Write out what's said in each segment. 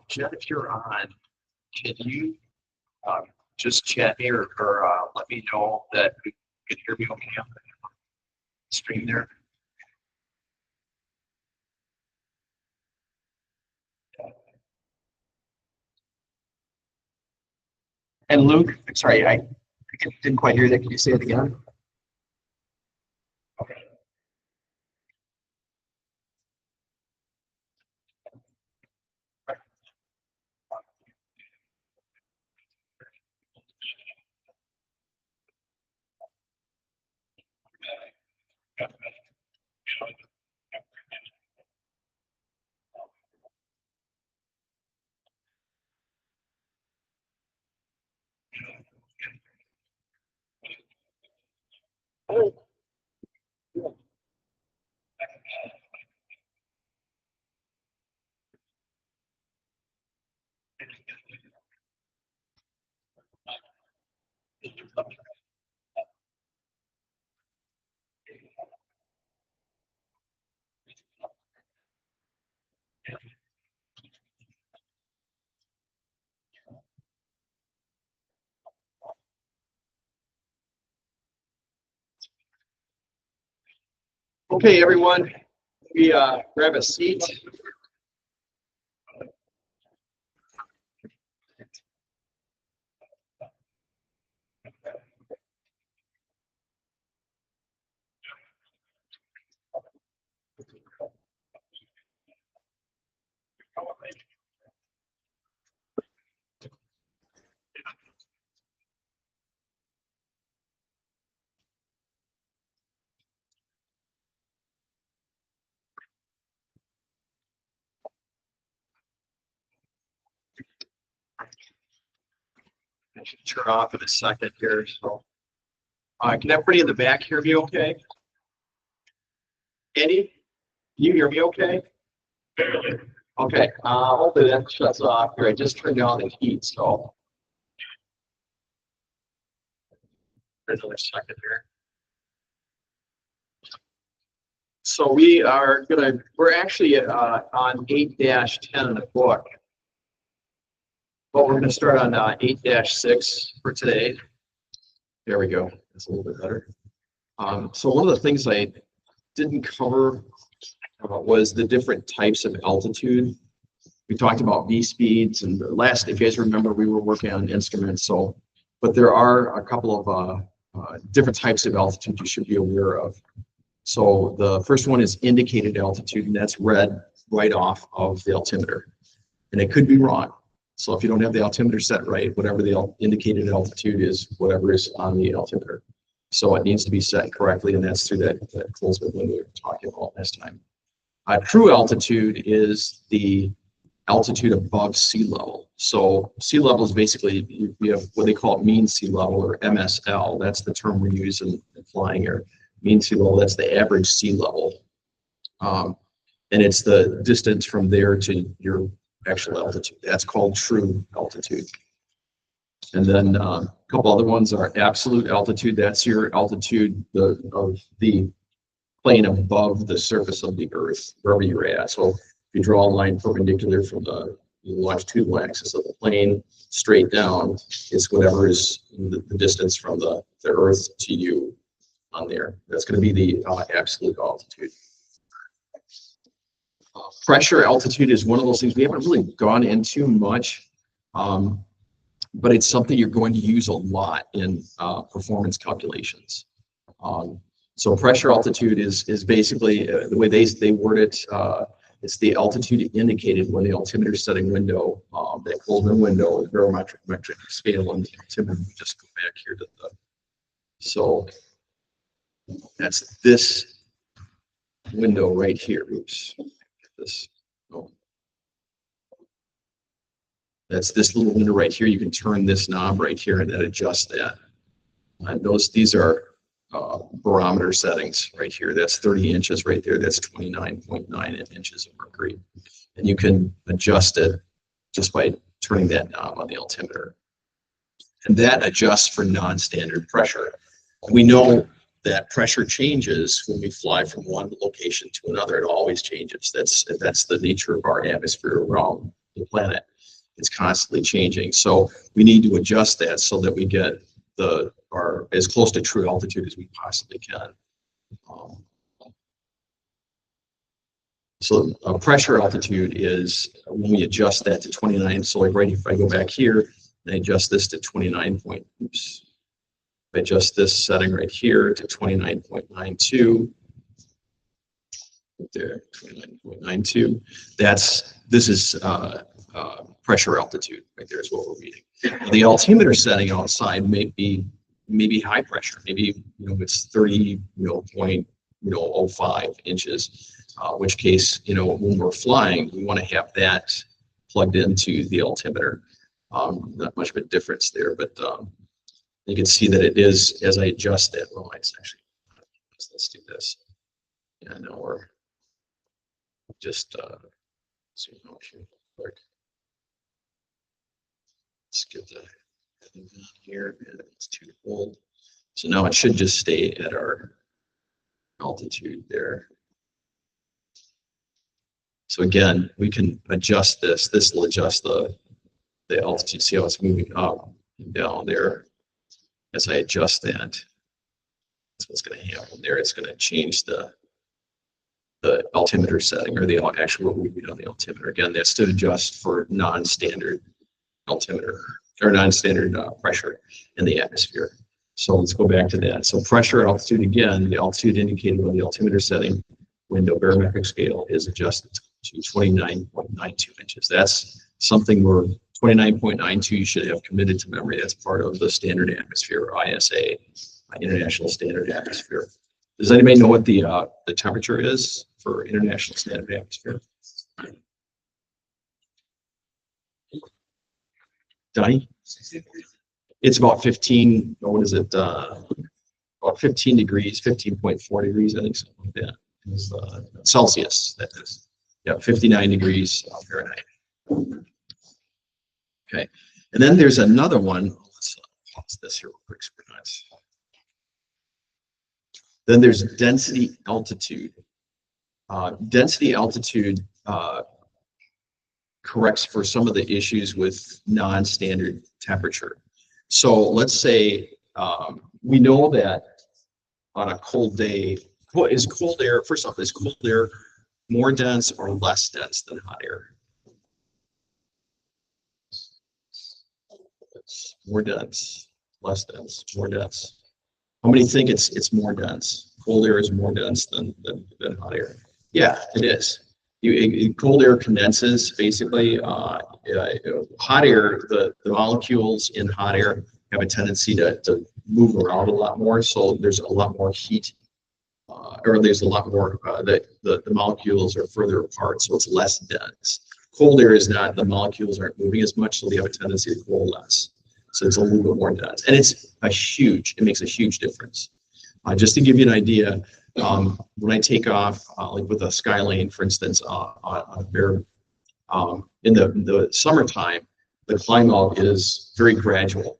Jen, if you're on, can you um, just chat me or let me know that you can hear me okay on the stream there? And Luke, I'm sorry, I didn't quite hear that. Can you say it again? Okay. Okay, everyone, we grab a seat. I should turn off in a second here. So, can everybody in the back hear me okay? Andy, can you hear me okay? Okay, hopefully that shuts off here. I just turned down the heat, so another second here. So we're actually on 8-10 in the book, but we're gonna start on 8-6 for today. There we go. That's a little bit better. So one of the things I didn't cover was the different types of altitude. We talked about V speeds, and last, if you guys remember, we were working on instruments. So, but there are a couple of different types of altitude you should be aware of. So the first one is indicated altitude, and that's read right off of the altimeter, and it could be wrong. So if you don't have the altimeter set right, whatever the indicated altitude is, whatever is on the altimeter. So it needs to be set correctly, and that's through that closed loop window we were talking about last time. True altitude is the altitude above sea level. So sea level is basically, you have what they call mean sea level, or MSL. That's the term we use in flying here. Mean sea level, that's the average sea level. And it's the distance from there to your actual altitude. That's called true altitude. And then a couple other ones are absolute altitude. That's your altitude of the plane above the surface of the Earth, wherever you're at. So if you draw a line perpendicular from the longitudinal axis of the plane straight down, it's whatever is the distance from the Earth to you on there. That's going to be the absolute altitude. Pressure altitude is one of those things we haven't really gone into much, but it's something you're going to use a lot in performance calculations. So pressure altitude is basically the way they word it. It's the altitude indicated when the altimeter setting window, that Coleman window, the barometric metric scale on the altimeter. We just go back here to the. So that's this window right here. Oops. This. Oh. That's this little window right here. You can turn this knob right here and then adjust that. And these are barometer settings right here. That's 30 inches right there. That's 29.9 inches of mercury. And you can adjust it just by turning that knob on the altimeter. And that adjusts for non-standard pressure. We know that pressure changes when we fly from one location to another. It always changes. That's the nature of our atmosphere around the planet. It's constantly changing. So we need to adjust that so that we get as close to true altitude as we possibly can. So pressure altitude is when we adjust that to 29. So like right, if I go back here and I adjust this to 29 point, oops. If I adjust this setting right here to 29.92, right there, 29.92. This is pressure altitude right there is what we're reading. The altimeter setting outside may be high pressure. Maybe it's 30.05 inches. Which case, when we're flying, we want to have that plugged into the altimeter. Not much of a difference there, but you can see that it is as I adjust that. Well, it's actually, let's do this. Yeah, now we're just see how quick. Let's get the thing down here, and it's too cold. So now it should just stay at our altitude there. So again, we can adjust this. This will adjust the altitude. See how it's moving up and down there. As I adjust that, that's what's going to happen there. It's going to change the altimeter setting, or the actual read on the altimeter. Again, that's to adjust for non-standard altimeter or non-standard pressure in the atmosphere. So let's go back to that. So pressure altitude, again, the altitude indicated on the altimeter setting window barometric scale is adjusted to 29.92 inches. That's something where 29.92 you should have committed to memory. That's part of the standard atmosphere, or ISA, International Standard Atmosphere. Does anybody know what the temperature is for International Standard Atmosphere? Donnie? it's about 15, what is it, about 15 degrees, 15.4 degrees, I think, something like that. Is, Celsius, that is. Yeah, 59 degrees Fahrenheit. Okay, and then there's another one. Let's pause this here real quick. So we're not. Then there's density altitude. Density altitude corrects for some of the issues with non-standard temperature. So let's say we know that on a cold day, is cold air, first off, is cold air more dense or less dense than hot air? It's more dense, less dense, more dense. How many think it's more dense? Cold air is more dense than hot air. Yeah, it is. Cold air condenses basically. Hot air, the molecules in hot air have a tendency to move around a lot more, so there's a lot more heat, or there's a lot more, the molecules are further apart, so it's less dense. Cold air is not, the molecules aren't moving as much, so they have a tendency to coalesce. So it's a little bit more dense, and it makes a huge difference. Just to give you an idea, when I take off, like with a Skylane, for instance, on a Bear, in the summertime, the climb out is very gradual.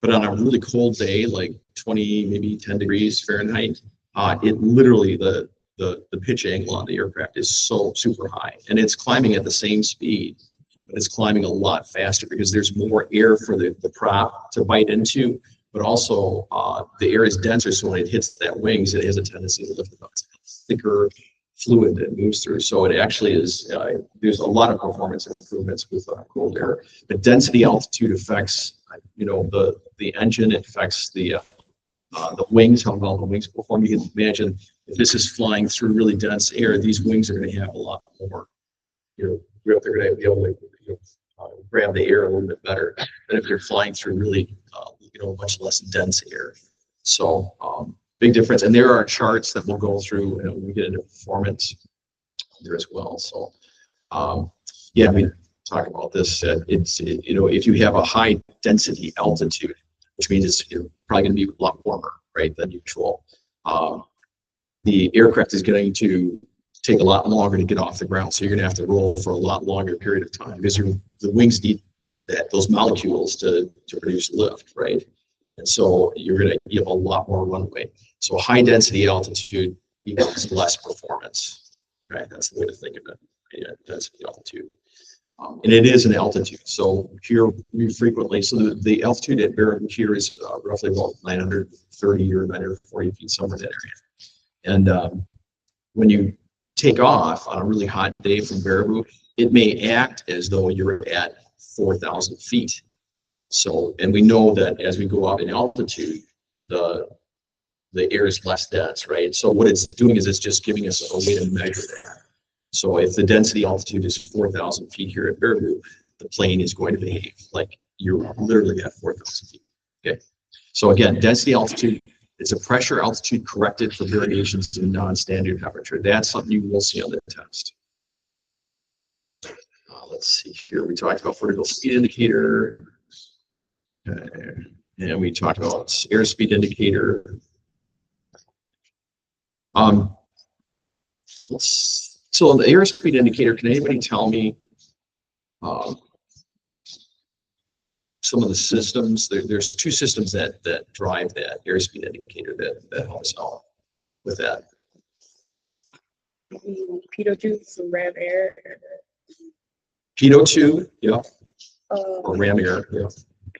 But on a really cold day, like 20, maybe 10 degrees Fahrenheit, it literally, the pitch angle on the aircraft is so super high, and it's climbing at the same speed, but it's climbing a lot faster because there's more air for the prop to bite into, but also the air is denser, so when it hits that wings, it has a tendency to lift up. It's thicker fluid that moves through. So it actually is, there's a lot of performance improvements with cold air. But density altitude affects, the engine, it affects the wings, how well the wings perform. You can imagine if this is flying through really dense air, these wings are going to have a lot more, they're going to be able to grab the air a little bit better than if you're flying through really, much less dense air. So big difference. And there are charts that we'll go through when we get into performance there as well. So yeah, we talk about this. If you have a high density altitude, which means you're probably going to be a lot warmer, right, than usual. The aircraft is going to take a lot longer to get off the ground, so you're going to have to roll for a lot longer period of time because the wings need those molecules to produce lift, right? And so you're going to give a lot more runway. So high density altitude equals less performance, right? That's the way to think of it. Yeah, density altitude. And it is an altitude. So here we frequently, so the altitude at Baraboo here is roughly about 930 or 940 feet, somewhere in that area. And when you take off on a really hot day from Baraboo, it may act as though you're at 4,000 feet. So, and we know that as we go up in altitude, the air is less dense, right? So what it's doing is it's just giving us a way to measure that. So if the density altitude is 4,000 feet here at Baraboo, the plane is going to behave like you're literally at 4,000 feet. Okay. So again, density altitude, it's a pressure altitude corrected for variations in non-standard temperature. That's something you will see on the test. Let's see here. We talked about vertical speed indicator. And we talked about airspeed indicator. So the airspeed indicator, can anybody tell me some of the systems? There's two systems that drive that airspeed indicator that helps out with that. Pitot tube for ram air. Pitot tube, yeah. Or ram air, yeah.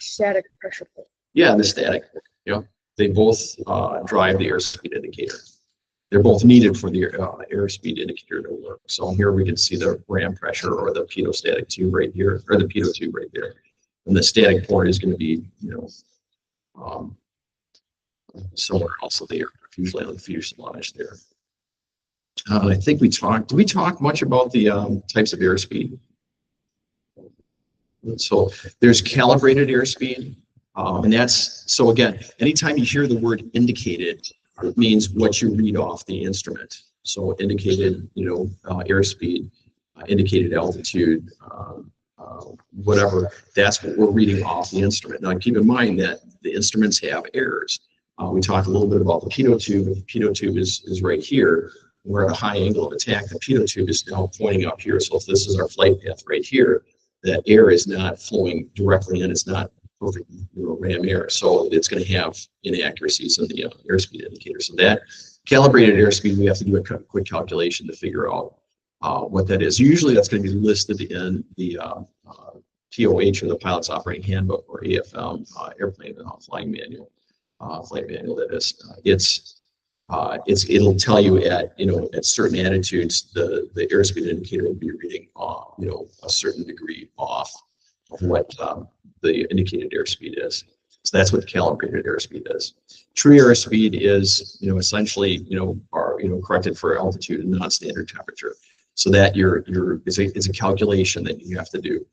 Static pressure plate. Yeah, the static, yeah. They both drive the airspeed indicator. They're both needed for the airspeed indicator to work. So here we can see the ram pressure or the pitot-static tube right here, or the pitot tube right there. And the static port is going to be, somewhere else of the aircraft, usually on the fuselage there. I think we talked. Did we talk much about the types of airspeed? So there's calibrated airspeed, and that's, so again, anytime you hear the word indicated, it means what you read off the instrument. So indicated, airspeed, indicated altitude, whatever, that's what we're reading off the instrument. Now keep in mind that the instruments have errors. We talked a little bit about the pitot tube. The pitot tube is right here. We're at a high angle of attack. The pitot tube is now pointing up here. So if this is our flight path right here, that air is not flowing directly in. It's not perfect, ram air. So it's going to have inaccuracies in the airspeed indicator. So that calibrated airspeed, we have to do a quick calculation to figure out what that is. Usually that's going to be listed in the POH, or the Pilot's Operating Handbook, or AFM, Airplane Flying Manual, flight manual. That is, it'll tell you at at certain attitudes the airspeed indicator will be reading a certain degree off of what the indicated airspeed is. So that's what calibrated airspeed is. True airspeed is essentially corrected for altitude and non-standard temperature. So that it's a calculation that you have to do.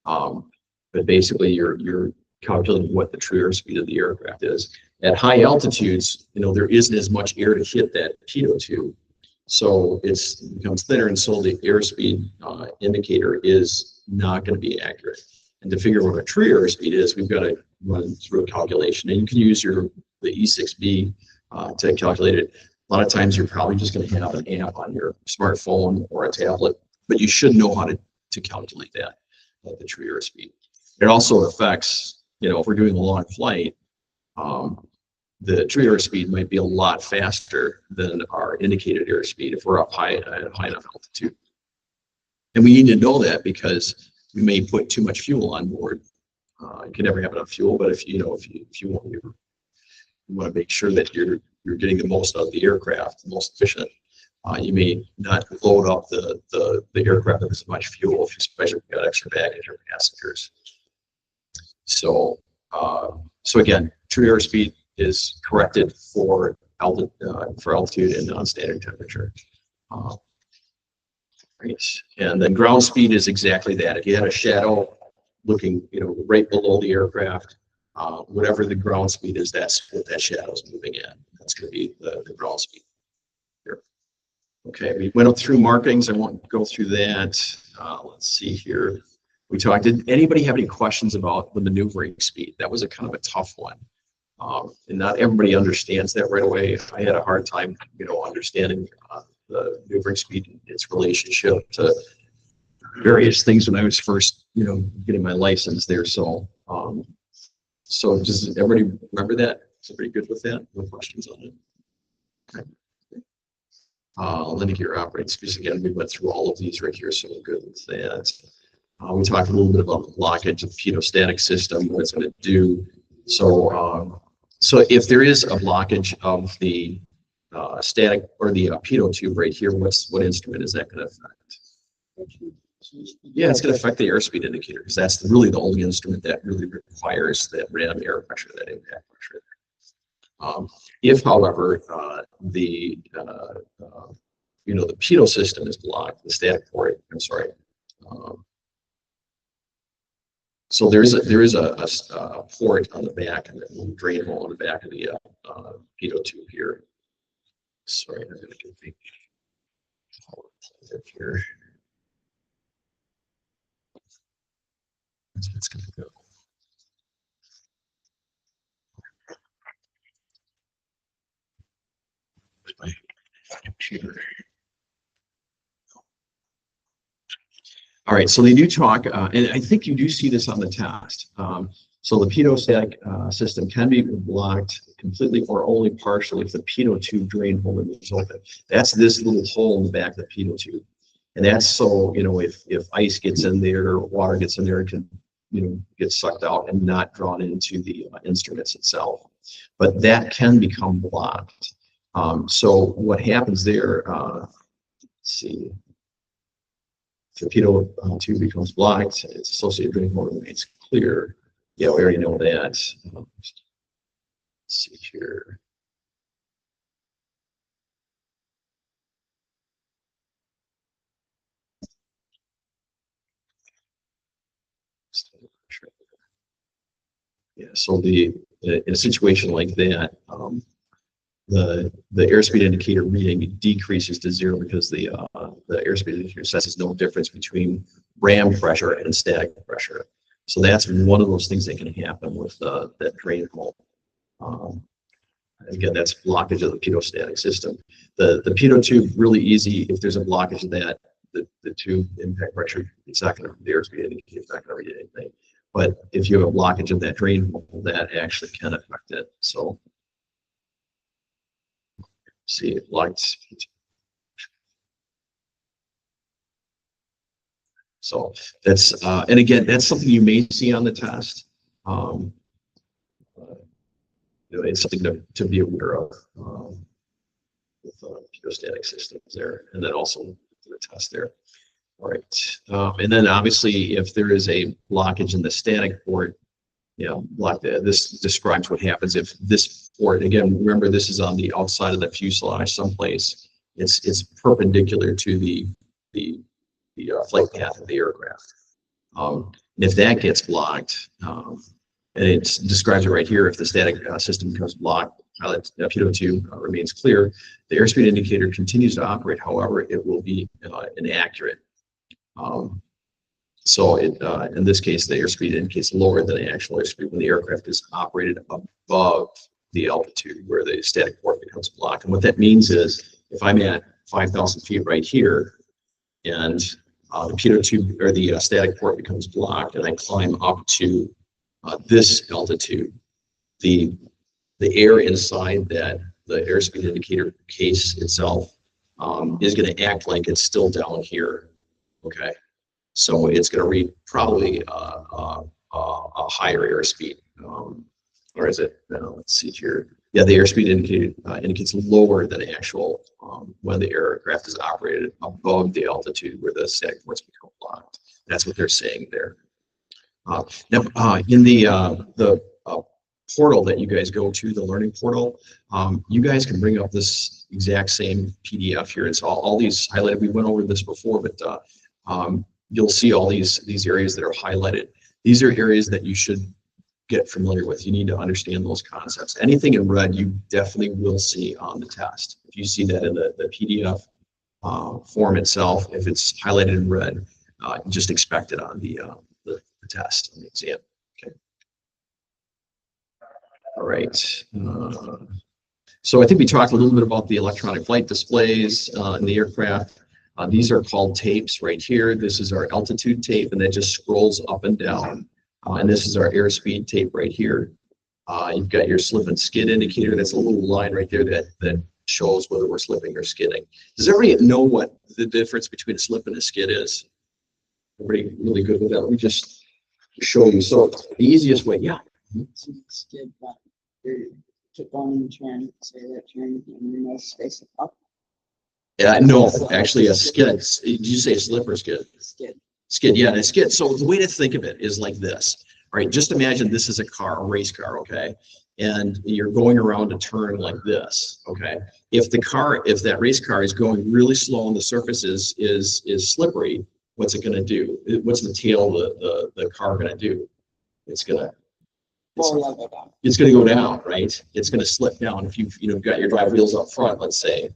But basically you're calculating what the true airspeed of the aircraft is. At high altitudes, there isn't as much air to hit that pitot tube, so it becomes thinner, and so the airspeed indicator is not going to be accurate. And to figure out what a true airspeed is, we've got to run through a calculation, and you can use the E6B to calculate it. A lot of times you're probably just going to have an app on your smartphone or a tablet, but you should know how to calculate that, the true airspeed. It also affects, if we're doing a long flight, the true airspeed might be a lot faster than our indicated airspeed if we're up high at a high enough altitude. And we need to know that because we may put too much fuel on board. You can never have enough fuel, but if you want to make sure that you're getting the most out of the aircraft, the most efficient, you may not load up the aircraft with as much fuel, especially if you've got extra baggage or passengers. So again, true airspeed is corrected for altitude and non-standard temperature. Right. And then ground speed is exactly that. If you had a shadow looking, right below the aircraft, whatever the ground speed is, that's what that shadow is moving at. That's going to be the ground speed here. Okay, we went up through markings. I won't go through that. Let's see here. We talked. Did anybody have any questions about the maneuvering speed? That was a kind of a tough one. And not everybody understands that right away. I had a hard time, understanding the maneuvering speed and its relationship to various things when I was first, getting my license there. So, so does everybody remember that? Is everybody good with that? No questions on it? Okay. Linear gear operating speeds. Again, we went through all of these right here, so we're good with that. We talked a little bit about the blockage of the pitot-static system, what it's going to do. So, so if there is a blockage of the static or the pitot tube right here, what instrument is that going to affect? Yeah, it's going to affect the airspeed indicator, because that's really the only instrument that really requires that ram air pressure, that impact pressure. If, however, the pitot system is blocked, the static port, I'm sorry. So there is a port on the back, and a little drain hole on the back of the pitot tube here. Sorry, I'm going to get the here. It's going to go. My computer. All right, so they do talk, and I think you do see this on the test. So the pitot-static system can be blocked completely or only partially if the pitot tube drain hole is open. That's this little hole in the back of the pitot tube. And that's so, if ice gets in there or water gets in there, it can, get sucked out and not drawn into the instruments itself. But that can become blocked. So what happens there, let's see. If the pitot tube becomes blocked, its associated drain hole remains clear. Yeah, we already know that. Let's see here. Yeah, so in a situation like that, the airspeed indicator reading decreases to 0 because the airspeed indicator assesses no difference between ram pressure and static pressure. So that's one of those things that can happen with that drain hole. Again, that's blockage of the pitot-static system. The pitot tube, really easy. If there's a blockage of that, the tube impact pressure, it's not going to, the airspeed indicator is not going to read anything. But if you have a blockage of that drain hole, that actually can affect it. So, see it lights. So that's, and again, that's something you may see on the test. It's something to be aware of with pitot-static systems there, and then also the test there. All right, and then obviously if there is a blockage in the static port, this describes what happens if this port, again, remember this is on the outside of the fuselage someplace. It's perpendicular to the flight path of the aircraft. And if that gets blocked, and it describes it right here, if the static system becomes blocked, the pitot tube remains clear, the airspeed indicator continues to operate. However, it will be inaccurate. So in this case, the airspeed indicates lower than the actual airspeed when the aircraft is operated above the altitude where the static port becomes blocked. And what that means is if I'm at 5,000 feet right here and the pitot tube or the static port becomes blocked and I climb up to this altitude, the air inside that the airspeed indicator case itself is going to act like it's still down here. Okay, so it's going to read probably a higher airspeed, or is it? Let's see here. Yeah, the airspeed indicator indicates lower than actual when the aircraft is operated above the altitude where the static ports become blocked. That's what they're saying there. Now, in the portal that you guys go to, the learning portal, you guys can bring up this exact same PDF here. It's all these highlighted. We went over this before, but you'll see all these areas that are highlighted. These are areas that you should get familiar with. You need to understand those concepts. Anything in red, you definitely will see on the test. If you see that in the PDF form itself, if it's highlighted in red, just expect it on the test, on the exam. Okay. All right. So I think we talked a little bit about the electronic flight displays in the aircraft. These are called tapes right here. This is our altitude tape, and that just scrolls up and down. And this is our airspeed tape right here. You've got your slip and skid indicator. That's a little line right there that shows whether we're slipping or skidding. Does everybody know what the difference between a slip and a skid is? Everybody really good with that? Let me just show you. So the easiest way, yeah. Skid, but you keep on turn, say that turn, and then they'll space it up. Yeah, no, actually a skid. Did you say slip or skid? Skid. Skid, yeah, and a skid. So the way to think of it is like this. All right, just imagine this is a car, a race car, okay? And you're going around a turn like this, okay? If that race car is going really slow and the surface is slippery, what's it going to do? What's the tail of the car going to do? It's going to go down, right? It's going to slip down. If you've got your drive wheels up front, let's say,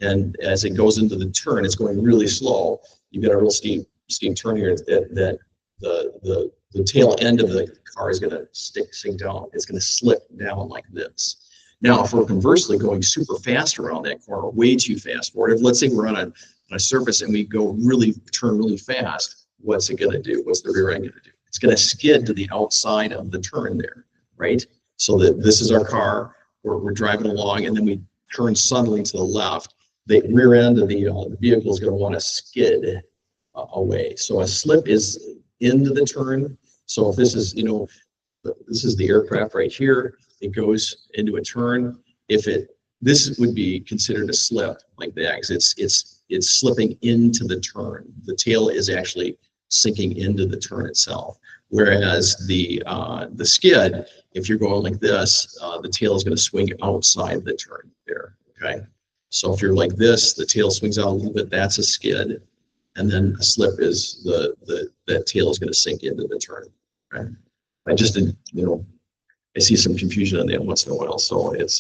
and as it goes into the turn, it's going really slow. You've got a real steep turn here that the tail end of the car is going to sink down. It's going to slip down like this. Now, if we're conversely going super fast around that corner, way too fast for it, let's say we're on a surface and we turn really fast, what's it going to do? What's the rear end going to do? It's going to skid to the outside of the turn there, right? So that this is our car, we're driving along, and then we turn suddenly to the left. The rear end of the vehicle is going to want to skid away. So a slip is into the turn. So if this is, this is the aircraft right here, it goes into a turn. This would be considered a slip like that, because it's slipping into the turn. The tail is actually sinking into the turn itself. Whereas the skid, if you're going like this, the tail is going to swing outside the turn there. Okay. So if you're like this, the tail swings out a little bit, that's a skid. And then a slip is that tail is going to sink into the turn. Right. I see some confusion on that once in a while. So it's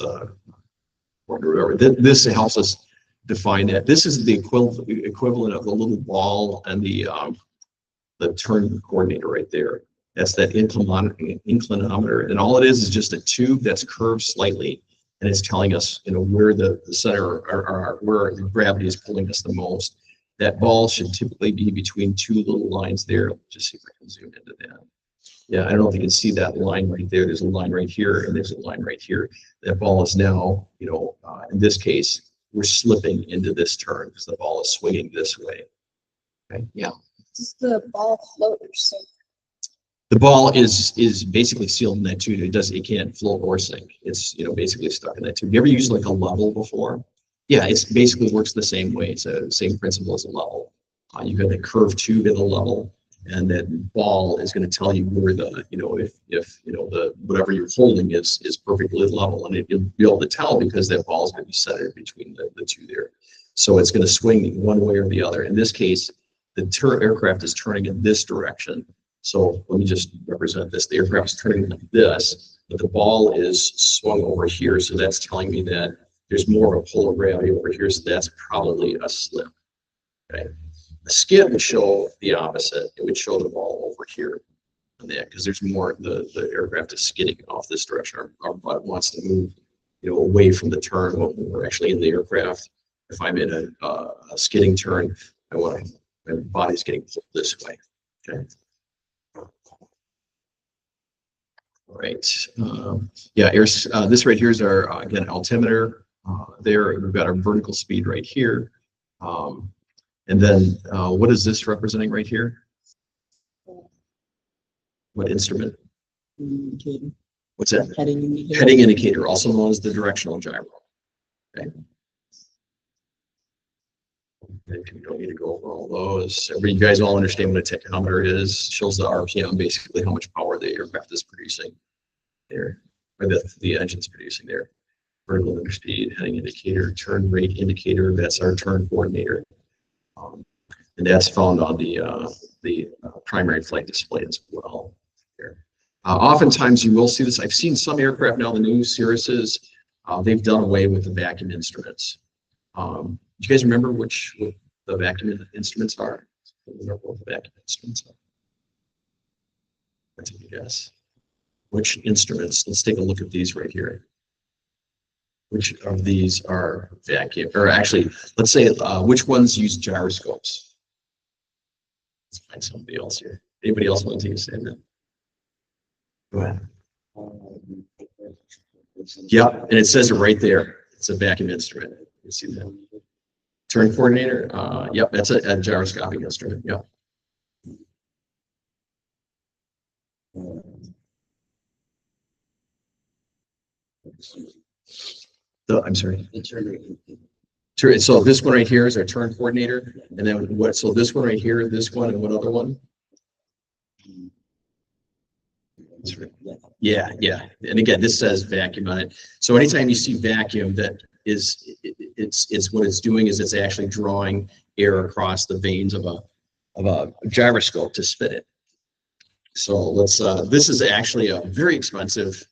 or whatever. This helps us define that. This is the equivalent of the little ball and the turn coordinator right there. That's that inclinometer, and all it is just a tube that's curved slightly, and it's telling us, you know, where the center or where the gravity is pulling us the most. That ball should typically be between two little lines there. Just see if I can zoom into that. Yeah, I don't know if you can see that line right there. There's a line right here, and there's a line right here. That ball is now, you know, in this case, we're slipping into this turn because the ball is swinging this way. Okay, yeah. Does the ball float or sink? The ball is basically sealed in that tube. It can't float or sink. It's, you know, basically stuck in that tube. You ever used like a level before? Yeah, it's basically works the same way. It's the same principle as a level. You've got the curved tube in the level, and that ball is going to tell you where the, you know, if you know the whatever you're holding is perfectly level, and you'll be able to tell because that ball is going to be centered between the two there. So it's going to swing one way or the other. In this case, the aircraft is turning in this direction. So let me just represent this. The aircraft is turning like this, but the ball is swung over here. So that's telling me that there's more of a pull of gravity over here. So that's probably a slip. Okay. A skid would show the opposite. It would show the ball over here on that because there's more, the aircraft is skidding off this direction. Our butt wants to move, you know, away from the turn when we're actually in the aircraft. If I'm in a skidding turn, I want to, my body's getting pulled this way. Okay. All right. Yeah, this right here is our, again, altimeter. There, we've got our vertical speed right here. And then what is this representing right here? What instrument? Indicator. What's that? Heading indicator. Heading indicator, also known as the directional gyro. Okay. You don't need to go over all those. You guys all understand what a tachometer is. Shows the RPM, basically how much power the aircraft is producing there, or the engine's producing there. Vertical airspeed, heading indicator, turn rate indicator. That's our turn coordinator, and that's found on the primary flight display as well. There. Oftentimes you will see this. I've seen some aircraft now, the new Cirruses, they've done away with the vacuum instruments. Do you guys remember what the vacuum instruments are? Remember what the vacuum instruments are? Let's take a guess. Which instruments? Let's take a look at these right here. Which of these are vacuum? Or actually, let's say which ones use gyroscopes? Let's find somebody else here. Anybody else want to take a stand in? Go ahead. Yeah, and it says it right there. It's a vacuum instrument. You see that? Turn coordinator. Yep, that's a gyroscopic instrument. Yep. I'm sorry. So this one right here is our turn coordinator, and then what? So this one right here, this one, and what other one? Yeah, yeah. And again, this says vacuum on it. So anytime you see vacuum, that is, it's what it's doing is it's actually drawing air across the vanes of a gyroscope to spin it. So let's. This is actually a very expensive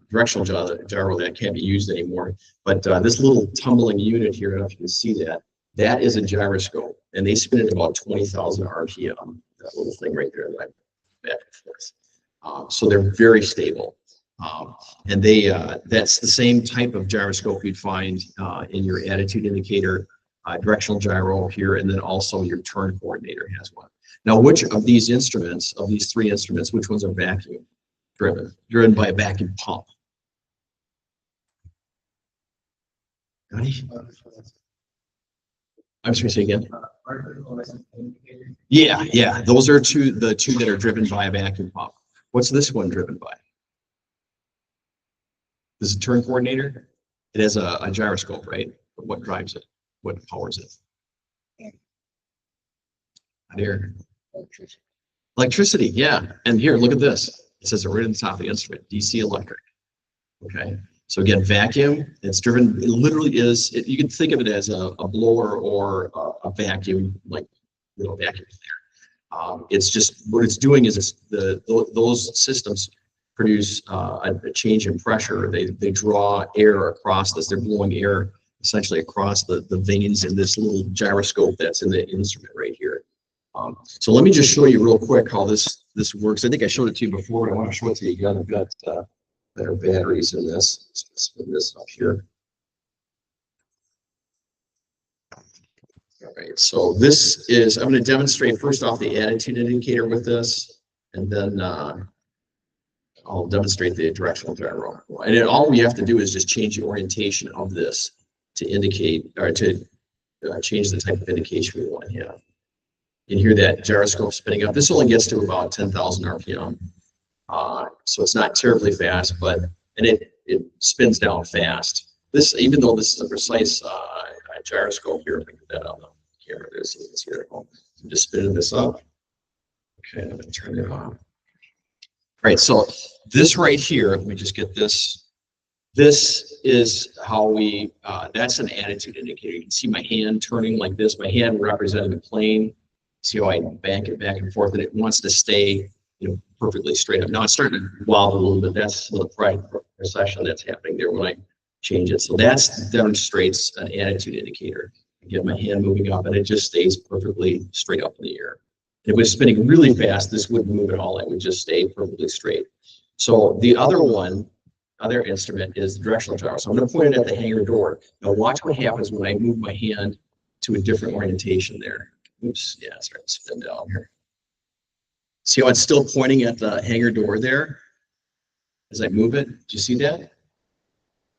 directional gyro that can't be used anymore. But this little tumbling unit here, I don't know if you can see that. That is a gyroscope, and they spin it about 20,000 RPM. That little thing right there, that back and forth. So they're very stable, and that's the same type of gyroscope you'd find in your attitude indicator, directional gyro here, and then also your turn coordinator has one. Now, which of these instruments, of these three instruments, which ones are vacuum driven by a vacuum pump? I'm sorry, say again. Yeah, yeah. Those are the two that are driven by a vacuum pump. What's this one driven by? This is a turn coordinator. It has a gyroscope, right? But what drives it? What powers it? Air. Electricity, yeah. And here, look at this. It says right at the top of the instrument, DC electric. Okay. So again, vacuum, it's driven, it literally is, you can think of it as a blower or a vacuum, like vacuum there. It's just, what it's doing is those systems produce a change in pressure. They draw air across this. They're blowing air essentially across the veins in this little gyroscope that's in the instrument right here. So let me just show you real quick how this works. I think I showed it to you before, but I want to show it to you again. I've got better batteries in this. Let's spin this up here. All right, so this is, I'm going to demonstrate first off the attitude indicator with this, and then I'll demonstrate the directional gyro. And then all we have to do is just change the orientation of this to indicate, or to change the type of indication we want to have. You can hear that gyroscope spinning up. This only gets to about 10,000 RPM. So it's not terribly fast, but, and it spins down fast. This, even though this is a precise gyroscope here, if I get that on the camera, there's it's here. I'm just spinning this up. Okay, I'm gonna turn it on. All right, so this right here, let me just get this. This is how we, that's an attitude indicator. You can see my hand turning like this, my hand representing the plane. See how I bank it back and forth, and it wants to stay, you know, perfectly straight up. Now it's starting to wobble a little bit. That's the precession that's happening there when I change it. So that demonstrates an attitude indicator. I get my hand moving up, and it just stays perfectly straight up in the air. If it was spinning really fast, this wouldn't move at all. It would just stay perfectly straight. So the other one, other instrument is the directional gyro. So I'm going to point it at the hangar door. Now watch what happens when I move my hand to a different orientation there. Oops, yeah, it's starting to spin down here. See how it's still pointing at the hangar door there as I move it? Do you see that?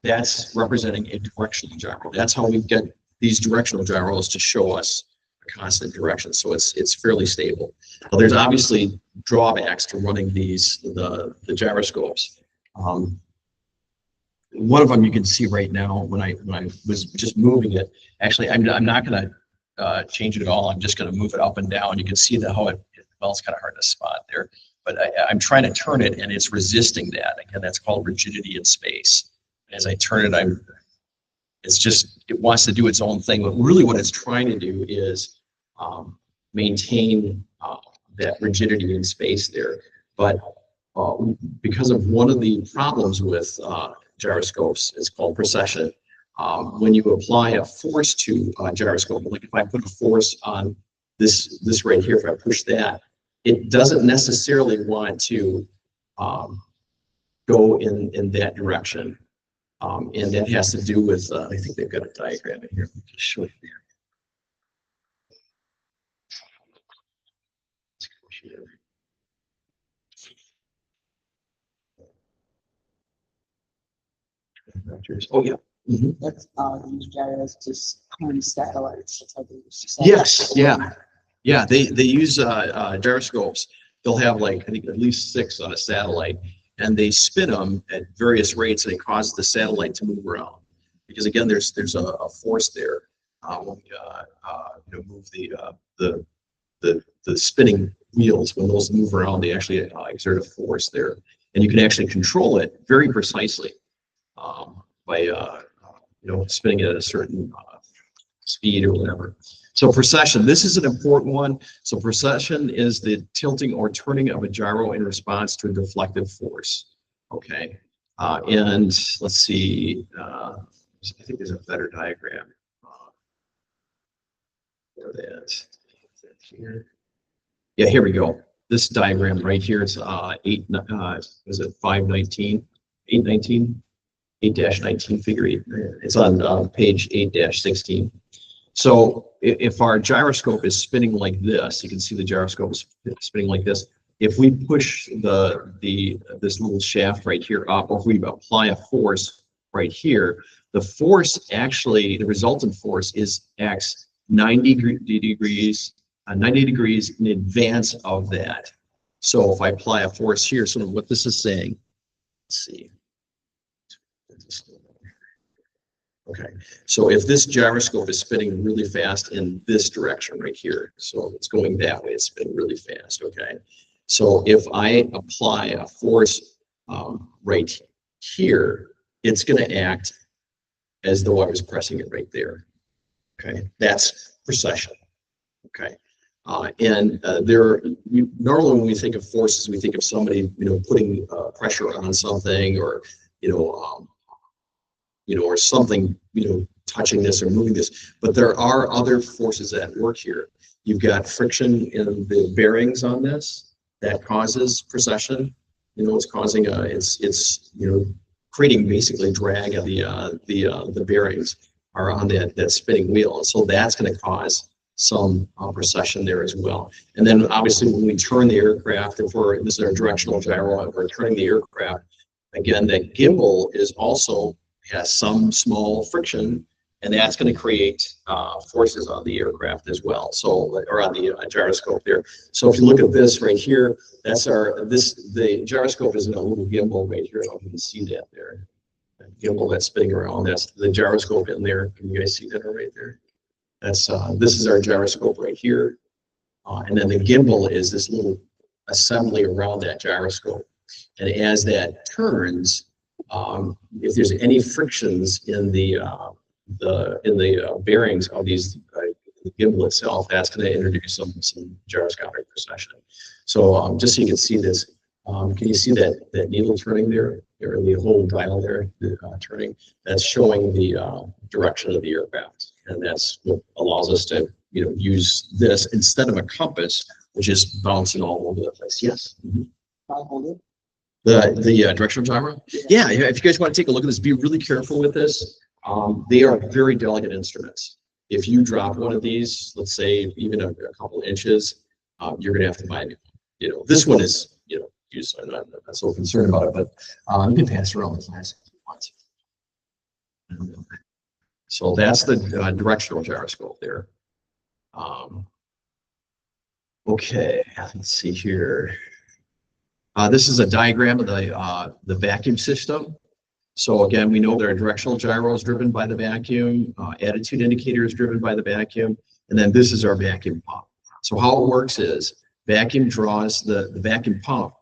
That's representing a directional gyro. That's how we get these directional gyros to show us a constant direction. So it's fairly stable. Now, there's obviously drawbacks to running these, the gyroscopes. One of them you can see right now when I was just moving it. Actually, I'm not going to change it at all. I'm just going to move it up and down. You can see how well, it's kind of hard to spot there, but I'm trying to turn it and it's resisting that. Again, that's called rigidity in space. As I turn it, it wants to do its own thing, but really what it's trying to do is maintain that rigidity in space there. But because of one of the problems with gyroscopes, it's called precession. When you apply a force to a gyroscope, like if I put a force on this right here, if I push that, it doesn't necessarily want to go in that direction. And that has to do with, I think they've got a diagram in here. Let me just show you there. Oh, yeah. Mm-hmm. That's these gyros just on satellites. That's how they use Yes, yeah. Yeah, they use gyroscopes. They'll have like, I think at least 6 on a satellite, and they spin them at various rates, and it causes the satellite to move around. Because again, there's a force there when we move the spinning wheels. When those move around, they actually exert a force there, and you can actually control it very precisely by spinning it at a certain speed or whatever. So precession, this is an important one. So precession is the tilting or turning of a gyro in response to a deflective force. Okay, and let's see. I think there's a better diagram. There it is. Here. Yeah, here we go. This diagram right here is 519, 819, 8-19 figure 8. It's on page 8-16. So if our gyroscope is spinning like this, you can see the gyroscope is spinning like this. If we push this little shaft right here up, or if we apply a force right here, the force actually, the resultant force acts 90 degrees in advance of that. So if I apply a force here, so what this is saying, let's see. Okay, so if this gyroscope is spinning really fast in this direction right here, so it's going that way, it's spinning really fast, okay? So if I apply a force right here, it's gonna act as though I was pressing it right there, okay? That's precession, okay? Normally when we think of forces, we think of somebody, putting pressure on something, or, you know, or something, touching this or moving this. But there are other forces at work here. You've got friction in the bearings on this that causes precession. It's causing it's creating basically drag of the bearings are on that spinning wheel, and so that's going to cause some precession there as well. And then obviously when we turn the aircraft, this is our directional gyro, and we're turning the aircraft, again, that gimbal has some small friction, and that's going to create forces on the aircraft as well. So, or on the gyroscope there. So if you look at this right here, the gyroscope is in a little gimbal right here. I don't know if you can see that there. That gimbal that's spinning around. That's the gyroscope in there. Can you guys see that right there? This is our gyroscope right here. And then the gimbal is this little assembly around that gyroscope. And as that turns, if there's any frictions in the bearings of the gimbal itself, that's going to introduce some gyroscopic precession. So just so you can see this, can you see that needle turning there, or the whole dial there turning? That's showing the direction of the aircraft, and that's what allows us to use this instead of a compass, which is bouncing all over the place. Yes. Mm-hmm. I'll hold it. The directional gyro? Yeah, if you guys want to take a look at this, be really careful with this. They are very delicate instruments. If you drop one of these, let's say even a couple inches, you're going to have to buy a new one. This one is, used. I'm not so concerned about it, but you can pass around the class if you want to. So that's the directional gyroscope there. Okay, let's see here. This is a diagram of the vacuum system. So again, we know that our directional gyro is driven by the vacuum, attitude indicator is driven by the vacuum, and then this is our vacuum pump. So how it works is vacuum draws the vacuum pump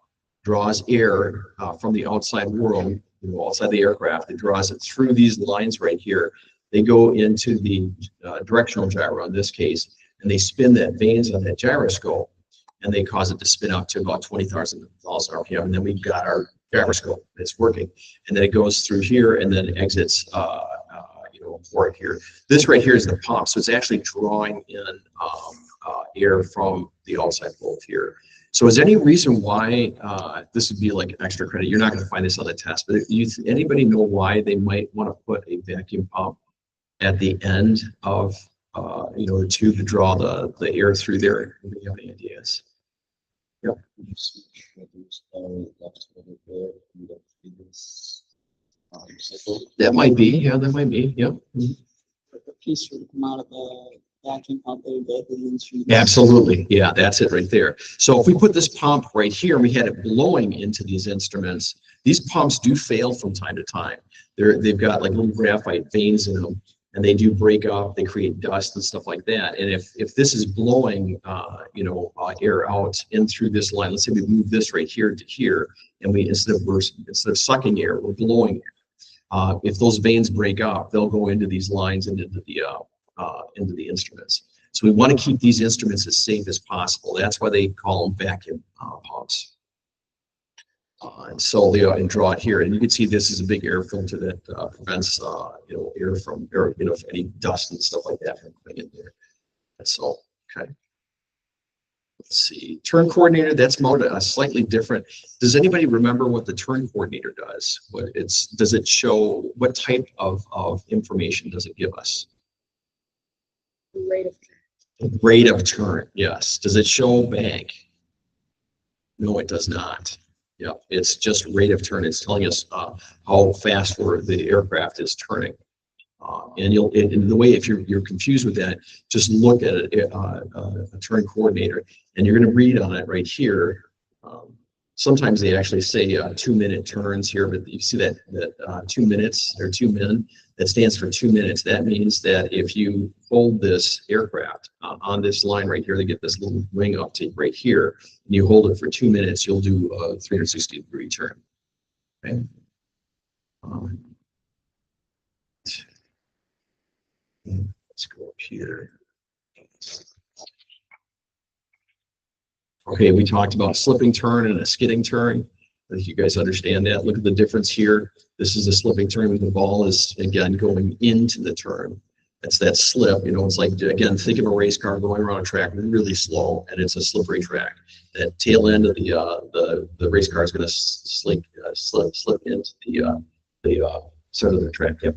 draws air from the outside world, outside the aircraft. It draws it through these lines right here. They go into the directional gyro in this case, and they spin that vanes on that gyroscope, and they cause it to spin up to about 20,000 RPM. And then we've got our gyroscope that's working, and then it goes through here and then exits, port here. This right here is the pump, so it's actually drawing in air from the outside world here. So is there any reason why this would be like an extra credit? You're not going to find this on the test, but anybody know why they might want to put a vacuum pump at the end of the tube to draw the air through there? Do you have any ideas? Yep. That might be, yeah, that might be, yep. The piece would come out of the vacuum pump there, the instrument. Absolutely, yeah, that's it right there. So if we put this pump right here and we had it blowing into these instruments, these pumps do fail from time to time. They've got like little graphite veins in them, and they do break up, they create dust and stuff like that. And if this is blowing, air out in through this line, let's say we move this right here to here, and we instead of sucking air, we're blowing air. If those veins break up, they'll go into these lines and into the instruments. So we want to keep these instruments as safe as possible. That's why they call them vacuum pumps. And so they and draw it here, and you can see this is a big air filter that prevents air from any dust and stuff like that from coming in there. That's all. Okay. Let's see. Turn coordinator. That's mounted slightly different. Does anybody remember what the turn coordinator does? Does it show what type of information does it give us? Rate of turn. Rate of turn. Yes. Does it show bank? No, it does not. Yeah, it's just rate of turn. It's telling us how fast the aircraft is turning. And in the way, if you're confused with that, just look at a turn coordinator, and you're going to read on it right here. Sometimes they actually say 2-minute turns here, but you see that 2 minutes or 2 min, that stands for 2 minutes. That means that if you hold this aircraft on this line right here, they get this little wing uptake right here, and you hold it for 2 minutes, you'll do a 360-degree turn. Okay. Let's go up here. Okay, we talked about a slipping turn and a skidding turn. I think you guys understand that. Look at the difference here. This is a slipping turn when the ball is, again, going into the turn. That's that slip. You know, it's like, again, think of a race car going around a track really slow, and it's a slippery track. That tail end of the race car is going to slip into the center of the track. Yep.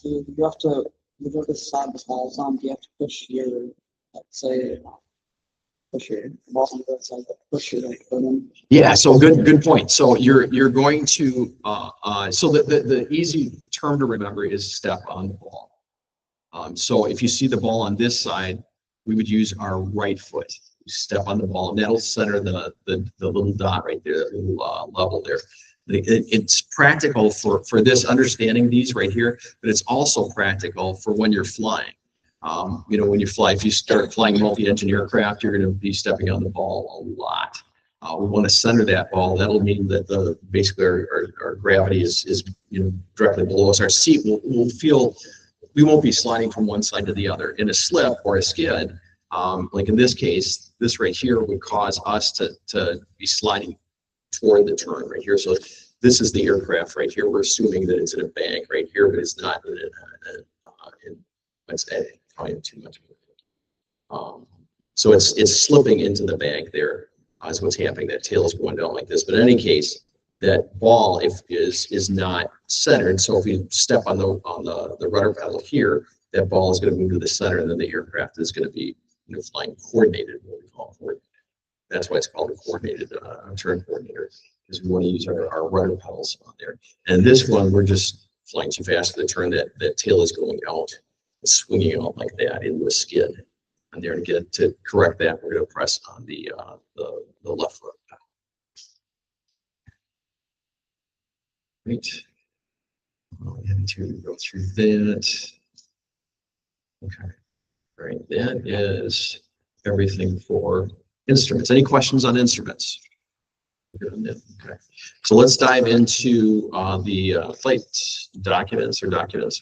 Do you have to, whatever side the ball's on, do you have to push your, let's say, push your ball on the other side, push your like foot in? Yeah, so good point. So you're going to so the easy term to remember is step on the ball. So if you see the ball on this side, we would use our right foot. Step on the ball, and that'll center the little dot right there, the little level there. It's practical for this, understanding these right here, but it's also practical for when you're flying. You know, when you fly, if you start flying multi-engine aircraft, you're going to be stepping on the ball a lot. We want to center that ball. That'll mean that basically our gravity is directly below us. Our seat will feel, we won't be sliding from one side to the other. In a slip or a skid, like in this case, this right here would cause us to be sliding toward the turn right here. So this is the aircraft right here. We're assuming that it's in a bank right here, but it's not let's say probably too much. So it's slipping into the bank there is what's happening. That tail is going down like this. But in any case, that ball is not centered. So if you step on the rudder pedal here, that ball is going to move to the center, and then the aircraft is going to be flying coordinated, what we call coordinated. That's why it's called a coordinated turn coordinator, because we want to use our rudder pedals on there. And this one, we're just flying too fast for the turn. That tail is going out, swinging out like that into a skid. And there to correct that, we're going to press on the left foot. Right. We have to go through that. Okay. All right. That is everything for instruments. Any questions on instruments? Okay. So let's dive into the flight documents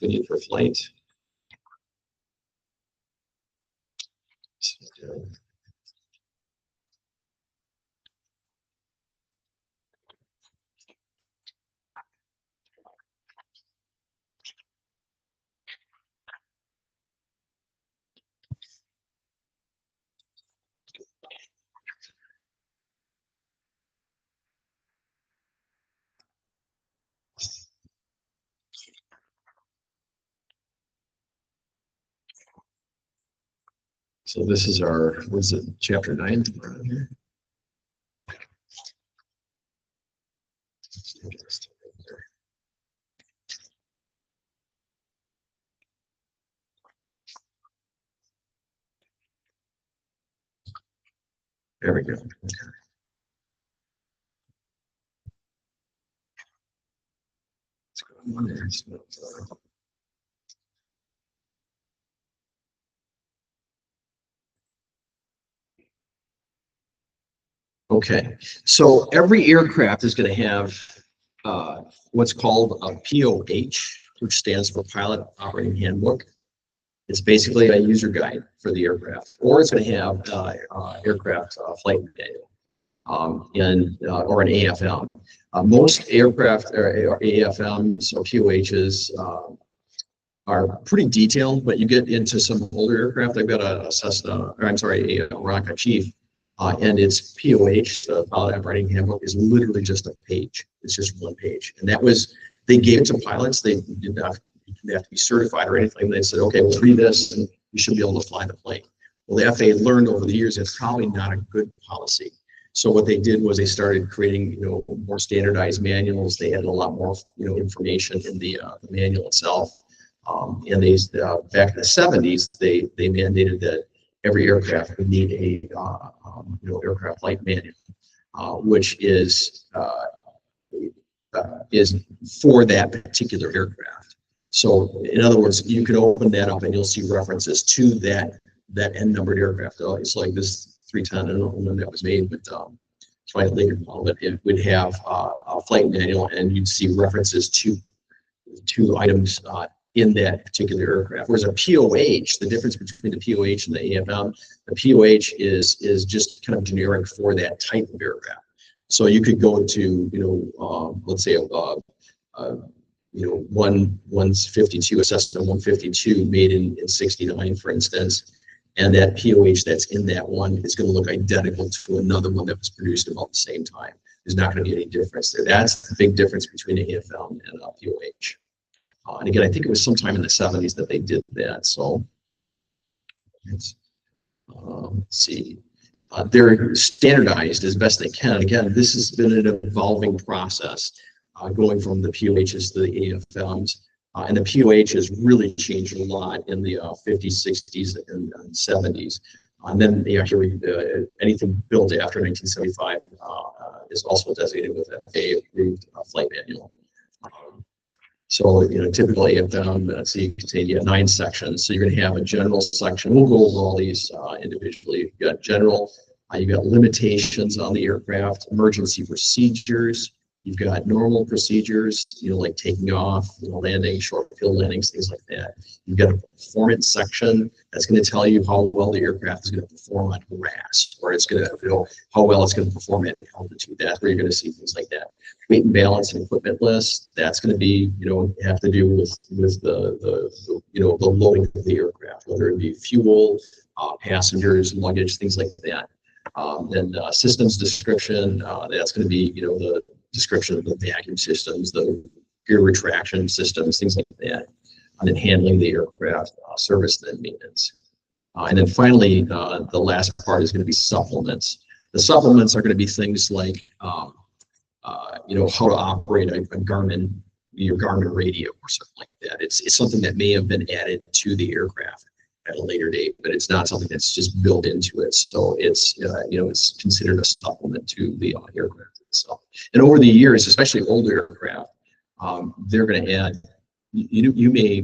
we need for flight. So this is our, was it chapter 9? Here? There we go. Okay. Let's go on there. Okay, so every aircraft is going to have what's called a POH, which stands for Pilot Operating Handbook. It's basically a user guide for the aircraft, or it's going to have aircraft flight manual or an AFM. Most aircraft or AFMs or POHs are pretty detailed, but you get into some older aircraft. I've got a Cessna, or I'm sorry, a Rocket Chief. And its POH, the Pilot Operating Handbook, is literally just a page. It's just one page. And that was, they gave it to pilots. They did not have to be certified or anything. They said, okay, we'll read this and you should be able to fly the plane. Well, the FAA learned over the years it's probably not a good policy. So what they did was they started creating, more standardized manuals. They had a lot more, information in the manual itself. And they, back in the 70s, they mandated that every aircraft would need a aircraft flight manual, which is for that particular aircraft. So in other words, you can open that up and you'll see references to that N-numbered aircraft. It's like this 310, I don't know when that was made, but it's probably later model, but it would have a flight manual, and you'd see references to items in that particular aircraft. Whereas a POH, the difference between the POH and the AFM, the POH is just kind of generic for that type of aircraft. So you could go to, let's say you know, 152, a Cessna 152 made in 69, for instance, and that POH that's in that one is going to look identical to another one that was produced about the same time. There's not going to be any difference there. That's the big difference between an AFM and a POH. And again, I think it was sometime in the 70s that they did that. So let's see. They're standardized as best they can. Again, this has been an evolving process, going from the POHs to the AFMs. And the POH has really changed a lot in the 50s, 60s, and 70s. And then here anything built after 1975 is also designated with an FAA-approved flight manual. So, typical AFM, so you contain 9 sections. So you're going to have a general section. We'll go over all these individually. You've got general, you've got limitations on the aircraft, emergency procedures. You've got normal procedures, like taking off, landing, short field landings, things like that. You've got a performance section that's going to tell you how well the aircraft is going to perform on grass, or it's going to, how well it's going to perform at altitude. That's where you're going to see things like that. Weight and balance and equipment list. That's going to be, have to do with the loading of the aircraft, whether it be fuel, passengers, luggage, things like that. Then systems description. That's going to be, the description of the vacuum systems, the gear retraction systems, things like that, and then handling the aircraft, service and maintenance. And then finally, the last part is going to be supplements. The supplements are going to be things like, how to operate a Garmin, your Garmin radio or something like that. It's something that may have been added to the aircraft at a later date, but it's not something that's just built into it. So it's, it's considered a supplement to the aircraft itself. And over the years, especially older aircraft, they're going to add, you may,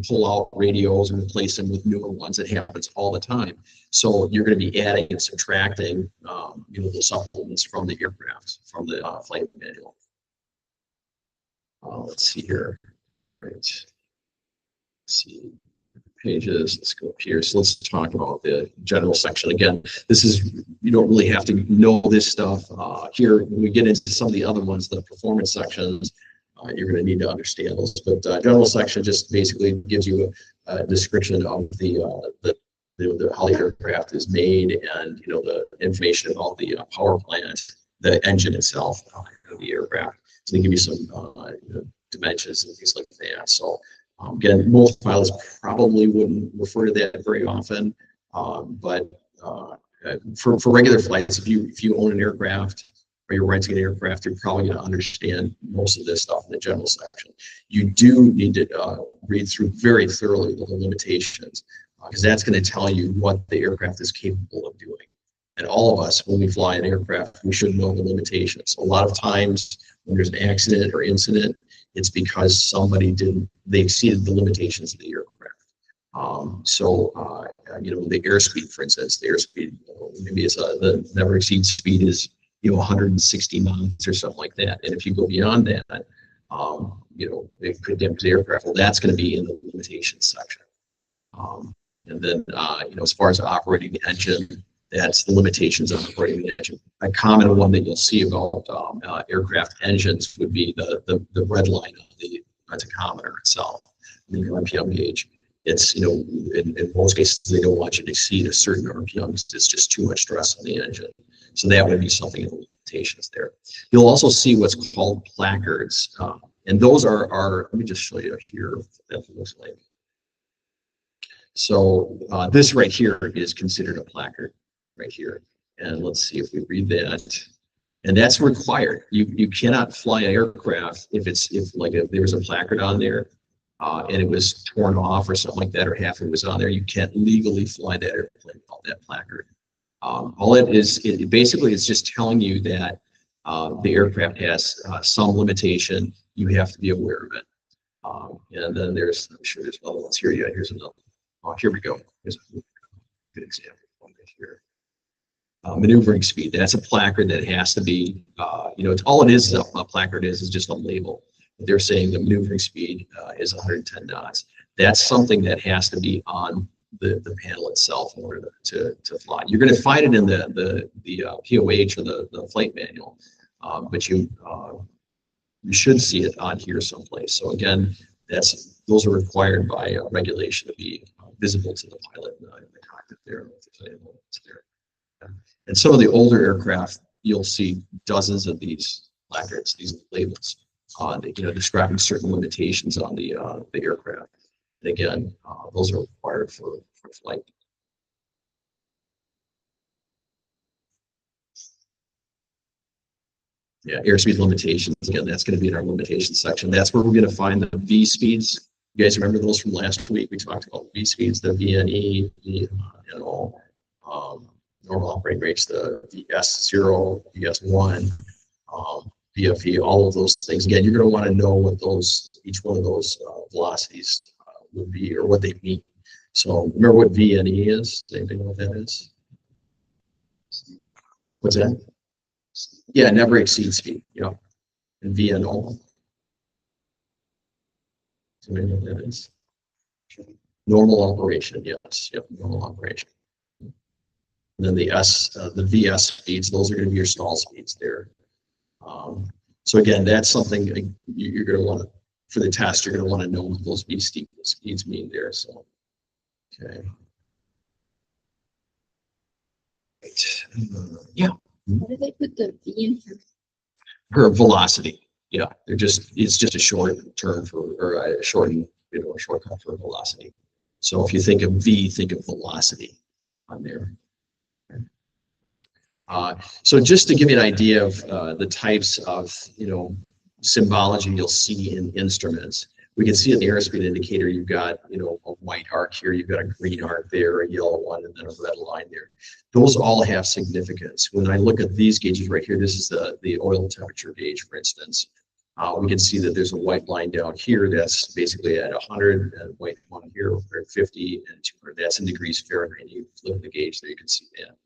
pull out radios and replace them with newer ones. It happens all the time. So you're going to be adding and subtracting, the supplements from the aircraft, from the flight manual. Let's see here. Right. Let's see. Pages. Let's go up here. So let's talk about the general section. Again, this is, you don't really have to know this stuff. Here, when we get into some of the other ones, the performance sections, you're going to need to understand those. But general section just basically gives you a description of the how the aircraft is made, and the information about the power plant, the engine itself, of the aircraft. So they give you some dimensions and things like that. So again, most pilots probably wouldn't refer to that very often, but for regular flights, if you own an aircraft or you're renting an aircraft, you're probably going to understand most of this stuff in the general section. You do need to read through very thoroughly the limitations, because that's going to tell you what the aircraft is capable of doing. And all of us, when we fly an aircraft, we should know the limitations. A lot of times when there's an accident or incident, it's because somebody they exceeded the limitations of the aircraft. The airspeed, for instance, the airspeed, maybe it's the never exceed speed is, 160 knots or something like that. And if you go beyond that, it could damage the aircraft. Well, that's going to be in the limitations section. And then, as far as operating the engine, that's the limitations of operating the engine. A common one that you'll see about aircraft engines would be the red line of the tachometer itself, the RPM gauge. It's, in most cases, they don't want you to exceed a certain RPM. It's just too much stress on the engine. So that would be something in the limitations there. You'll also see what's called placards. And those are, let me just show you here what that looks like. So this right here is considered a placard right here. And let's see if we read that. And that's required. You cannot fly an aircraft if there's a placard on there and it was torn off or something like that, or half of it was on there. You can't legally fly that airplane without that placard. All it is, it basically is just telling you that the aircraft has some limitation. You have to be aware of it. And then there's, I'm sure there's other ones here. Yeah, here's another. Oh, here we go. Here's a good example here. Maneuvering speed. That's a placard that has to be, it's all it is. A placard is just a label. They're saying the maneuvering speed is 110 knots. That's something that has to be on the panel itself in order to fly. You're going to find it in the POH or the flight manual, but you should see it on here someplace. So again, those are required by regulation to be visible to the pilot in the cockpit there. And some of the older aircraft, you'll see dozens of these placards, these labels, describing certain limitations on the aircraft. And again, those are required for flight. Yeah, airspeed limitations. Again, that's going to be in our limitations section. That's where we're going to find the V speeds. You guys remember those from last week? We talked about V speeds, the VNE, and all normal operating rates, the VS0, VS1, VFE, all of those things. Again, you're going to want to know what each one of those velocities would be or what they mean. So remember what VNE is? Does anybody know what that is? What's that? Yeah, never exceed speed. Yeah, and VNO. So maybe what that is. Normal operation. Yes. Yep. Normal operation. And then the VS speeds. Those are going to be your stall speeds there. So again, that's something you're going to want to, for the test, you're going to want to know what those V speeds mean there. So, okay. Right. Yeah. Why did they put the V in here? Her velocity. Yeah, it's just a short term for, or a shortened, a shortcut for velocity. So if you think of V, think of velocity on there. So just to give you an idea of the types of, symbology you'll see in instruments, we can see in the airspeed indicator, you've got, a white arc here, you've got a green arc there, a yellow one, and then a red line there. Those all have significance. When I look at these gauges right here, this is the oil temperature gauge, for instance. We can see that there's a white line down here that's basically at 100, and white one here at 50 and 200. That's in degrees Fahrenheit. You flip the gauge there, you can see that.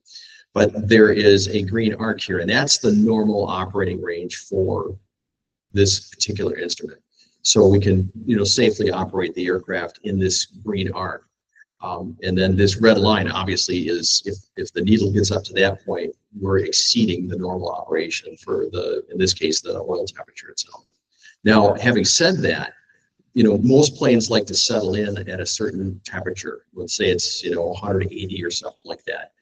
But there is a green arc here, and that's the normal operating range for this particular instrument. So we can, safely operate the aircraft in this green arc. And then this red line obviously is, if the needle gets up to that point, we're exceeding the normal operation for in this case, the oil temperature itself. Now, having said that, most planes like to settle in at a certain temperature. Let's say it's, 180 or something like that.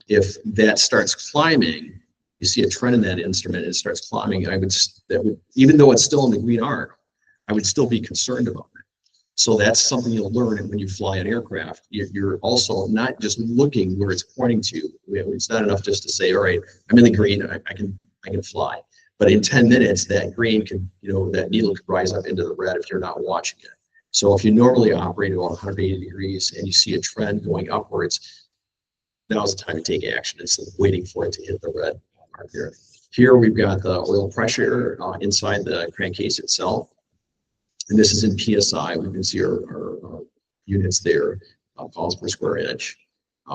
If that starts climbing, you see a trend in that instrument, it starts climbing, even though it's still in the green arc, I would still be concerned about it. So that's something you'll learn when you fly an aircraft. You're also not just looking where it's pointing to. It's not enough just to say, all right, I'm in the green, I can fly. But in 10 minutes, that green could, that needle could rise up into the red if you're not watching it. So if you normally operate at 180 degrees and you see a trend going upwards, now's the time to take action instead of waiting for it to hit the red mark there. Here we've got the oil pressure inside the crankcase itself. And this is in PSI. We can see our units there, pounds per square inch.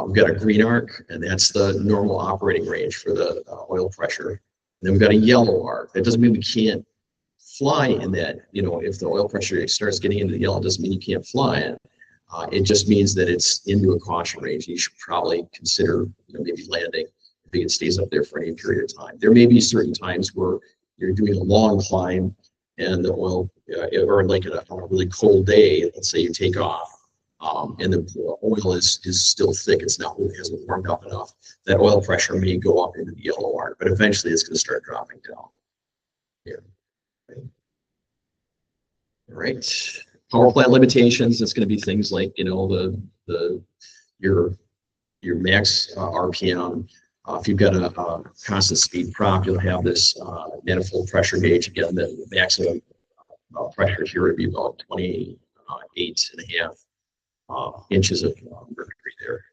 We've got a green arc, and that's the normal operating range for the oil pressure. And then we've got a yellow arc. That doesn't mean we can't fly in that, if the oil pressure starts getting into the yellow, it doesn't mean you can't fly it. It just means that it's into a caution range. You should probably consider, maybe landing if it stays up there for any period of time. There may be certain times where you're doing a long climb and the oil, or like on a really cold day, let's say you take off, and the oil is still thick, hasn't warmed up enough. That oil pressure may go up into the yellow arc, but eventually it's going to start dropping down. Here. All right. Power plant limitations. It's going to be things like your max RPM. If you've got a constant speed prop, you'll have this manifold pressure gauge. Again, the maximum pressure here would be about 28.5 inches of mercury there.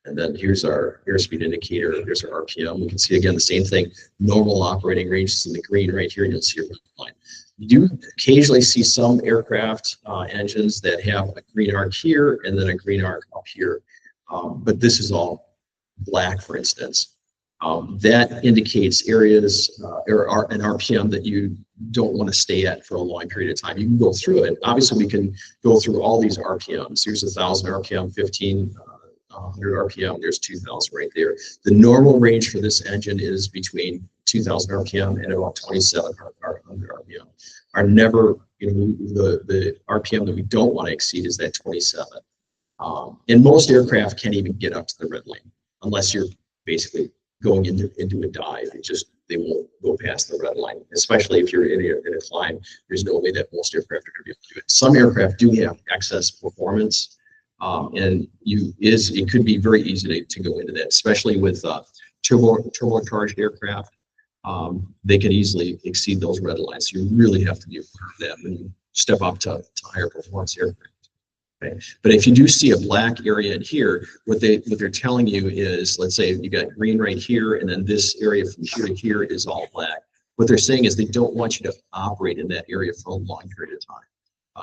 And then here's our airspeed indicator. Here's our RPM. We can see again the same thing. Normal operating range is in the green right here. You'll see a red line. You do occasionally see some aircraft engines that have a green arc here and then a green arc up here. But this is all black, for instance. That indicates areas or an RPM that you don't want to stay at for a long period of time. You can go through it. Obviously, we can go through all these RPMs. Here's 1,000 RPM, 1,500 RPM. There's 2,000 right there. The normal range for this engine is between 2,000 RPM and about 2,700 RPM. Our never, the RPM that we don't want to exceed is that 27. And most aircraft can't even get up to the red line unless you're basically going into a dive. They won't go past the red line, especially if you're in a climb. There's no way that most aircraft are going to be able to do it. Some aircraft do have excess performance, and it could be very easy to go into that, especially with turbocharged aircraft. They can easily exceed those red lines. So you really have to be aware of that when you step up to higher performance aircraft. Okay. But if you do see a black area in here, what they're telling you is, let's say you got green right here, and then this area from here to here is all black. What they're saying is they don't want you to operate in that area for a long period of time,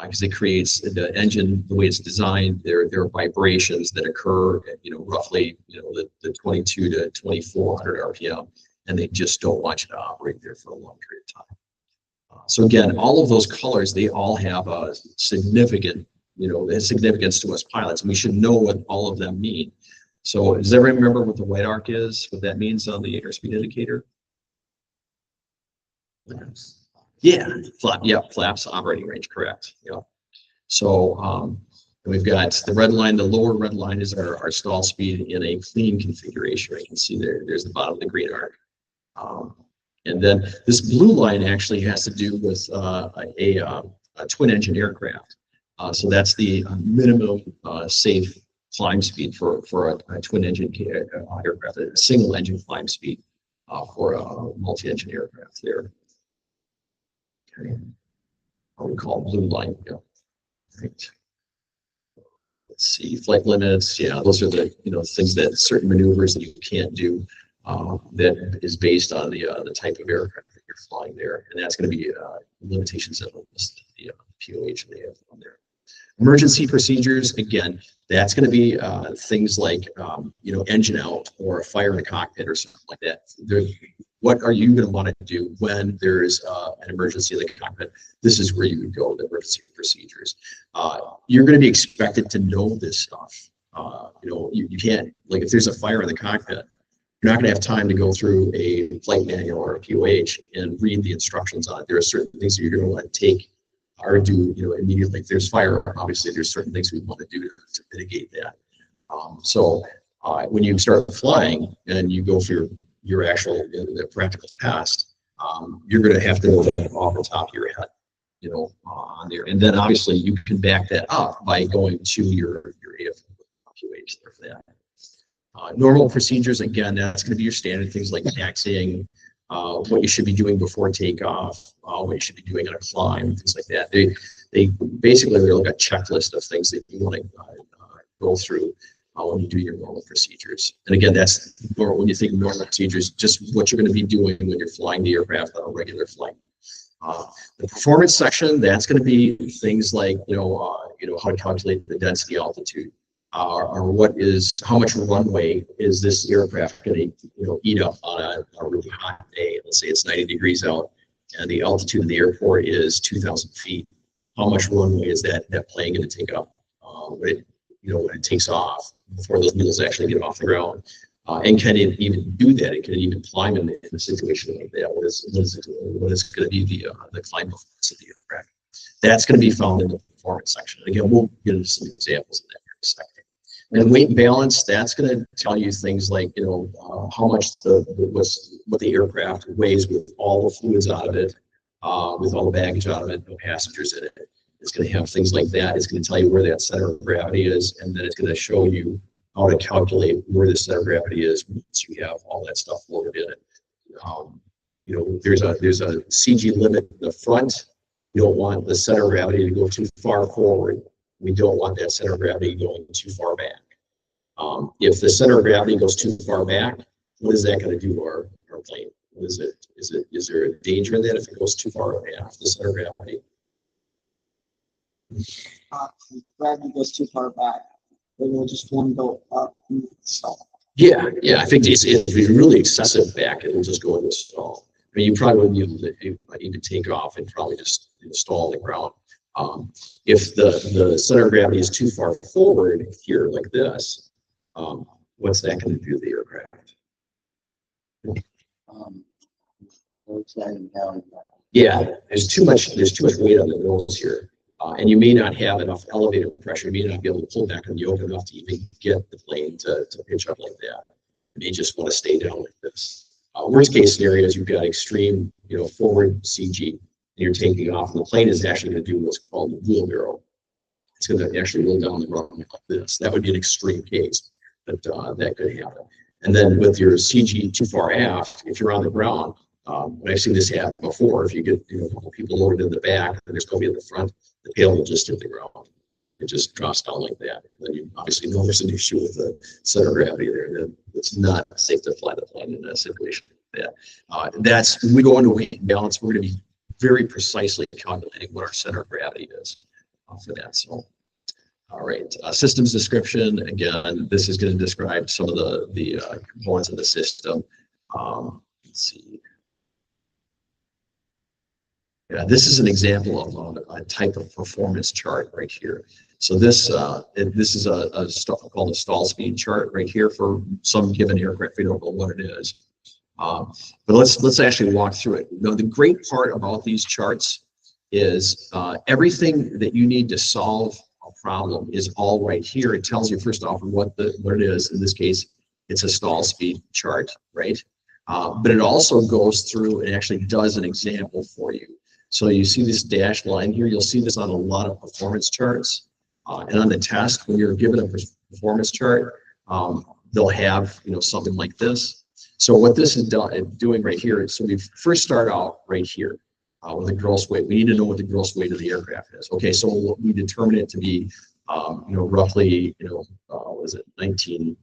because it creates the engine, the way it's designed. There are vibrations that occur at, roughly, the 22 to 2,400 RPM, and they just don't want you to operate there for a long period of time. So again, all of those colors, they all have a significant significance to us pilots, and we should know what all of them mean. So does everyone remember what the white arc is, what that means on the airspeed indicator? Yeah, flaps operating range, correct. Yeah. So we've got the red line. The lower red line is our stall speed in a clean configuration. You can see there's the bottom of the green arc. And then this blue line actually has to do with a twin engine aircraft. So that's the minimum safe climb speed for a twin engine aircraft, a single engine climb speed for a multi-engine aircraft there. Okay. What we call blue line. Yeah. Right. Let's see, flight limits. Yeah, those are the things that certain maneuvers that you can't do. That is based on the type of aircraft that you're flying there, and that's going to be limitations that the POH they have on there. Emergency procedures, again, that's going to be things like, engine out or a fire in the cockpit or something like that. What are you going to want to do when there's an emergency in the cockpit? This is where you would go, the emergency procedures. You're going to be expected to know this stuff. You can't, like if there's a fire in the cockpit, you're not going to have time to go through a flight manual or a POH and read the instructions on it. There are certain things that you're going to want to take or do, immediately. If there's fire, obviously there's certain things we want to do to mitigate that. So when you start flying and you go for your actual the practical test, you're going to have to know that off the top of your head, on there. And then obviously you can back that up by going to your AF POH there for that. Normal procedures, again, that's going to be your standard things like taxiing, what you should be doing before takeoff, what you should be doing on a climb, things like that. They basically, they're like a checklist of things that you want to go through when you do your normal procedures. And again, that's when you think normal procedures, just what you're going to be doing when you're flying the aircraft on a regular flight. The performance section, that's going to be things like, how to calculate the density altitude. Or how much runway is this aircraft going to eat up on a really hot day? Let's say it's 90 degrees out and the altitude of the airport is 2,000 feet. How much runway is that plane going to take up when it takes off before those wheels actually get off the ground? And can it even do that? It can even climb in a situation like that. What is going to be the climb performance of the aircraft? That's going to be found in the performance section. Again, we'll get into some examples of that here in a second. And weight and balance, that's going to tell you things like, how much what the aircraft weighs with all the fluids out of it, with all the baggage out of it, no passengers in it. It's going to have things like that. It's going to tell you where that center of gravity is, and then it's going to show you how to calculate where the center of gravity is once you have all that stuff loaded in it. There's a CG limit in the front. You don't want the center of gravity to go too far forward. We don't want that center of gravity going too far back. If the center of gravity goes too far back, what is that going to do to our plane? Is there a danger in that if it goes too far off the center of gravity? Gravity goes too far back, then we'll just want to go up and stall. Yeah, I think it's really excessive back, it will just go into stall. I mean, you probably wouldn't even take off and probably just stall on the ground. If the center of gravity is too far forward here like this, what's that going to do to the aircraft? Yeah, there's too much weight on the nose here. And you may not have enough elevator pressure. You may not be able to pull back on the yoke enough to even get the plane to pitch up like that. You may just want to stay down like this. Worst case scenario is you've got extreme, forward CG, and you're taking off, and the plane is actually going to do what's called a wheelbarrow. It's going to actually roll down the runway like this. That would be an extreme case, but that could happen. And then with your CG too far aft, if you're on the ground, and I've seen this happen before, if you get a couple people loaded in the back, and there's going to be in the front, the tail will just hit the ground. It just drops down like that. And then you obviously know there's an issue with the center of gravity there. That it's not safe to fly the plane in a situation like that. That's when we go into weight and balance, we're going to be very precisely calculating what our center of gravity is for that. So, all right, systems description. Again, this is going to describe some of the components of the system. Let's see. Yeah, this is an example of a type of performance chart right here. So this is a stuff called a stall speed chart right here for some given aircraft. We don't know what it is, but let's actually walk through it. The great part about these charts is everything that you need to solve a problem is all right here. It tells you first off what it is. In this case, it's a stall speed chart, right? But it also goes through and actually does an example for you. So you see this dashed line here. You'll see this on a lot of performance charts. And on the test, when you're given a performance chart, they'll have something like this. So what this is doing right here is, so we first start out right here with the gross weight. We need to know what the gross weight of the aircraft is. Okay, so we determine it to be, roughly, was it 19?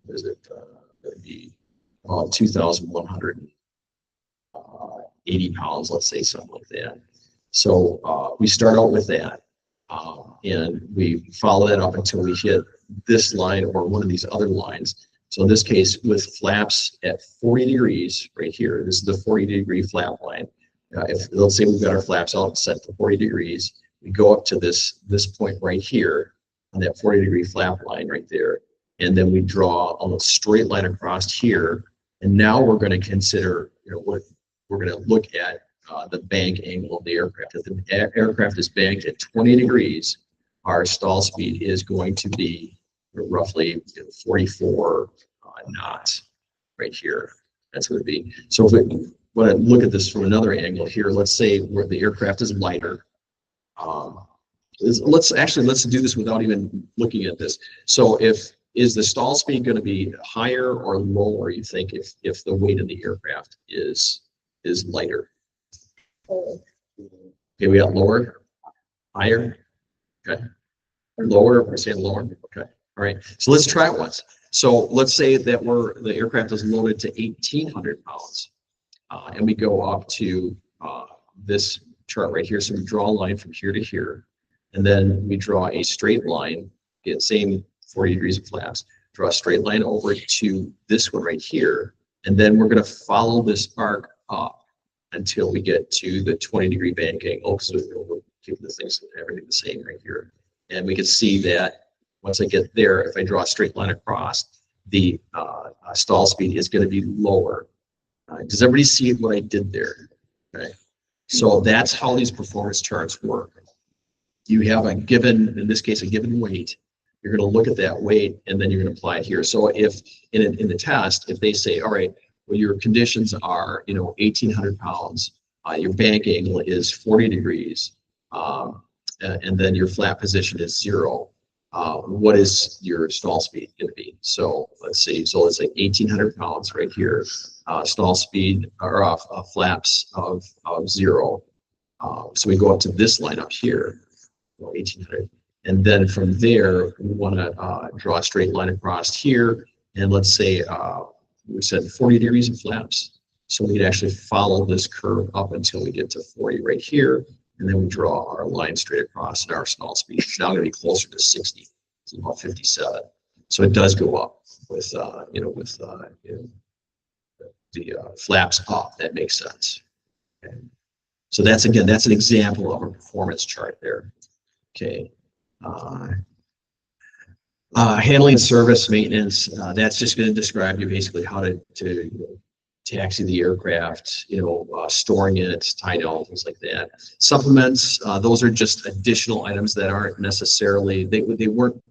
Was it going to be 2,180 pounds, let's say, something like that. So we start out with that, and we follow that up until we hit this line or one of these other lines. So in this case, with flaps at 40 degrees right here, this is the 40-degree flap line. If let's say we've got our flaps out set to 40 degrees, we go up to this point right here on that 40-degree flap line right there, and then we draw a straight line across here. And now we're going to consider, what we're going to look at the bank angle of the aircraft. If the aircraft is banked at 20 degrees, our stall speed is going to be roughly 44 knots right here. That's what it'd be. So if we want to look at this from another angle here, let's say where the aircraft is lighter. Let's do this without even looking at this. So is the stall speed going to be higher or lower, you think, if the weight of the aircraft is lighter? Okay, we got lower, higher, okay. Lower, we're saying lower, okay. All right, so let's try it once. So let's say that the aircraft is loaded to 1,800 pounds, and we go up to this chart right here. So we draw a line from here to here, and then we draw a straight line, get same 40 degrees of flaps, draw a straight line over to this one right here, and then we're going to follow this arc up until we get to the 20-degree bank angle, because we're keeping everything the same right here. And we can see that once I get there, if I draw a straight line across, the stall speed is going to be lower. Does everybody see what I did there? Okay. So that's how these performance charts work. You have a given, in this case, a given weight. You're going to look at that weight, and then you're going to apply it here. So if in the test, if they say, all right, well, your conditions are, 1,800 pounds, your bank angle is 40 degrees, and then your flat position is 0. What is your stall speed going to be? So let's see. So let's say 1,800 pounds right here, stall speed or flaps of 0. So we go up to this line up here, 1,800. And then from there, we want to draw a straight line across here. And let's say we said 40 degrees of flaps. So we can actually follow this curve up until we get to 40 right here. And then we draw our line straight across, and our stall speed is now going to be closer to 60. It's about 57. So it does go up with, the flaps up. That makes sense. Okay. So that's, again, that's an example of a performance chart there. Okay. Handling service maintenance, that's just going to describe you basically how to taxi the aircraft, storing it, tie down, things like that. Supplements, those are just additional items that aren't necessarily, they weren't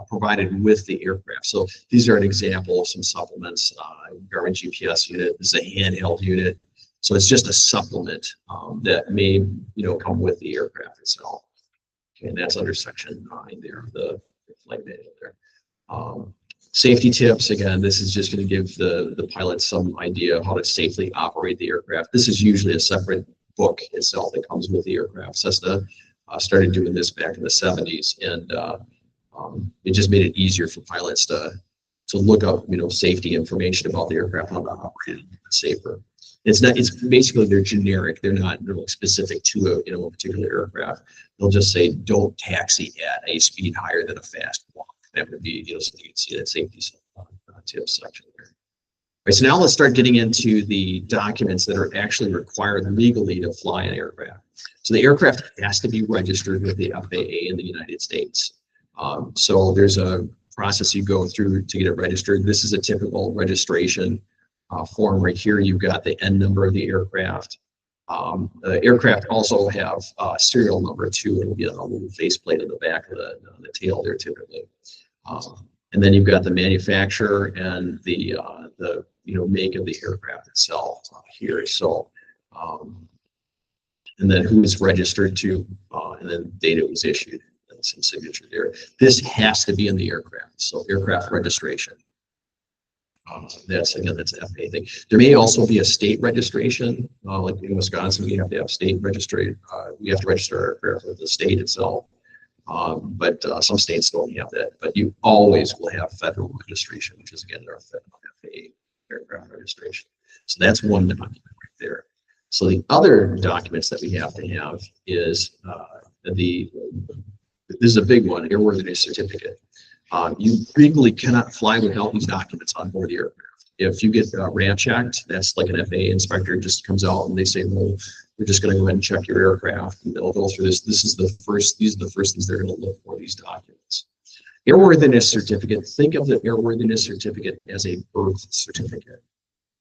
provided with the aircraft. So these are an example of some supplements. Garmin GPS unit, this is a handheld unit. So it's just a supplement that may, come with the aircraft itself. Okay, and that's under section 9 there, the flight manual there. Safety tips, again, this is just going to give the pilot some idea of how to safely operate the aircraft. This is usually a separate book itself that comes with the aircraft. Cessna started doing this back in the 70s, and it just made it easier for pilots to look up, safety information about the aircraft, how to operate it safer. It's basically, they're generic. They're not specific to a particular aircraft. They'll just say, don't taxi at a speed higher than a fast walk. That would be, so you can see that safety tips section there. All right, so now let's start getting into the documents that are actually required legally to fly an aircraft. So the aircraft has to be registered with the FAA in the United States. So there's a process you go through to get it registered. This is a typical registration form right here. You've got the N number of the aircraft. The aircraft also have serial number too. It'll be on a little faceplate in the back of the tail there typically. And then you've got the manufacturer and the make of the aircraft itself here. So and then who it's registered to, and then the date it was issued, and some signature there. This has to be in the aircraft. So aircraft registration. That's FAA thing. There may also be a state registration, like in Wisconsin, we have to have state registered. We have to register our aircraft with the state itself. But some states don't have that. But you always will have federal registration, which is again our FAA aircraft registration. So that's one document right there. So the other documents that we have to have is this is a big one, airworthiness certificate. You legally cannot fly without these documents on board the aircraft. If you get ramp checked, that's like an FAA inspector just comes out and they say, well, we're just going to go ahead and check your aircraft, and they'll go through this. These are the first things they're going to look for, these documents. Airworthiness certificate, think of the airworthiness certificate as a birth certificate.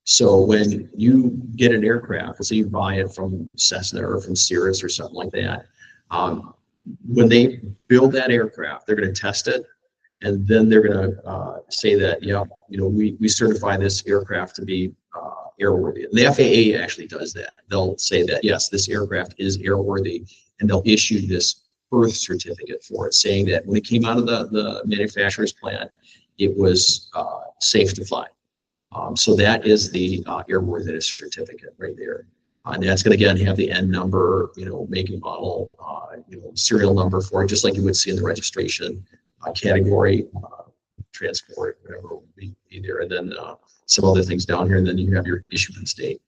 So when you get an aircraft, let's say you buy it from Cessna or from Cirrus or something like that, when they build that aircraft, they're going to test it. And then they're going to say that, we certify this aircraft to be airworthy. And the FAA actually does that. They'll say that, yes, this aircraft is airworthy, and they'll issue this birth certificate for it, saying that when it came out of the manufacturer's plant, it was safe to fly. So that is the airworthiness certificate right there. And that's going to, again, have the N number, make and model, serial number for it, just like you would see in the registration. Category, transport, whatever will be there, and then some other things down here, and then you have your issuance date.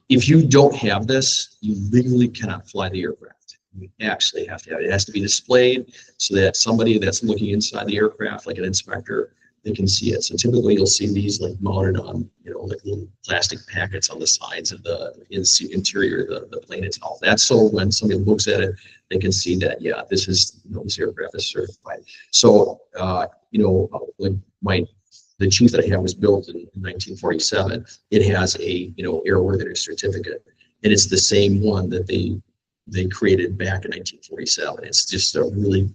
If you don't have this, you legally cannot fly the aircraft. You actually have to have it. It has to be displayed so that somebody that's looking inside the aircraft, like an inspector, they can see it. So typically you'll see these like mounted on, like little plastic packets on the sides of the interior of the plane itself. That's so when somebody looks at it, they can see that, yeah, this is, this aircraft is certified. So, like the chief that I have was built in 1947. It has a, airworthiness certificate, and it's the same one that they created back in 1947. It's just a really,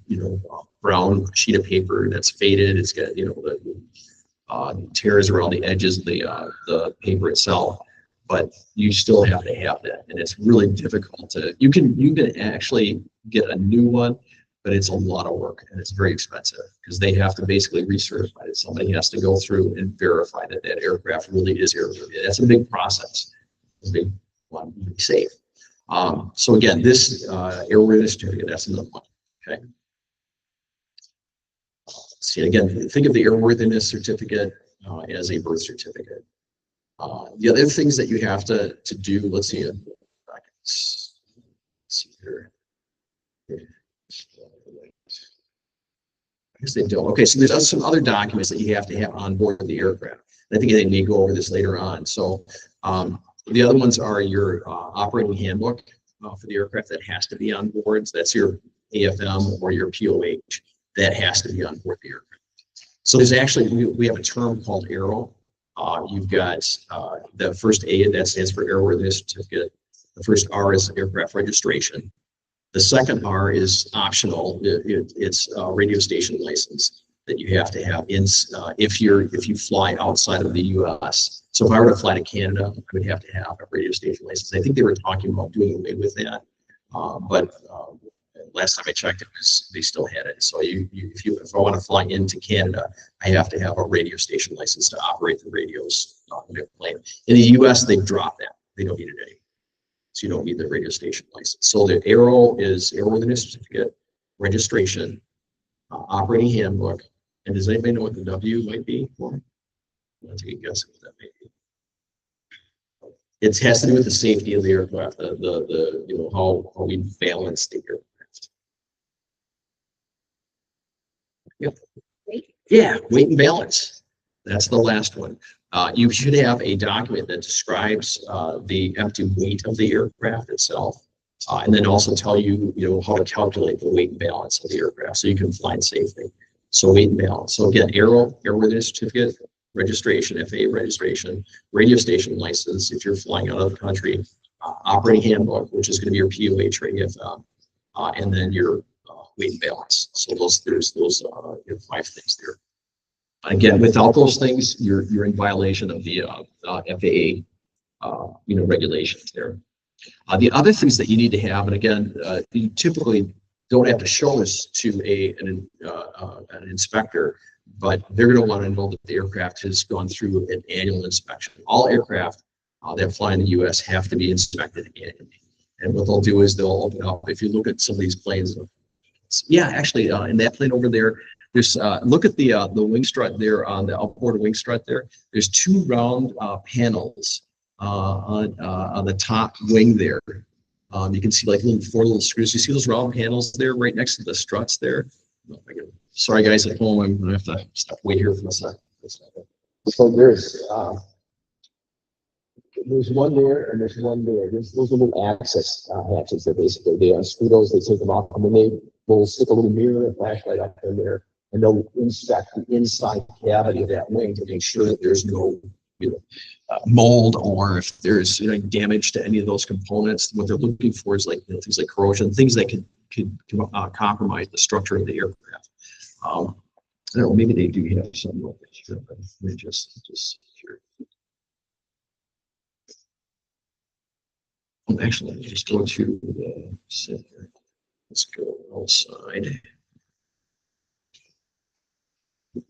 brown sheet of paper that's faded. It's got, the tears around the edges of the paper itself, but you still have to have that. And it's really difficult you can actually get a new one, but it's a lot of work and it's very expensive because they have to basically recertify it. Somebody has to go through and verify that that aircraft really is airworthy. That's a big process, a big one to be safe. So again, this airworthiness certificate, that's another one. Okay. See, again, think of the airworthiness certificate as a birth certificate. The other things that you have to do, let's see, let's see here. I guess they don't. Okay, so there's some other documents that you have to have on board the aircraft. I think they may go over this later on. So the other ones are your operating handbook for the aircraft that has to be on board. So that's your AFM or your POH that has to be on board the aircraft. So there's actually, we have a term called AERO. You've got the first A, that stands for Airworthiness Certificate. The first R is aircraft registration. The second R is optional. It's a radio station license that you have to have if you fly outside of the U.S. So if I were to fly to Canada, I would have to have a radio station license. I think they were talking about doing away with that, but last time I checked, they still had it. So if I want to fly into Canada, I have to have a radio station license to operate the radios on the plane. In the U.S., they've dropped that. They don't need it anymore. So you don't need the radio station license. So the AERO is Airworthiness Certificate, registration, operating handbook, and does anybody know what the W might be for? I'll take a guess what that may be. It has to do with the safety of the aircraft, the how we balance the aircraft. Yep. Yeah, weight and balance. That's the last one. You should have a document that describes the empty weight of the aircraft itself, and then also tell you, how to calculate the weight and balance of the aircraft so you can fly safely. So weight and balance. So again, Airworthiness Certificate, registration, FAA registration, radio station license if you're flying out of the country, operating handbook, which is going to be your POH or AFM, and then your weight and balance. So there's those 5 things there. Again, without those things, you're in violation of the FAA, regulations there. The other things that you need to have, and again, you typically don't have to show this to an inspector, but they're going to want to know that the aircraft has gone through an annual inspection. All aircraft that fly in the U.S. have to be inspected annually. And what they'll do is they'll open up. If you look at some of these planes, yeah, actually, in that plane over there, there's look at the wing strut there on the outboard wing strut there. There's 2 round panels on the top wing there. You can see like 4 little screws. You see those round panels there right next to the struts there? Sorry guys at home, I'm gonna have to stop wait here for a second. So there's one there and there's one there. Those are little access hatches that basically they unscrew those, they take them off, and then they will stick a little mirror and flashlight up in there, and they'll inspect the inside cavity of that wing to make sure that there's no mold, or if there's damage to any of those components. What they're looking for is like things like corrosion, things that could compromise the structure of the aircraft. I don't know, maybe they do have something like that here, but let me just here. Actually, let me just go to the center. Let's go outside. All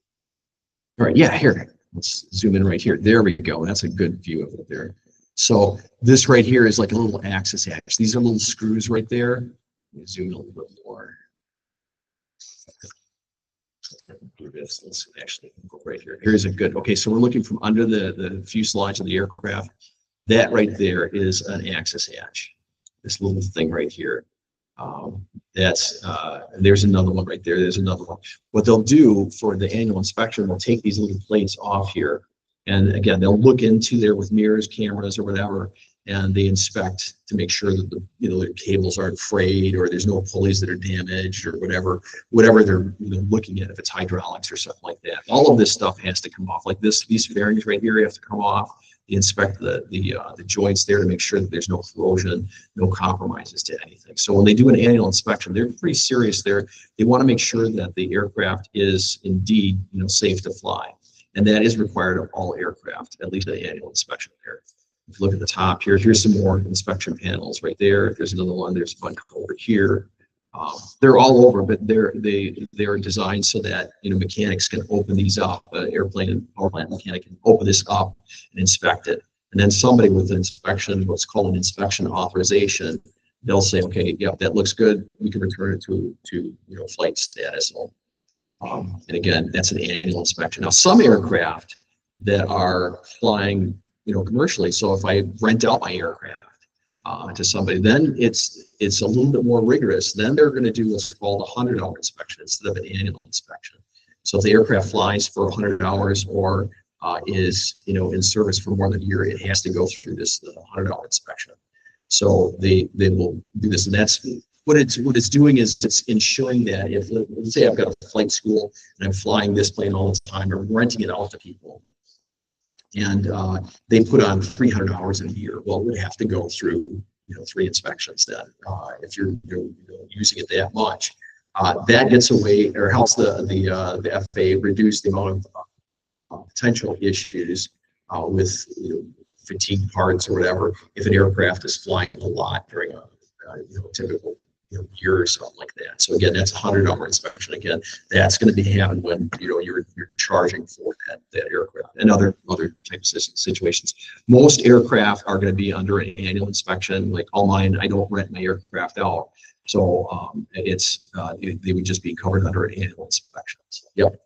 right, yeah, here. Let's zoom in right here. There we go. That's a good view of it there. So this right here is like a little axis hatch. These are little screws right there. Let me zoom in a little bit more. Do this. Let's actually go right here. Here's a good. Okay, so we're looking from under the fuselage of the aircraft. That right there is an axis hatch. This little thing right here. There's another one right there. There's another one. What they'll do for the annual inspection, they'll take these little plates off here, and again, they'll look into there with mirrors, cameras, or whatever, and they inspect to make sure that the cables aren't frayed, or there's no pulleys that are damaged, or whatever they're looking at, if it's hydraulics or something like that. All of this stuff has to come off. Like these bearings right here have to come off. They inspect the joints there to make sure that there's no corrosion, no compromises to anything. So when they do an annual inspection, they're pretty serious there. They want to make sure that the aircraft is indeed safe to fly, and that is required of all aircraft, at least the annual inspection there. If you look at the top here, here's some more inspection panels right there. There's another one. There's a bunch over here. They're all over, but they're designed so that mechanics can open these up. Airplane and power plant mechanic can open this up and inspect it, and then somebody with an inspection, what's called an inspection authorization, they'll say, okay, yep, that looks good. We can return it to flight status. And again, that's an annual inspection. Now, some aircraft that are flying commercially. So if I rent out my aircraft, to somebody. Then it's a little bit more rigorous. Then they're going to do what's called a 100-hour inspection instead of an annual inspection. So if the aircraft flies for 100 hours or is in service for more than a year, it has to go through this 100-hour inspection. So they will do this, and that's what it's doing is it's ensuring that if, let's say I've got a flight school and I'm flying this plane all the time or renting it out to people, and they put on 300 hours in a year, well, it would have to go through 3 inspections then if you're using it that much. That gets away or helps the FAA reduce the amount of potential issues with fatigue parts or whatever if an aircraft is flying a lot during a typical year or something like that. So again, that's a 100-hour inspection. Again, that's going to be happening when you're charging for that aircraft and other types of situations. Most aircraft are going to be under an annual inspection. Like all mine, I don't rent my aircraft out, so they would just be covered under an annual inspection. So, yep.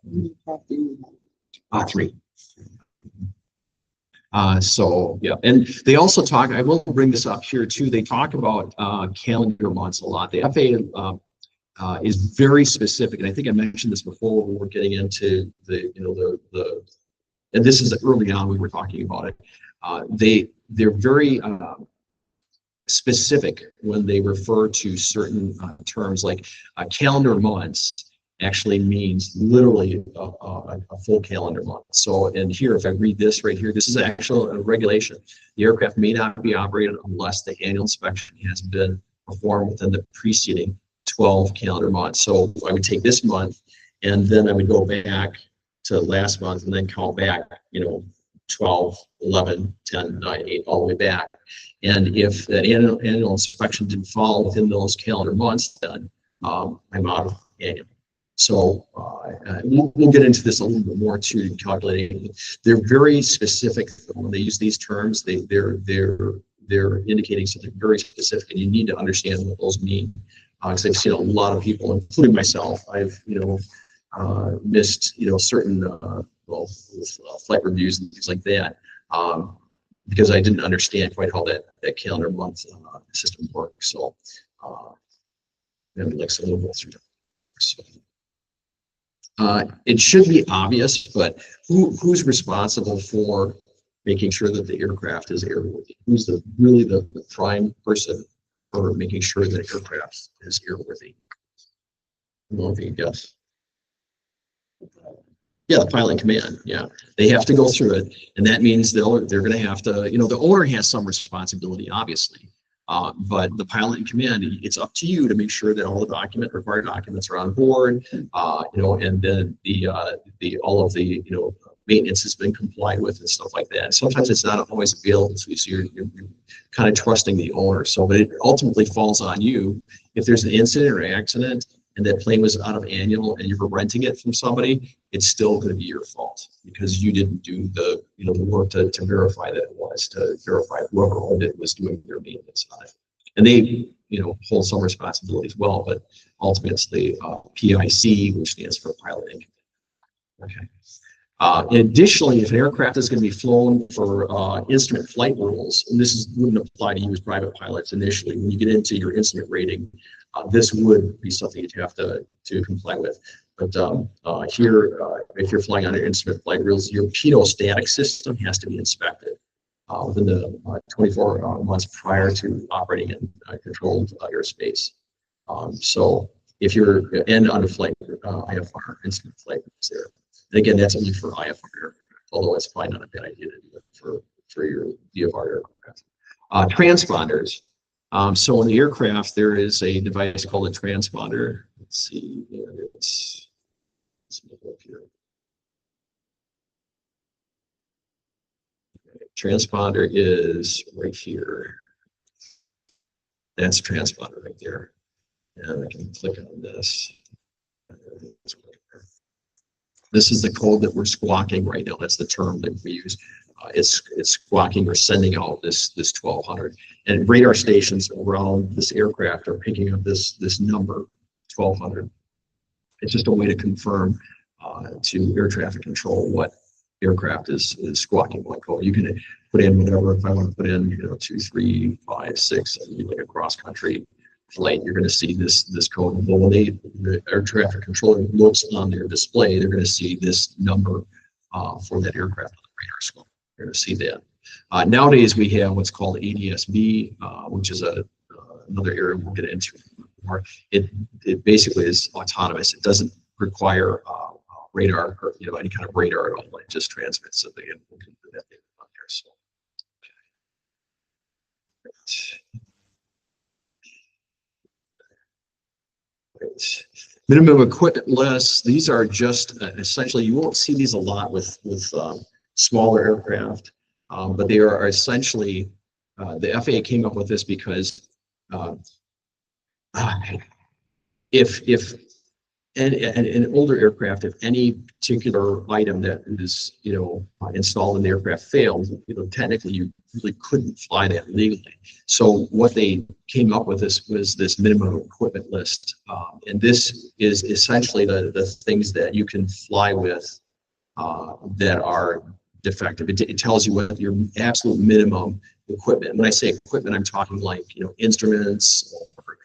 3. So yeah, and they also talk, I will bring this up here too, they talk about calendar months a lot. The FAA is very specific, and I think I mentioned this before when we were getting into and this is early on we were talking about it. They're very specific when they refer to certain terms, like calendar months actually means literally a full calendar month. So, and here, if I read this right here, this is actual regulation. The aircraft may not be operated unless the annual inspection has been performed within the preceding 12 calendar months. So I would take this month, and then I would go back to last month, and then count back, 12, 11, 10, 9, 8, all the way back. And if that annual inspection didn't fall within those calendar months, then I'm out of annual. So we'll get into this a little bit more too, calculating. They're very specific when they use these terms. They're indicating something very specific, and you need to understand what those mean. Because I've seen a lot of people, including myself. I've missed certain flight reviews and things like that because I didn't understand quite how that calendar month system works. So like some of those. So. It should be obvious, but who's responsible for making sure that the aircraft is airworthy? Who's really the prime person for making sure that the aircraft is airworthy? I don't know if you can guess. Yeah, the pilot in command. Yeah, they have to go through it, and that means they're going to have to. The owner has some responsibility, obviously. But the pilot in command, it's up to you to make sure that all the required documents are on board, and then all of the maintenance has been complied with and stuff like that. Sometimes it's not always available to you, so you're kind of trusting the owner. So, but it ultimately falls on you if there's an incident or accident and that plane was out of annual and you were renting it from somebody. It's still going to be your fault because you didn't do the work to verify that it was, to verify whoever owned it was doing their maintenance on it. And they hold some responsibility as well, but ultimately it's the PIC, which stands for pilot in command. Okay. Additionally, if an aircraft is going to be flown for instrument flight rules, and this wouldn't apply to you as private pilots initially, when you get into your instrument rating, this would be something you'd have to comply with. But here, if you're flying under instrument flight rules, your pitot-static system has to be inspected within the 24 months prior to operating in controlled airspace. So if you're under flight IFR, instrument flight rules there. And again, that's only for IFR aircraft, although it's probably not a bad idea to do it for your VFR aircraft. Transponders. So in the aircraft, there is a device called a transponder. Let's see, let's look here. Transponder is right here. That's a transponder right there. And I can click on this. This is the code that we're squawking right now. That's the term that we use. It's squawking or sending out this 1200. And radar stations around this aircraft are picking up this number 1200. It's just a way to confirm to air traffic control what aircraft is squawking what code. You can put in whatever. If I want to put in, 2, 3, 5, 6, like a cross country flight, you're going to see this code. But when the air traffic controller looks on their display, they're going to see this number for that aircraft on the radar scope. You're going to see that. Nowadays, we have what's called ADS-B, which is another area we'll get into more. It basically is autonomous. It doesn't require radar or any kind of radar at all. It just transmits. So they can put that data on there. So, right. Minimum equipment lists. These are just essentially, you won't see these a lot with smaller aircraft, but they are essentially, the FAA came up with this because if an older aircraft, if any particular item that is installed in the aircraft failed, technically you really couldn't fly that legally. So what they came up with was this minimum equipment list, and this is essentially the things that you can fly with that are defective. It tells you what your absolute minimum equipment. When I say equipment, I'm talking like instruments or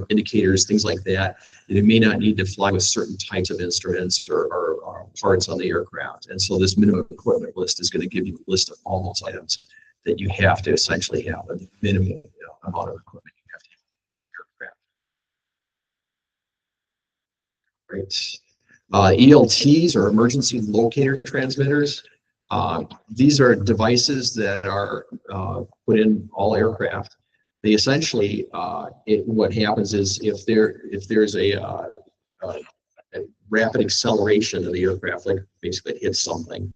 indicators, things like that. It may not need to fly with certain types of instruments or parts on the aircraft. And so this minimum equipment list is going to give you a list of all those items that you have to essentially have a minimum amount of equipment you have to have in your aircraft. Great. ELTs, or emergency locator transmitters. These are devices that are put in all aircraft. They essentially, what happens is if there's a rapid acceleration of the aircraft, like basically it hits something,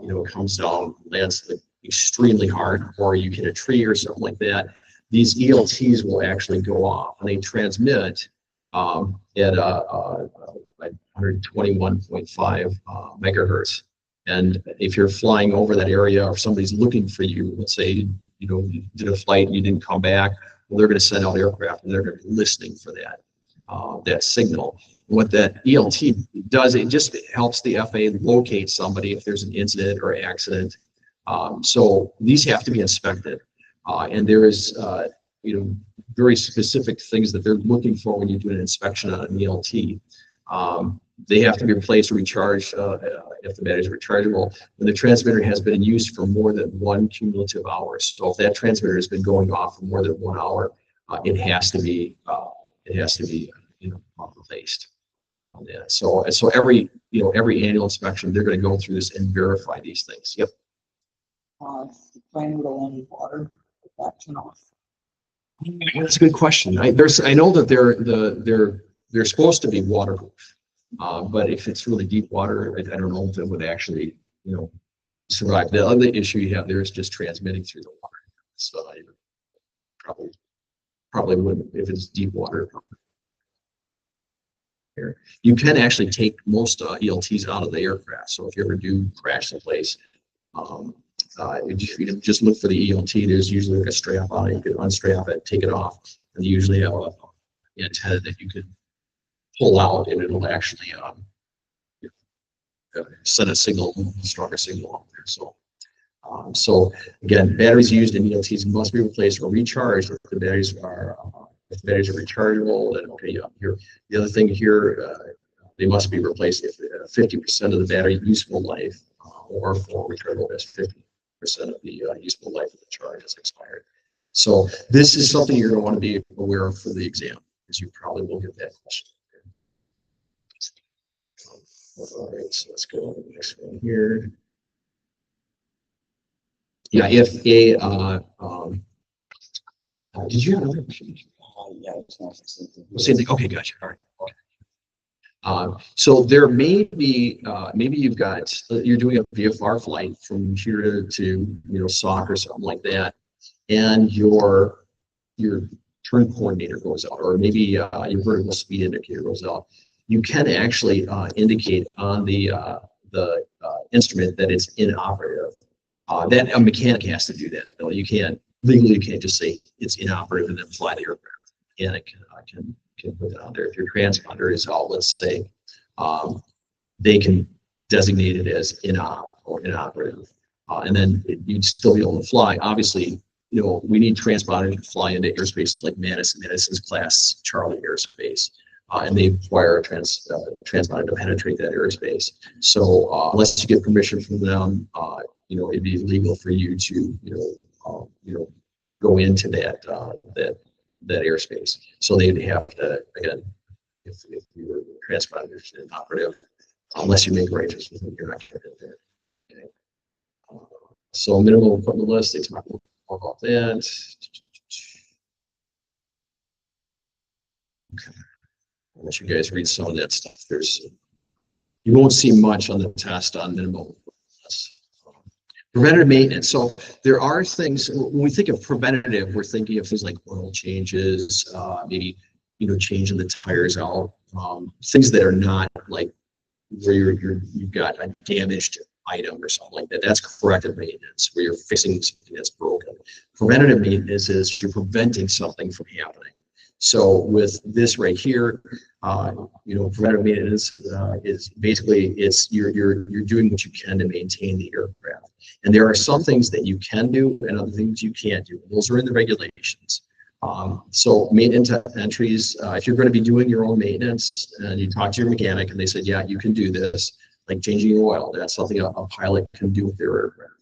it comes down, lands extremely hard, or you hit a tree or something like that, these ELTs will actually go off, and they transmit at 121.5 megahertz. And if you're flying over that area, or somebody's looking for you, let's say you did a flight and you didn't come back, well, they're going to send out aircraft and they're going to be listening for that signal. What that ELT does, it just helps the FAA locate somebody if there's an incident or accident. So these have to be inspected, and there is very specific things that they're looking for when you do an inspection on an ELT. They have to be replaced or recharged if the batteries are rechargeable. When the transmitter has been in use for more than 1 cumulative hour. So if that transmitter has been going off for more than 1 hour, it has to be replaced. So every annual inspection, they're going to go through this and verify these things. Yep. The plane would only water action off. That's a good question. I know that they're supposed to be waterproof. But if it's really deep water, I don't know if it would actually, survive. The other issue you have there is just transmitting through the water. So I probably wouldn't if it's deep water. You can actually take most ELTs out of the aircraft. So if you ever do crash someplace, you just look for the ELT. There's usually like a strap on it. You can unstrap it, take it off, and you usually have an antenna that you can pull out, and it'll actually send a signal, stronger signal out there. So again, batteries used in ELTs must be replaced or recharged if the batteries are rechargeable. Then okay, the other thing here, they must be replaced if 50% of the battery useful life, or for rechargeable as 50% of the useful life of the charge has expired. So this is something you're going to want to be aware of for the exam, because you probably will get that question. All right, so let's go to the next one here. Yeah, if a did you have another question? Yeah, it's not the same thing. Same thing. Okay, gotcha. All right. So there may be maybe you've got you're doing a VFR flight from here to SOC or something like that, and your turn coordinator goes out, or maybe your vertical speed indicator goes out. You can actually indicate on the instrument that it's inoperative. That a mechanic has to do that, though. You can't legally, you can't just say it's inoperative and then fly the aircraft. The mechanic can put it on there. If your transponder is out, let's say, they can designate it as inop or inoperative. and then you'd still be able to fly. Obviously, we need transponders to fly into airspace like Madison. Madison's class Charlie airspace, and they require a transponder to penetrate that airspace. So unless you get permission from them, it'd be illegal for you to, go into that airspace. So they'd have to, again, if you were transponders and operative, unless you make arrangements with them, you're not going to get there. Okay. So minimal equipment list, they talk more about that. Okay. I'll let you guys read some of that stuff. You won't see much on the test on minimal list. Preventative maintenance. So there are things, when we think of preventative, we're thinking of things like oil changes, maybe, changing the tires out, things that are not like where you've got a damaged item or something like that. That's corrective maintenance, where you're fixing something that's broken. Preventative maintenance is you're preventing something from happening. So with this right here, preventative maintenance is basically you're doing what you can to maintain the aircraft. And there are some things that you can do and other things you can't do. Those are in the regulations. So maintenance entries, if you're going to be doing your own maintenance and you talk to your mechanic and they said, yeah, you can do this, like changing your oil, that's something a pilot can do with their aircraft.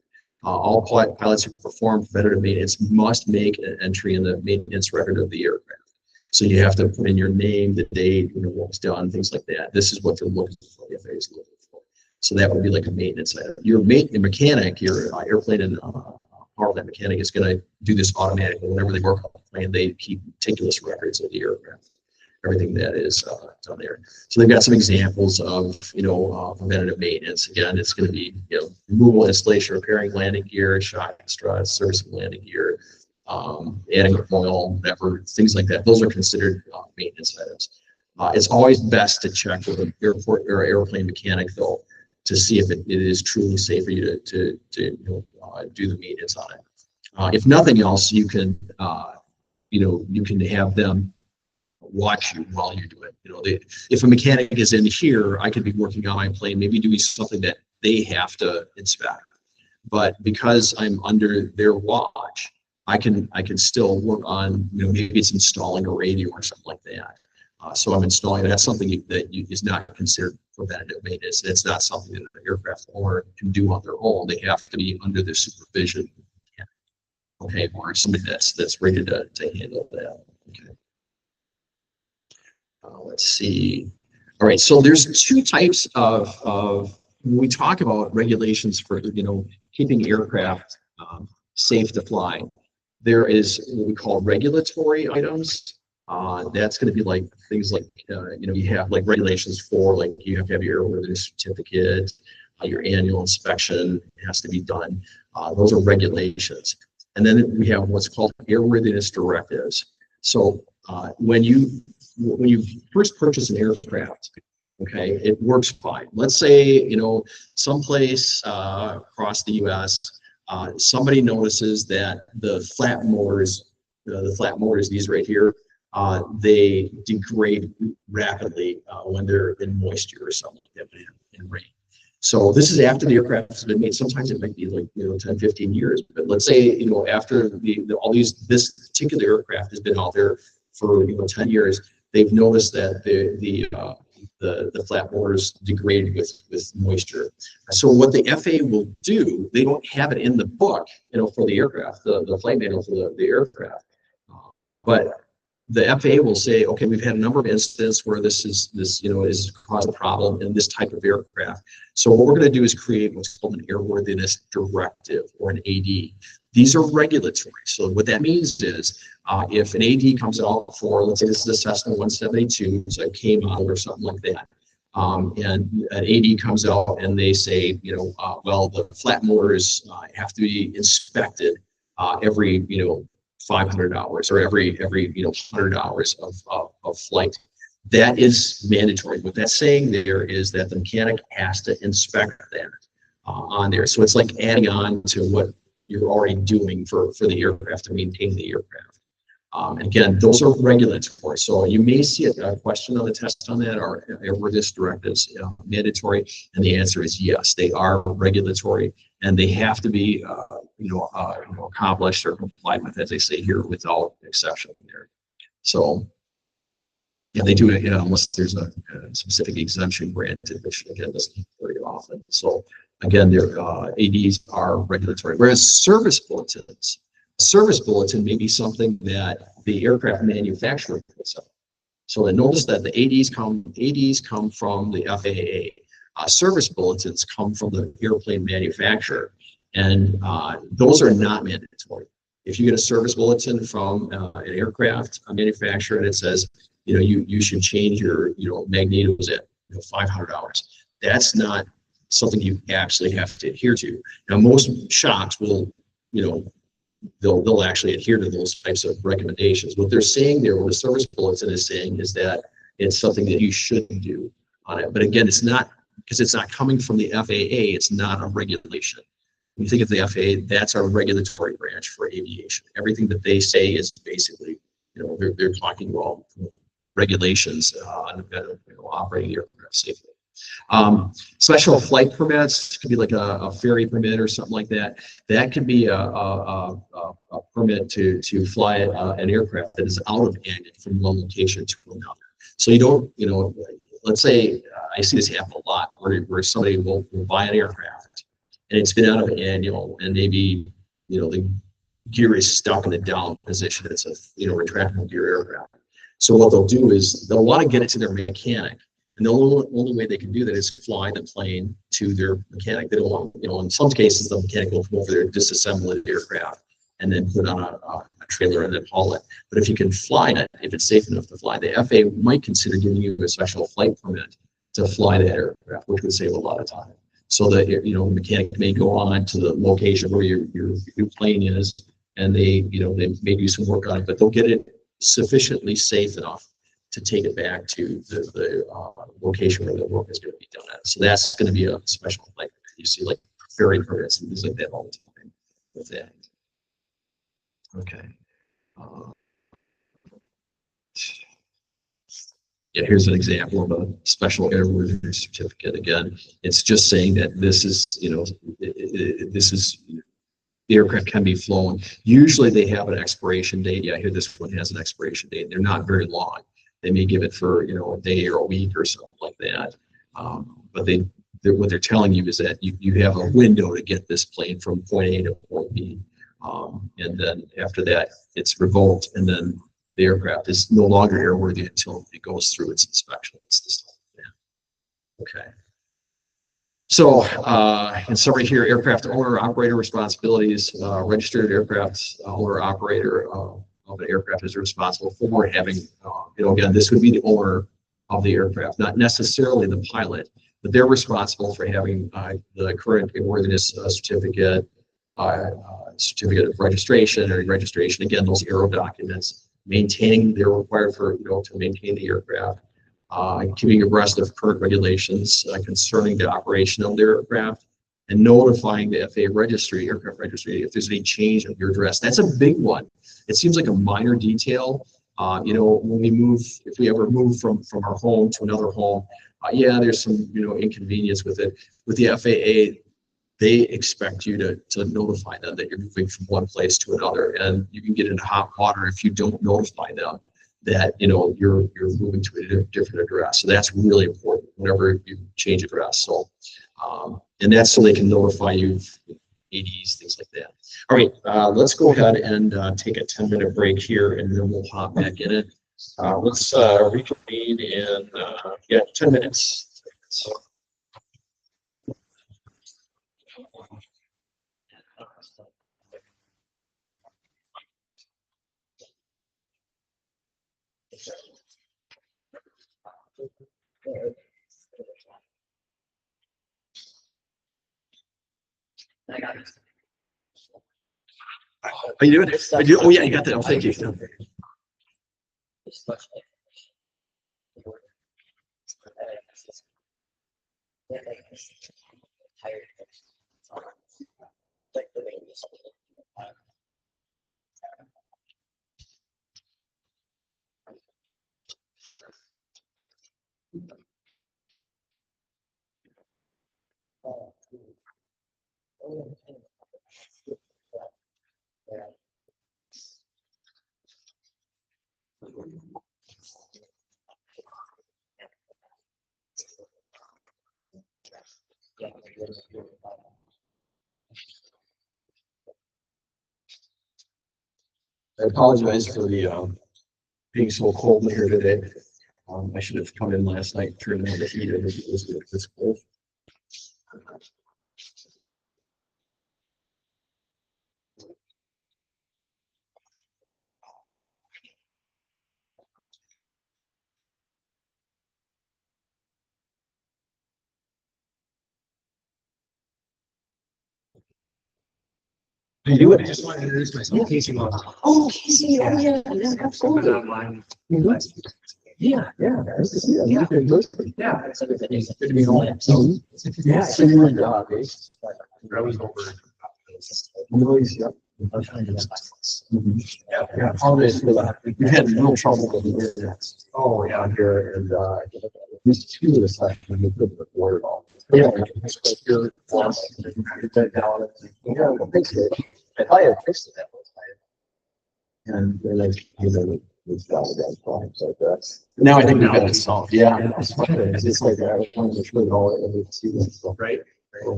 All pilots who perform preventative maintenance must make an entry in the maintenance record of the aircraft. So you have to put in your name, the date, what was done, things like that. This is what they're looking for, the FAA is looking for. So that would be like a maintenance item. Your mechanic, your airplane and part of that mechanic is going to do this automatically. Whenever they work on the plane, they keep meticulous records of the aircraft, everything that is done there. So they've got some examples of, preventative maintenance. Again, it's going to be, removal, installation, repairing landing gear, shock and struts, servicing landing gear, adding oil, whatever, things like that. Those are considered maintenance items. It's always best to check with an airport or airplane mechanic, though, to see if it is truly safe for you to do the maintenance on it. If nothing else, you can have them watch you while you do it. If a mechanic is in here, I could be working on my plane, maybe doing something that they have to inspect. But because I'm under their watch, I can still work on, maybe it's installing a radio or something like that. So I'm installing, that's something that is not considered preventative maintenance. It's not something that an aircraft owner can do on their own. They have to be under the supervision, okay, or somebody that's ready to handle that. Okay. Let's see. All right, so there's two types of when we talk about regulations for keeping aircraft safe to fly. There is what we call regulatory items. That's going to be like things like, you have like regulations for, like, you have to have your airworthiness certificate, your annual inspection has to be done. Those are regulations. And then we have what's called airworthiness directives. So when you first purchase an aircraft, okay, it works fine. Let's say, someplace across the U.S., somebody notices that the flat motors, these right here, they degrade rapidly when they're in moisture or something like that, in rain. So this is after the aircraft has been made. Sometimes it might be like 10, 15 years. But let's say after this particular aircraft has been out there for 10 years, they've noticed that the flat motors degrade with moisture. So what the FAA will do, they don't have it in the book, for the aircraft, the flight manual for the aircraft, but the FAA will say, okay, we've had a number of instances where this is caused a problem in this type of aircraft. So what we're going to do is create what's called an airworthiness directive, or an AD. These are regulatory. So what that means is, if an AD comes out for, let's say this is a Cessna 172, so a K model or something like that, and an AD comes out and they say, well, the flat motors have to be inspected every, 500 hours or every 100 hours of flight. That is mandatory. What that's saying there is that the mechanic has to inspect that on there. So it's like adding on to what you're already doing for the aircraft to maintain the aircraft. And again, those are regulatory. So you may see a question on the test on that, or were this directives mandatory? And the answer is yes, they are regulatory, and they have to be, accomplished or complied with, as they say here, without exception there. So, yeah, they do it, unless there's a specific exemption granted, which again doesn't happen very often. So again, their ADs are regulatory, whereas service bulletins. Service bulletin may be something that the aircraft manufacturer puts up. So that notice that the ADs come from the FAA. Service bulletins come from the airplane manufacturer, and those are not mandatory. If you get a service bulletin from an aircraft manufacturer and it says, you should change your magnetos at 500 hours, that's not something you actually have to adhere to. Now, most shops will, they'll actually adhere to those types of recommendations. What they're saying there, what the service bulletin is saying, is that it's something that you shouldn't do on it. But again, it's not, because it's not coming from the FAA, it's not a regulation. When you think of the FAA, that's our regulatory branch for aviation. Everything that they say is basically, they're talking about regulations on operating aircraft safely. Special flight permits could be like a ferry permit or something like that. That could be a permit to fly an aircraft that is out of Anyon from one location to another. So you don't, let's say I see this happen a lot where somebody will buy an aircraft and it's been out of Anyon, and maybe the gear is stuck in the down position. It's a retractable gear aircraft. So what they'll do is they'll want to get it to their mechanic. And the only way they can do that is fly the plane to their mechanic. They don't want, in some cases, the mechanic will come over there, disassemble the aircraft, and then put it on a trailer and then haul it. But if you can fly it, if it's safe enough to fly, the FAA might consider giving you a special flight permit to fly that aircraft, which would save a lot of time. So that, the mechanic may go on to the location where your new plane is, and they may do some work on it, but they'll get it sufficiently safe enough to take it back to the location where the work is going to be done at. So that's going to be a special flight. You see like ferry permits and things like that all the time with that. Okay. Yeah, here's an example of a special airworthiness certificate. Again, it's just saying that this is, this is, the aircraft can be flown. Usually they have an expiration date. Yeah, here this one has an expiration date. They're not very long. They may give it for a day or a week or something like that. But what they're telling you is that you have a window to get this plane from point A to point B, and then after that it's revoked, and then the aircraft is no longer airworthy until it goes through its inspection. Okay. So, in summary here, aircraft owner operator responsibilities. Registered aircraft owner operator of an aircraft is responsible for having, again, this would be the owner of the aircraft, not necessarily the pilot, but they're responsible for having the current airworthiness certificate, certificate of registration or registration. Again, those aero documents, maintaining, they're required for, to maintain the aircraft. Keeping abreast of current regulations concerning the operation of the aircraft, and notifying the FAA registry, aircraft registry, if there's any change of your address. That's a big one. It seems like a minor detail. When we move, if we ever move from our home to another home, yeah, there's some inconvenience with it. With the FAA, they expect you to notify them that you're moving from one place to another, and you can get into hot water if you don't notify them that you're moving to a different address. So that's really important whenever you change address. So and that's so they can notify you ADs, things like that. All right, let's go ahead and take a 10-minute break here, and then we'll hop back in it. Let's reconvene in 10 minutes. So, how you doing? Oh yeah, you got that. Oh, thank you. I apologize for the, being so cold in here today. I should have come in last night, turned on the heat, it was this cold. I do it. I just wanted to introduce myself. Casey Moss. Oh, Casey, oh, yeah, yeah, I've absolutely. been online. Mhm. Yeah, yeah, nice to see you. Yeah. You're good. Yeah, it's good to be home. Mhm. Yeah, so you're in, eh? I was over. Noise, yeah. Mhm. Yeah, always feel that. We've had no trouble with the internet. Oh, yeah. On here and, these two of the sessions, we couldn't record it all. Yeah. It's like you're, you're dead down. Yeah, well, thanks, Dave. I thought I had fixed it that one time. And then I, you know, it's down again, so that's. Now I think we got it solved. Yeah. And it's funny, it's just like, I want to make sure that all, every student stuff. Right.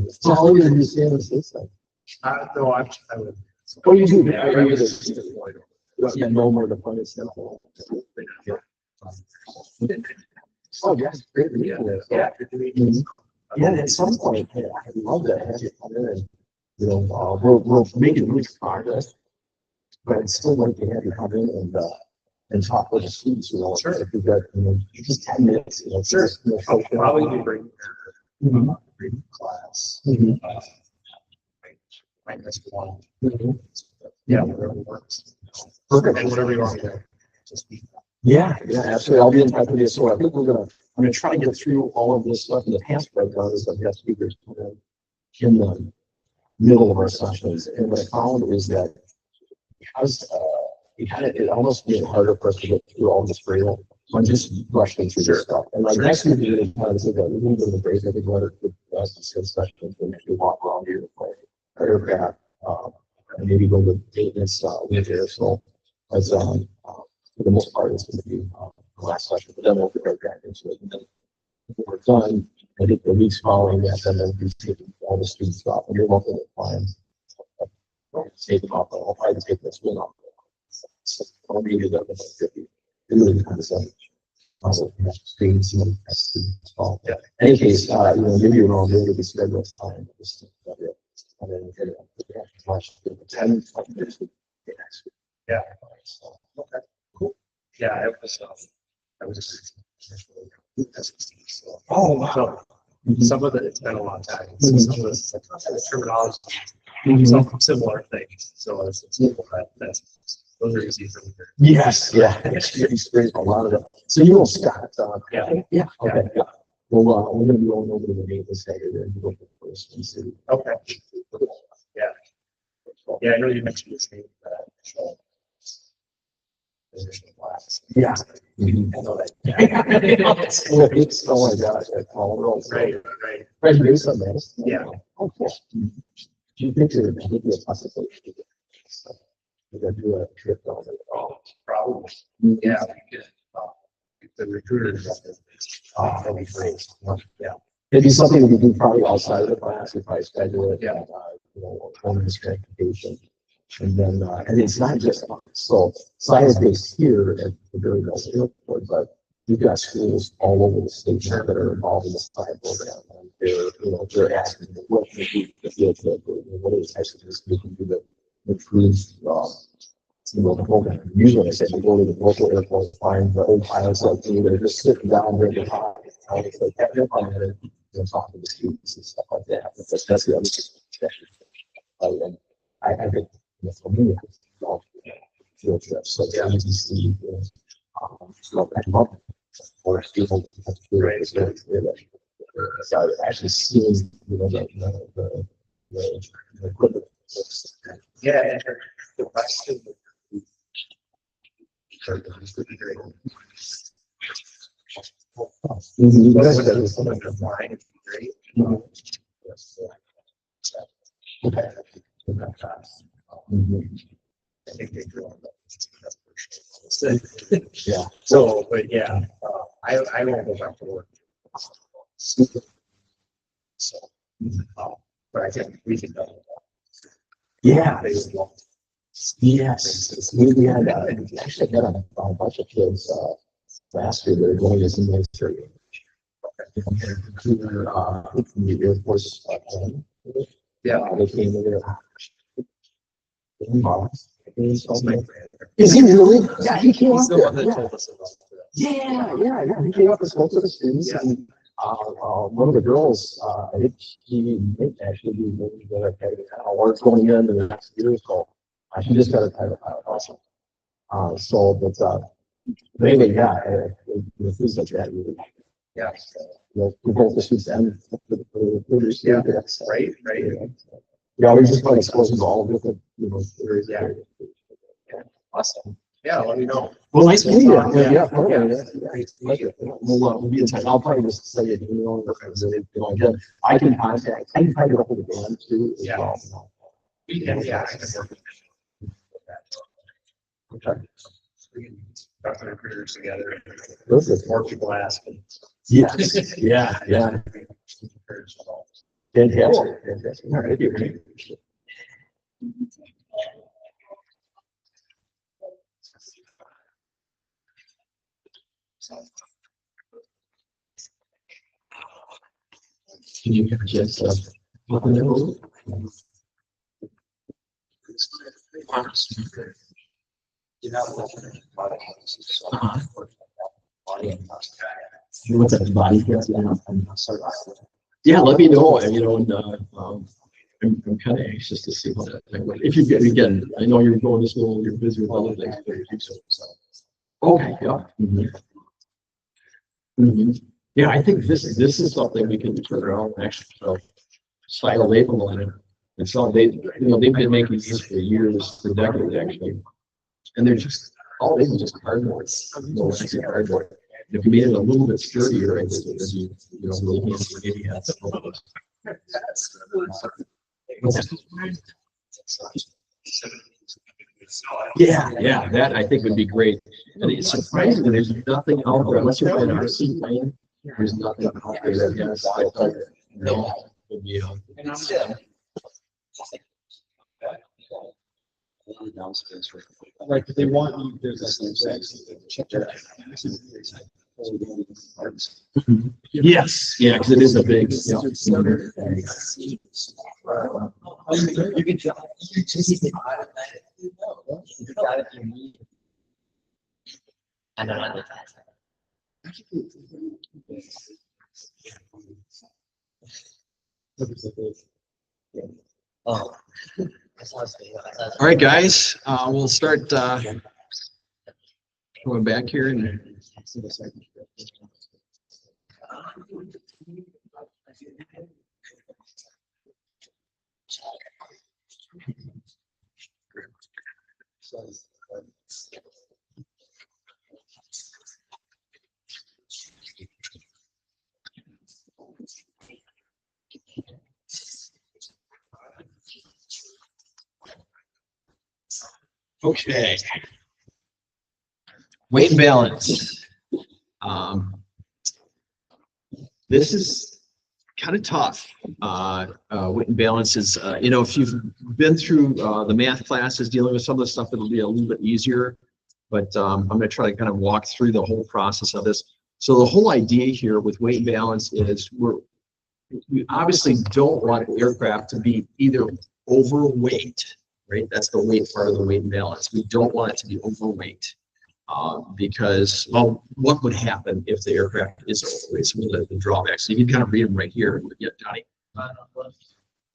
So how are you understand this system? No, I would. Oh, you do? Yeah, Are you just? Yeah, no more the fun is simple. Oh, yes, great. Yeah. Yeah. Mhm. Yeah, at some point, yeah, I love that. Have you come in and, you know, we're making huge progress. But it's still like to have you come in and talk with the students, you know, Sure. if you've got, you know, just 10 minutes, you know. Sure. just, you know, I'll social- probably be bringing Mhm. your class. Mhm. Might miss one. Mhm. Yeah, whatever works. Perfect. And whatever you want to do. Just be. Yeah, yeah, absolutely. I'll be in touch with you. So I think I'm gonna try to get through all of this stuff in the past, but is I've got speakers in the middle of our sessions. And what I found is that because, it almost made it harder for us to get through all this material. I'm just rushing through this stuff. And like next week, we're going to kind of say that we can go to the break. I think one of the best sessions and actually walk around here, like aircraft, and maybe go to maintenance, with there. So as, for the most part, it's going to be, the last session, but then we'll get right back into it. And then when we're done, I think the weeks following that, then we'll be taking all the students off and you're looking at clients. Take them off, I'll probably take this one off. So I'll read it up about 50. It really depends on. Screens, you know, yeah. In any case, you know, maybe you're all able to be scheduled time. Just, and then watch 10 minutes. Yeah. Okay. Cool. Yeah, I was. Oh, wow. So some of it, it's been a long time. So some of this the terminology, Mhm. some similar things. So it's simple, that's those are easy for me. Yes, yeah. You experienced a lot of it. So you will start, Yeah. yeah, okay, yeah. Well, we're gonna be going over to the maintenance center and go for first and see. Okay. Yeah. Yeah, I know you mentioned this name. Position class. Yeah. I know that. Yeah. It's, oh my gosh, that's all real. Right, right. Right, do something. Yeah. Okay. Do you think there's a possibility? We're gonna do a trip down there. Oh, probably. Yeah. We could, the recruiters. That'd be great. Yeah. It'd be something we could do probably outside of the class if I schedule it. Yeah. You know, on this transportation. And then, and it's not just us. So SIA is based here at the very Mills Airport, but we've got schools all over the state that are involved in the SIA program. And they're asking what can we do to feel good, what are the types of things we can do to improve, the program. Usually I say we go to the local airport, find the old pilots like me that are just sitting down there at the top. And it's like, have your fun with it, talk to the students and stuff like that. But that's the other session. And I think, for me, it's all field trips. So yeah, easy to see, so I love for people to Right. So actually seeing, the equipment. Yeah. And the question. Mhm. Great. Yes. Okay. Mhm. I think they do. Yeah. So, but yeah, I won't go back to work. So, but I think we can. Yeah. They would want. Yes, we had actually had a bunch of kids last year that are going as the military. From the Air Force. Yeah. They came over. Is he really? Yeah, he came up there. Yeah. He came up and spoke to the students, and one of the girls, I think she may actually be moving to the or going in the next year or so. She just got a title pilot also. But anyway, things like that. Really, Yeah. For both the students and for the Yeah. students. Right. Yeah, we just want to expose them to all different, areas. Yeah. Awesome. Yeah, let me know. Well, nice meeting you. Yeah. Yeah. We'll be in touch. I'll probably just say it, again, I can probably get a hold of Dan too. As Yeah. well. Yeah. I can work with that. Okay. We can got the recruiters together. Perfect. More people asking. Yes. Yeah. Fantastic. All right. Can you just look in the room? What's that body? Yeah, let me know. I'm kind of anxious to see how that thing went. If you get again, I know you're going to school, you're busy with other things, but you so. Okay, yeah. Yeah, I think this is something we can turn around actually. So, SIA label on it. And so they've been making these for years, for decades actually. And they're just all they just cardboard. Cardboard. If you made it a little bit sturdier, I think it would be, really handy. Maybe have some of those. Yeah, that I think would be great. And it's surprising that there's nothing out there unless you're an RC lane. There's nothing out there that has would be Like if they want you, there's Yes, yeah, because it is a big. You can just I don't understand. Oh. All right, guys, we'll start going back here and okay. Weight and balance. This is kind of tough. Weight and balance is, if you've been through the math classes dealing with some of the stuff, it'll be a little bit easier. But I'm going to try to kind of walk through the whole process of this. So the whole idea here with weight and balance is we obviously don't want the aircraft to be either overweight, right? That's the weight part of the weight and balance. We don't want it to be overweight. Because, well, what would happen if the aircraft is overweight? Some of the drawbacks. So you can kind of read them right here. Yeah, Donnie.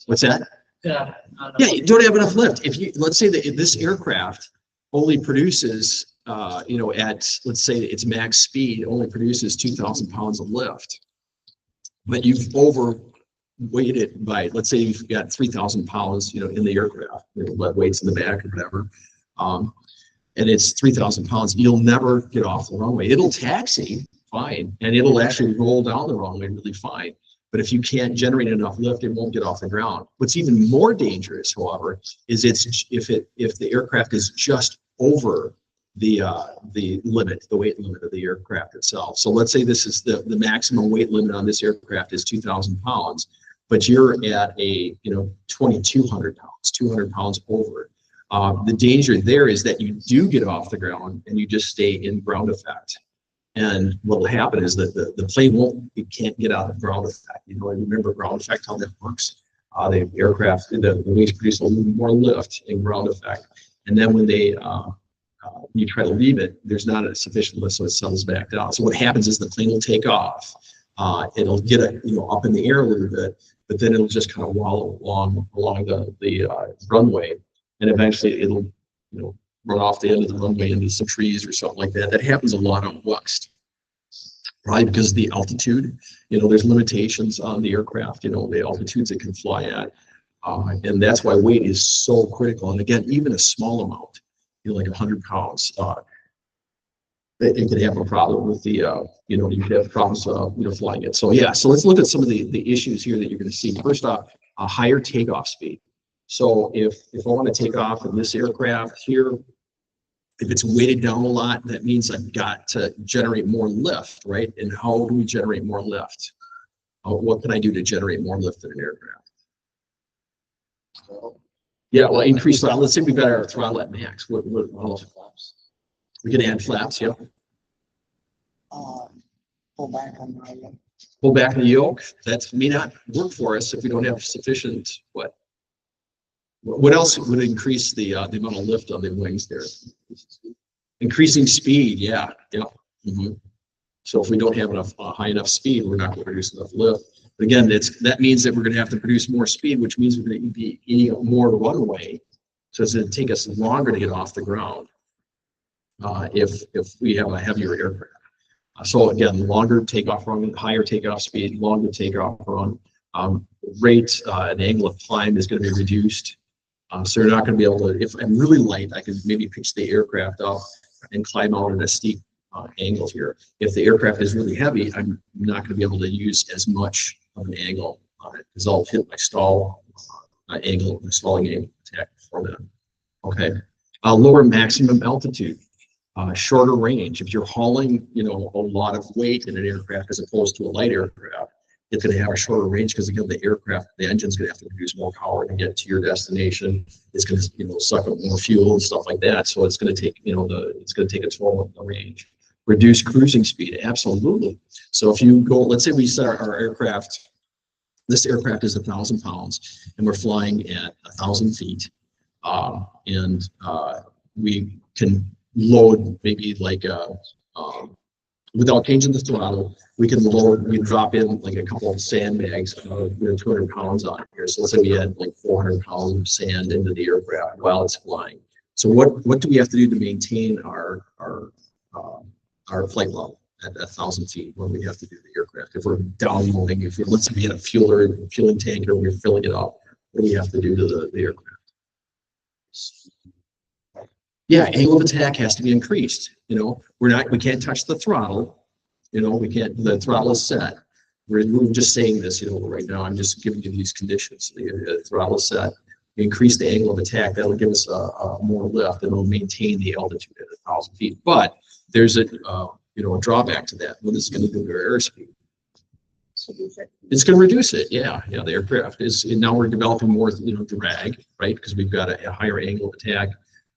What's that? Yeah, you don't have enough lift. If let's say that if this aircraft only produces, at let's say its max speed only produces 2,000 pounds of lift, but you've overweighted it by, let's say you've got 3,000 pounds, in the aircraft, lead weights in the back or whatever. And it's 3,000 pounds, you'll never get off the runway. It'll taxi fine, and it'll actually roll down the runway really fine. But if you can't generate enough lift, it won't get off the ground. What's even more dangerous, however, is if the aircraft is just over the limit, the weight limit of the aircraft itself. So let's say this is the maximum weight limit on this aircraft is 2,000 pounds, but you're at a 2,200 pounds, 200 pounds over. The danger there is that you do get off the ground and you just stay in ground effect. And what will happen is that the plane it can't get out of ground effect. You know, and remember ground effect, how that works. The aircraft, the wings produce a little more lift in ground effect. And then when you try to leave it, there's not a sufficient lift, so it settles back down. So what happens is the plane will take off. It'll get up in the air a little bit, but then it'll just kind of wallow along the runway, and eventually it'll run off the end of the runway into some trees or something like that. That happens a lot on West, probably because of the altitude. There's limitations on the aircraft. The altitudes it can fly at, and that's why weight is so critical. And again, even a small amount, like 100 pounds, it could have a problem with the, you could have problems, flying it. So yeah, so let's look at some of the issues here that you're going to see. First off, a higher takeoff speed. So if I want to take off in this aircraft here, if it's weighted down a lot, that means I've got to generate more lift, right? And how do we generate more lift? What can I do to generate more lift in an aircraft? Yeah, well, increase throttle. Let's say we've got our throttle at max. What we can add flaps, yeah. Pull back on my yoke. Pull back on the yoke. That may not work for us if we don't have sufficient What else would increase the amount of lift on the wings there? Increasing speed, yeah. So if we don't have enough high enough speed, we're not going to produce enough lift. But again, that means that we're going to have to produce more speed, which means we're going to be eating up more runway. So it's going to take us longer to get off the ground if we have a heavier aircraft. So again, longer takeoff run, higher takeoff speed, longer takeoff run, rate and angle of climb is going to be reduced. So you're not going to be able to, if I'm really light, I can maybe pitch the aircraft up and climb out at a steep angle here. If the aircraft is really heavy, I'm not going to be able to use as much of an angle on it because I'll hit my stall angle, the stalling angle attack before that. Okay. Lower maximum altitude, shorter range. If you're hauling, a lot of weight in an aircraft as opposed to a light aircraft, it's going to have a shorter range because again, the engine's going to have to produce more power to get to your destination. It's going to, suck up more fuel and stuff like that. So it's going to take, it's going to take a toll on the range. Reduce cruising speed, absolutely. So if you go, let's say we set our aircraft. This aircraft is 1,000 pounds, and we're flying at 1,000 feet, and we can load maybe like without changing the throttle, we drop in like a couple of sandbags, 200 pounds on here. So let's say we had like 400 pounds of sand into the aircraft while it's flying. So what do we have to do to maintain our flight level at 1,000 feet when we have to do the aircraft? If we're downloading, let's say we had a fueling tank, or we're filling it up, what do we have to do to the aircraft? Yeah, angle of attack has to be increased. We can't touch the throttle. The throttle is set. We're just saying this, right now. I'm just giving you these conditions. The throttle is set. We increase the angle of attack. That'll give us more lift, and it'll maintain the altitude at 1,000 feet. But there's a drawback to that. What is it going to do to our airspeed? It's going to reduce it. Yeah. The aircraft is now we're developing more, drag, right? Because we've got a higher angle of attack.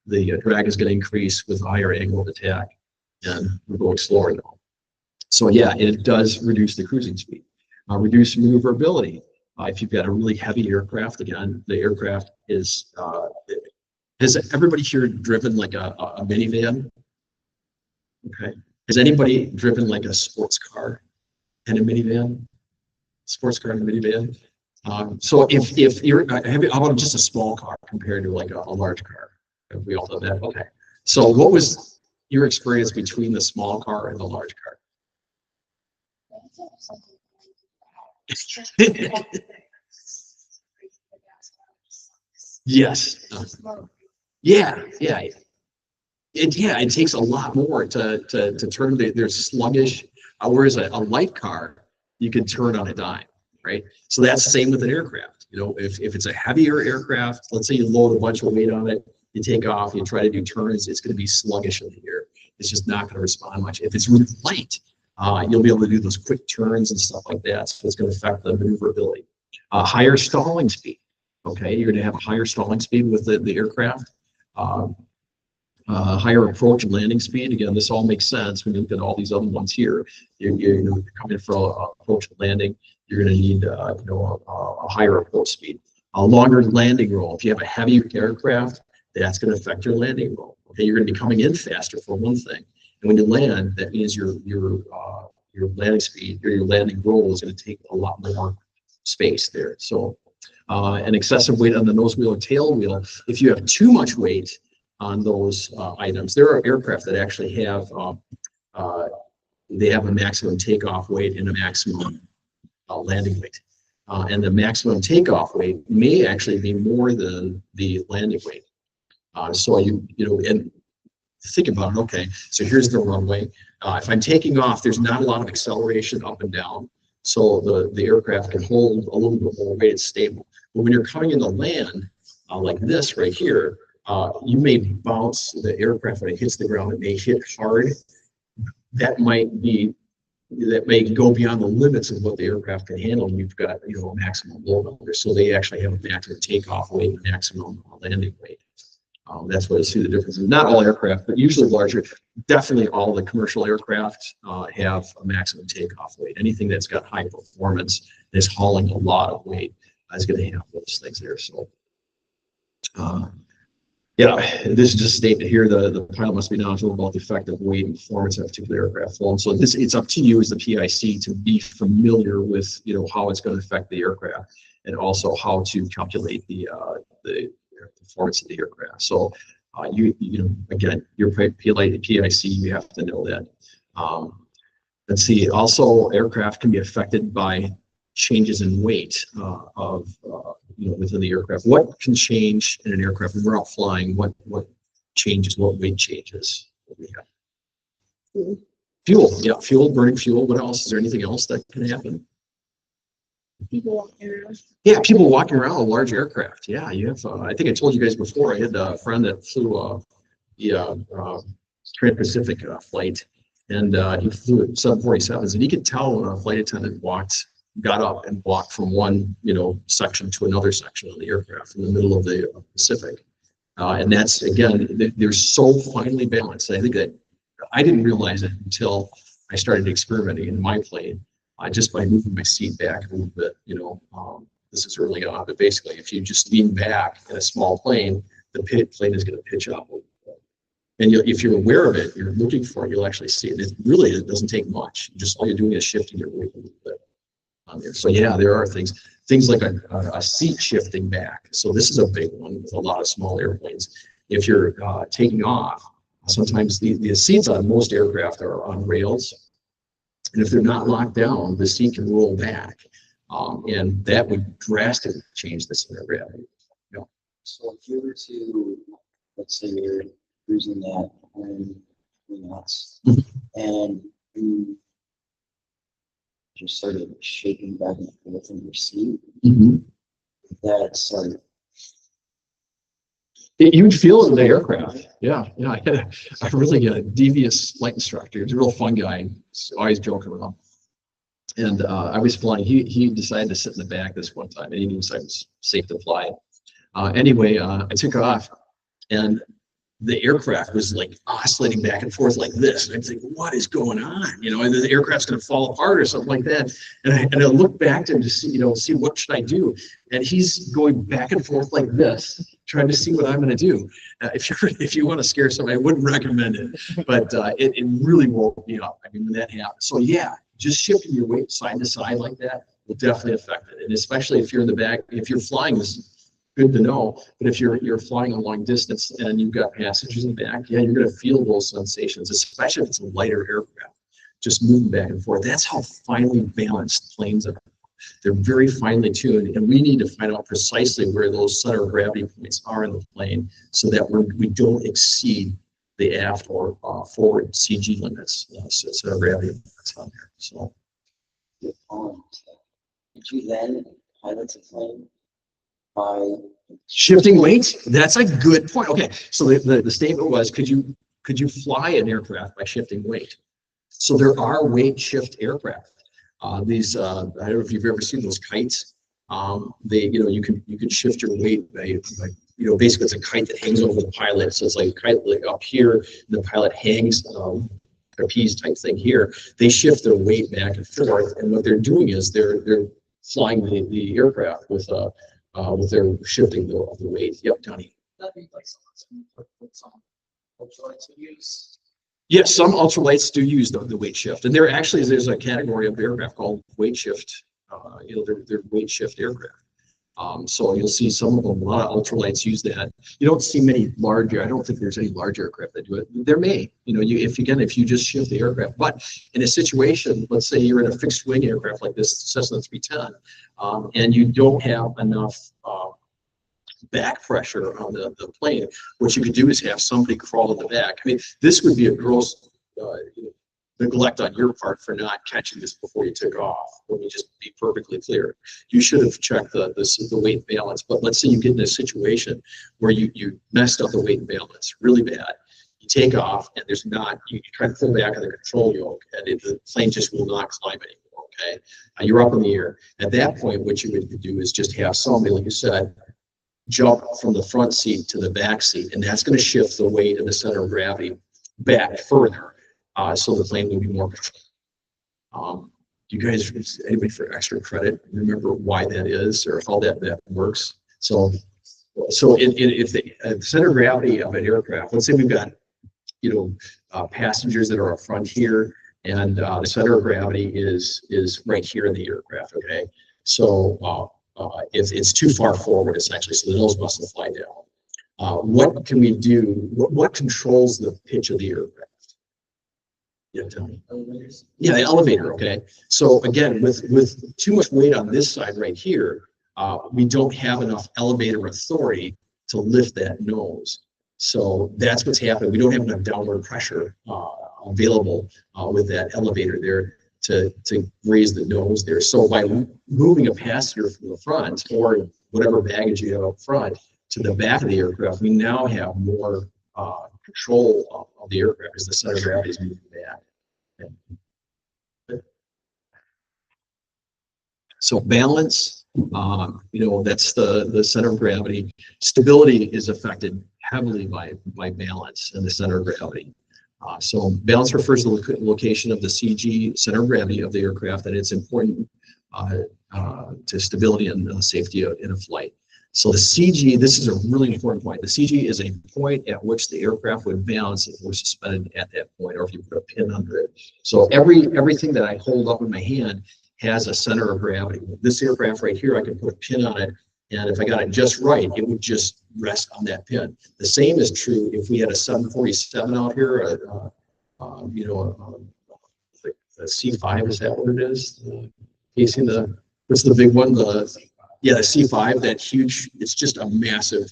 The drag is going to increase with a higher angle of attack, and we're going slower now. So yeah, it does reduce the cruising speed. Reduce maneuverability. If you've got a really heavy aircraft, again, the aircraft is. Has everybody here driven like a minivan? Okay. Has anybody driven like a sports car and a minivan? Sports car and a minivan. So if you're, how about just a small car compared to like a large car? Have we all done that? Okay. So what was your experience between the small car and the large car? Yes. Yeah. It takes a lot more to turn. They're sluggish. Whereas a light car, you can turn on a dime, right? So that's the same with an aircraft. If it's a heavier aircraft, let's say you load a bunch of weight on it, you take off, you try to do turns, it's going to be sluggish in the air. It's just not going to respond much. If it's really light, you'll be able to do those quick turns and stuff like that. So it's going to affect the maneuverability. Higher stalling speed. Okay, you're going to have a higher stalling speed with the aircraft. higher approach and landing speed. Again, this all makes sense when you look at all these other ones here. You're coming for approach and landing, you're going to need a higher approach speed. A longer landing roll. If you have a heavy aircraft, that's going to affect your landing roll. Okay, you're going to be coming in faster for one thing, and when you land, that means your landing speed or your landing roll is going to take a lot more space there. So, an excessive weight on the nose wheel or tail wheel. If you have too much weight on those items, there are aircraft that actually have they have a maximum takeoff weight and a maximum landing weight. And the maximum takeoff weight may actually be more than the landing weight. So and think about it. Okay, so here's the runway. If I'm taking off, there's not a lot of acceleration up and down, so the aircraft can hold a little bit more weight. It's stable. But when you're coming into land, like this right here, you may bounce the aircraft when it hits the ground. It may hit hard. That may go beyond the limits of what the aircraft can handle. You've got a maximum load under, so they actually have a maximum takeoff weight, maximum landing weight. That's where you see the difference. Not all aircraft, but usually larger. Definitely all the commercial aircraft have a maximum takeoff weight. Anything that's got high performance and is hauling a lot of weight is going to have those things there. So. Yeah, this is just a statement here. The pilot must be knowledgeable about the effect of weight and performance of a particular aircraft flown. So it's up to you as the PIC to be familiar with how it's going to affect the aircraft and also how to calculate the performance of the aircraft. So again, your PIC, you have to know that. Let's see. Also, aircraft can be affected by changes in weight within the aircraft. What can change in an aircraft when we're out flying? What changes? What weight changes? Fuel. Yeah, fuel, burning fuel. What else? Is there anything else that can happen? People walking around. Yeah, people walking around a large aircraft. Yeah, you have. I think I told you guys before. I had a friend that flew Trans-Pacific flight, and he flew 747s, and he could tell when a flight attendant got up and walked from one section to another section of the aircraft in the middle of the Pacific. And that's, again, they're so finely balanced. I think that I didn't realize it until I started experimenting in my plane, just by moving my seat back a little bit. This is early on, but basically if you just lean back in a small plane, the plane is going to pitch up a little bit. And if you're aware of it, you're looking for it, you'll actually see it. It doesn't take much. All you're doing is shifting your weight a little bit. There. So yeah, there are things like a seat shifting back. So this is a big one with a lot of small airplanes. If you're taking off, sometimes the seats on most aircraft are on rails, and if they're not locked down, the seat can roll back, and that would drastically change the center of gravity. So if you were to, let's say you're cruising at 100 knots, and you just started shaking back and forth in your seat, that's like you would feel it in the aircraft. Yeah. I had a really devious flight instructor. He's a real fun guy. He's always joking with him. And I was flying. He decided to sit in the back this one time, and he knew it was safe to fly. Anyway, I took off, and the aircraft was like oscillating back and forth like this. And I'm thinking, what is going on? And the aircraft's going to fall apart or something like that. And I look back to him to see what should I do. And he's going back and forth like this, trying to see what I'm going to do. If you want to scare somebody, I wouldn't recommend it. But it really woke me up. I mean, when that happened. So yeah, just shifting your weight side to side like that will definitely affect it. And especially if you're in the back, if you're flying this. Good to know, but if you're flying a long distance and you've got passengers in the back, yeah, you're going to feel those sensations, especially if it's a lighter aircraft, just moving back and forth. That's how finely balanced planes are. They're very finely tuned, and we need to find out precisely where those center of gravity points are in the plane so that we don't exceed the aft or forward CG limits, center of gravity limits on there. So, did you then pilot a plane by shifting weight? That's a good point. Okay, so the statement was, could you fly an aircraft by shifting weight? So there are weight shift aircraft. These I don't know if you've ever seen those kites. You can shift your weight by basically it's a kite that hangs over the pilot. So it's like a kite like up here, the pilot hangs, trapeze type thing here. They shift their weight back and forth, and what they're doing is they're flying the aircraft with their shifting the weight. Yep, Donnie. Yes, some ultralights do use the weight shift, and there's a category of aircraft called weight shift. They're weight shift aircraft. So you'll see some of them, a lot of ultralights use that. You don't see many larger. I don't think there's any large aircraft that do it. There may, if you just shift the aircraft. But in a situation, let's say you're in a fixed wing aircraft like this Cessna 310, and you don't have enough back pressure on the plane, what you could do is have somebody crawl in the back. I mean, this would be a gross neglect on your part for not catching this before you took off. Let me just be perfectly clear. You should have checked the weight balance. But let's say you get in a situation where you messed up the weight balance really bad. You take off and you try to pull back on the control yoke, and the plane just will not climb anymore. Okay, you're up in the air. At that point, what you would do is just have somebody, like you said, jump from the front seat to the back seat, and that's going to shift the weight of the center of gravity back further, so the plane will be more controlled. You guys, anybody for extra credit, remember why that is or how that works? So if the center of gravity of an aircraft, let's say we've got passengers that are up front here, and the center of gravity is right here in the aircraft. Okay, so if it's too far forward, essentially, so the nose mustn't fly down. What can we do? What controls the pitch of the aircraft? Yeah, tell me. Elevators. Yeah, the elevator. Okay. So again, with too much weight on this side right here, we don't have enough elevator authority to lift that nose. So that's what's happening. We don't have enough downward pressure available with that elevator there to raise the nose there. So by moving a passenger from the front or whatever baggage you have up front to the back of the aircraft, we now have more control of the aircraft as the center of gravity is moving back. So balance, that's the center of gravity. Stability is affected heavily by balance and the center of gravity. So balance refers to the location of the CG, center of gravity of the aircraft, and it's important to stability and safety in a flight. So the CG, this is a really important point. The CG is a point at which the aircraft would balance if we're suspended at that point, or if you put a pin under it. So everything that I hold up in my hand has a center of gravity. This aircraft right here, I can put a pin on it, and if I got it just right, it would just rest on that pin. The same is true if we had a 747 out here, a C5, is that what it is? Facing what's the big one? The C5, that huge, it's just a massive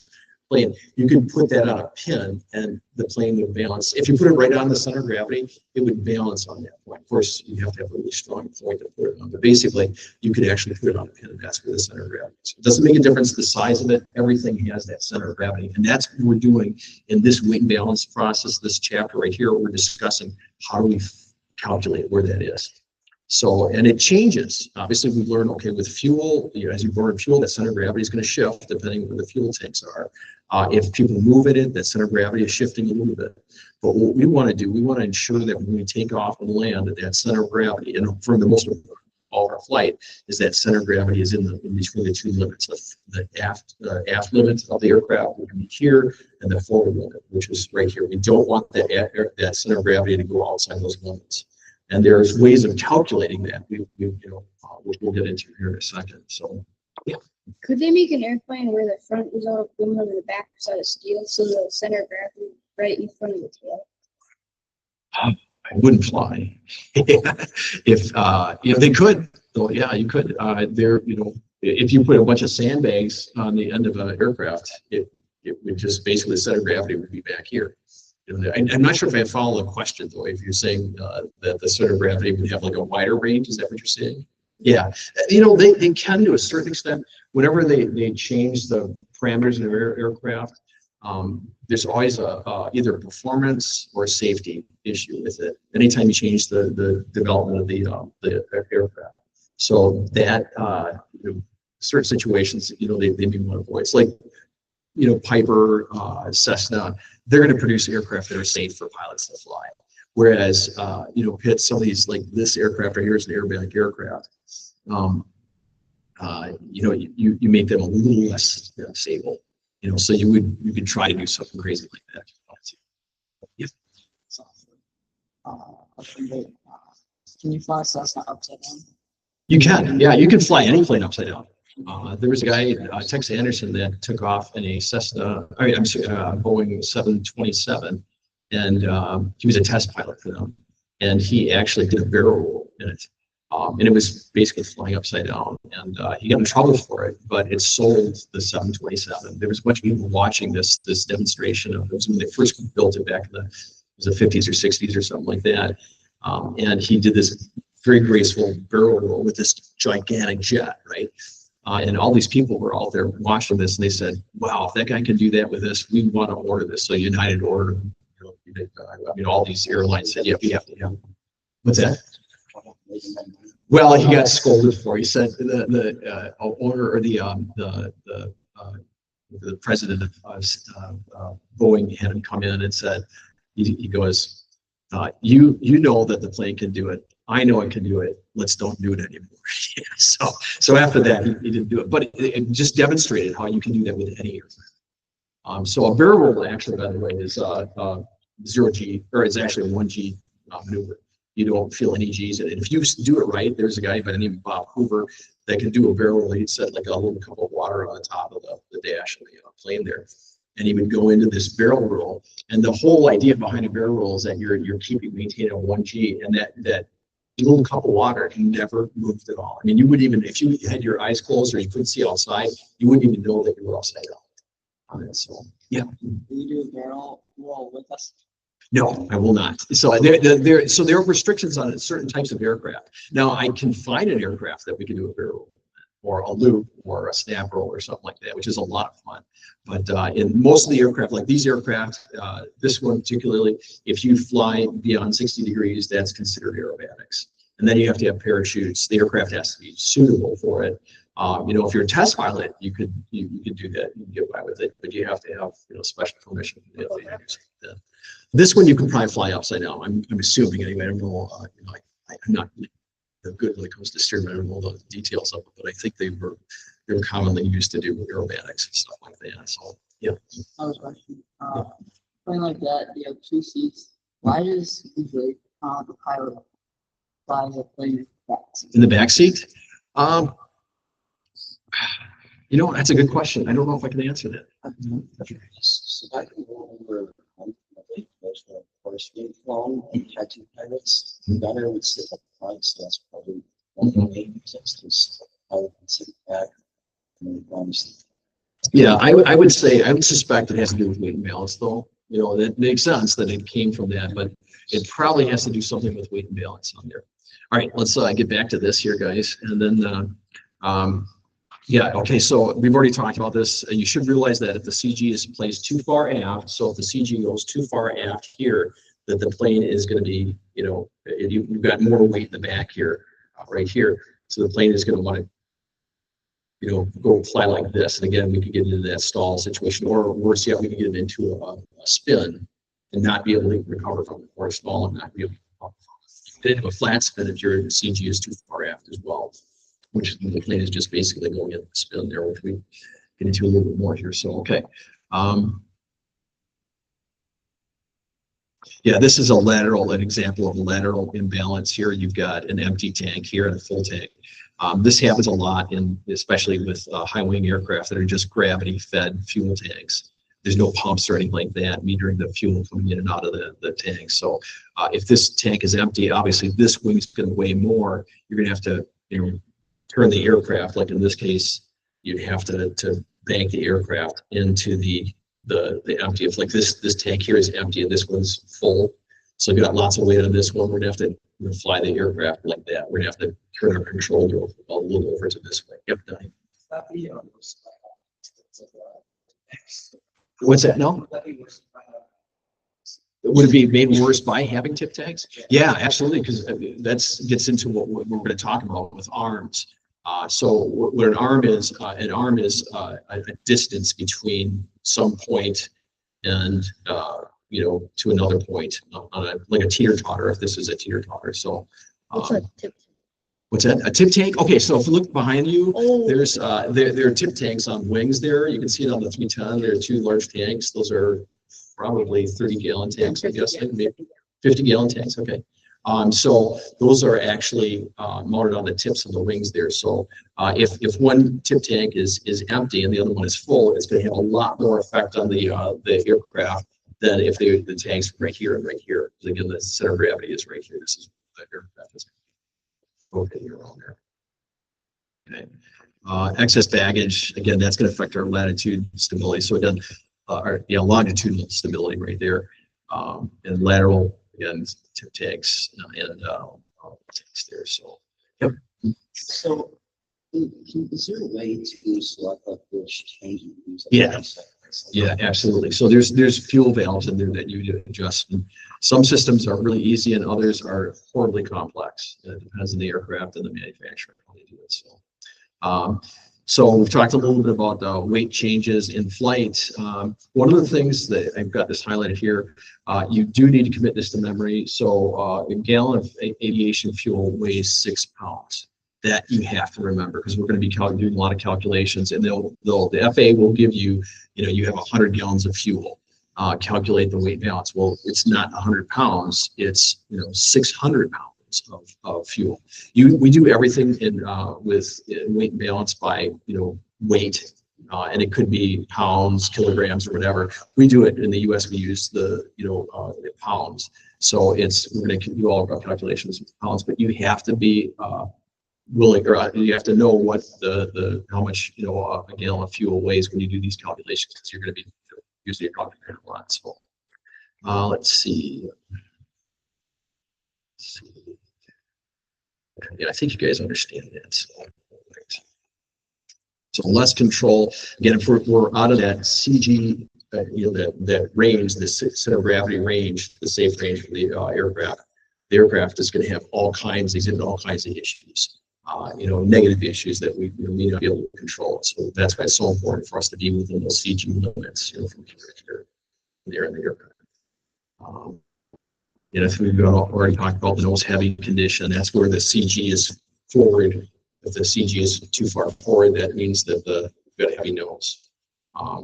plane. You can put that on a pin and the plane would balance. If you put it right on the center of gravity, it would balance on that point. Of course, you have to have a really strong point to put it on, but basically you could actually put it on a pin, and that's where the center of gravity is. It doesn't make a difference the size of it. Everything has that center of gravity, and that's what we're doing in this weight balance process. This chapter right here, we're discussing how do we calculate where that is. So, and it changes. Obviously, we've learned, okay, with fuel, as you burn fuel, that center of gravity is going to shift depending on where the fuel tanks are. If people move in it, that center of gravity is shifting a little bit. But what we want to do, we want to ensure that when we take off and land, that center of gravity, and for the most of all our flight, is that center of gravity is in between the two limits. The aft limit of the aircraft would be here, and the forward limit, which is right here. We don't want that center of gravity to go outside those limits. And there's ways of calculating that we'll get into here in a second. So, yeah. Could they make an airplane where the front is all aluminum and the back is out of steel, so the center of gravity right in front of the tail? I wouldn't fly. If they could, though, yeah, you could. If you put a bunch of sandbags on the end of an aircraft, it would just basically the center of gravity would be back here. I'm not sure if I follow the question, though, if you're saying that the center of gravity would have like a wider range. Is that what you're saying? Yeah. They can, to a certain extent, whenever they change the parameters of their aircraft, there's always either a performance or a safety issue with it. Anytime you change the development of the aircraft. So that, certain situations, they may want to avoid. It's like Piper, Cessna, they're going to produce aircraft that are safe for pilots to fly. Whereas, Pitt, some of these, like this aircraft right here is an airbatic aircraft. You make them a little less stable. So you could try to do something crazy like that. Yes. Can you fly Cessna upside down? You can, yeah, you can fly any plane upside down. There was a guy, Tex Anderson, that took off in a Cessna, I'm sorry, Boeing 727, and he was a test pilot for them, and he actually did a barrel roll in it, and it was basically flying upside down, and he got in trouble for it, but it sold the 727. There was a bunch of people watching this demonstration of it was when they first built it back in the 50s or 60s or something like that, and he did this very graceful barrel roll with this gigantic jet, right? And all these people were out there watching this, and they said, "Wow, if that guy can do that with this, we want to order this." So United ordered, all these airlines said, "Yeah, we have to have." What's that? Well, he got scolded for it. He said the owner or the president of Boeing had him come in and said, he goes, "You know that the plane can do it. I know it can do it. Let's don't do it anymore." So after that, he didn't do it. But it just demonstrated how you can do that with any aircraft. So a barrel roll, actually, by the way, is 0G, or it's actually a 1G maneuver. You don't feel any G's in it. If you do it right, there's a guy by the name of Bob Hoover that can do a barrel roll. He'd set like a little cup of water on the top of the dash of the plane there. And he would go into this barrel roll. And the whole idea behind a barrel roll is that you're maintaining a 1G, and that little cup of water never moved at all. I mean, you wouldn't even, if you had your eyes closed or you couldn't see outside, you wouldn't even know that you were upside down. So, yeah. Will you do a barrel roll with us? No, I will not. So there are restrictions on certain types of aircraft. Now, I can find an aircraft that we can do a barrel roll, or a loop, or a snap roll, or something like that, which is a lot of fun. But in most of the aircraft, like these aircraft, this one particularly, if you fly beyond 60 degrees, that's considered aerobatics. And then you have to have parachutes. The aircraft has to be suitable for it. If you're a test pilot, you could do that. You can get by with it, but you have to have special permission. This one you can probably fly upside down. I'm assuming anyway. I don't know. I'm not good when it comes to steering. I don't know the details of it, but I think they were commonly used to do aerobatics and stuff like that. So yeah. I was watching plane like that. You have 2 seats. Why does usually the pilot fly the plane in the back seat? That's a good question. I don't know if I can answer that. So I can go over most of the course being flown and had 2 pilots. The gunner would sit up front, so that's probably one of the main reasons. Pilot can sit back. Yeah, I would suspect it has to do with weight and balance, though. That makes sense that it came from that, but it probably has to do something with weight and balance on there. All right, let's get back to this here, guys, and then yeah, okay, so we've already talked about this. You should realize that if the CG is placed too far aft, so if the CG goes too far aft here, that the plane is going to be, you've got more weight in the back here, right here. So the plane is going to want to, go fly like this. And again, we could get into that stall situation, or worse yet, we could get into a spin and not be able to recover from it, or a stall and not be able to recover from it. Get into a flat spin if your CG is too far aft as well, which the plane is just basically going into the spin there, which we get into a little bit more here. So, okay. Yeah, this is an example of a lateral imbalance here. You've got an empty tank here and a full tank. This happens a lot, especially with high-wing aircraft that are just gravity-fed fuel tanks. There's no pumps or anything like that metering the fuel coming in and out of the tank. So if this tank is empty, obviously this wing is going to weigh more. You're going to have to turn the aircraft, like in this case, you'd have to bank the aircraft into the empty. If like this tank here is empty and this one's full, so you've got lots of weight on this one, we're gonna have to fly the aircraft like that. We're gonna have to turn our control a little over to this way. Yep, Donnie. What's that? No? Would it be made worse by having tip tags? Yeah, absolutely, because that gets into what we're going to talk about with arms. So what an arm is a distance between some point and, you know, to another point on a, like a teeter totter, if this is a teeter totter. So, What's a tip? what's that? A tip tank? Okay, so if you look behind you, Oh, there's there are tip tanks on wings there. You can see it on the 310. There are two large tanks. Those are probably 30-gallon tanks, I guess, maybe 50-gallon tanks. Okay. So those are actually mounted on the tips of the wings there. So if one tip tank is empty and the other one is full, it's going to have a lot more effect on the aircraft than if the tanks right here and right here. Because again, the center of gravity is right here. This is the aircraft is rotating around there. Okay. Excess baggage, again, that's going to affect our latitude stability. So it does, our longitudinal stability right there, and lateral, again, tip tanks and tanks there. So, yep. So, is there a way to select like which change you use? Yeah. Yeah, absolutely. So there's fuel valves in there that you do adjust. And some systems are really easy and others are horribly complex. It depends on the aircraft and the manufacturer how they do it. So we've talked a little bit about weight changes in flight. One of the things that I've got this highlighted here, you do need to commit this to memory. So a gallon of aviation fuel weighs 6 pounds. That you have to remember because we're going to be doing a lot of calculations, and the FAA will give you, you have 100 gallons of fuel. Calculate the weight balance. Well, it's not 100 pounds. It's 600 pounds of fuel. We do everything in with weight and balance by weight, and it could be pounds, kilograms, or whatever. We do it in the U.S. We use the pounds. So we're going to do all of our calculations with pounds, but you have to be willing, or you have to know what how much a gallon of fuel weighs when you do these calculations, because you're going to be using your calculator a lot. So let's see. Yeah, I think you guys understand that. So less control. Again, if we're out of that CG, that range, the center of gravity range, the safe range for the aircraft, the aircraft is going to have exhibit all kinds of issues. Negative issues that we may not be able to control. So that's why it's so important for us to be within those CG limits, from here to here, there in the aircraft. If we've already talked about the nose heavy condition, that's where the CG is forward. If the CG is too far forward, that means that we've got a heavy nose.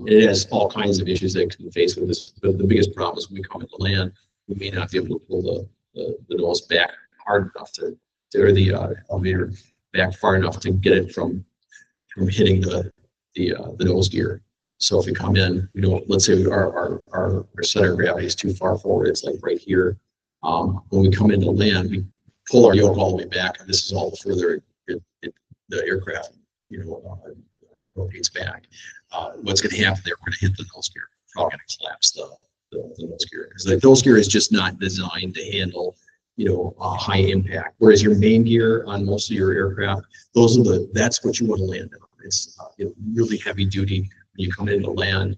It has all kinds of issues that can be faced with this. But the biggest problem is when we come into land, we may not be able to pull the nose back hard enough or the elevator back far enough to get it from hitting the nose gear. So if we come in, let's say our center of gravity is too far forward, it's like right here. When we come into land, we pull our yoke all the way back, and this is all the further the aircraft, rotates back. What's going to happen there? We're going to hit the nose gear. We're probably going to collapse the nose gear, because the nose gear is just not designed to handle high impact. Whereas your main gear on most of your aircraft, that's what you want to land on. It's really heavy duty. When you come into land,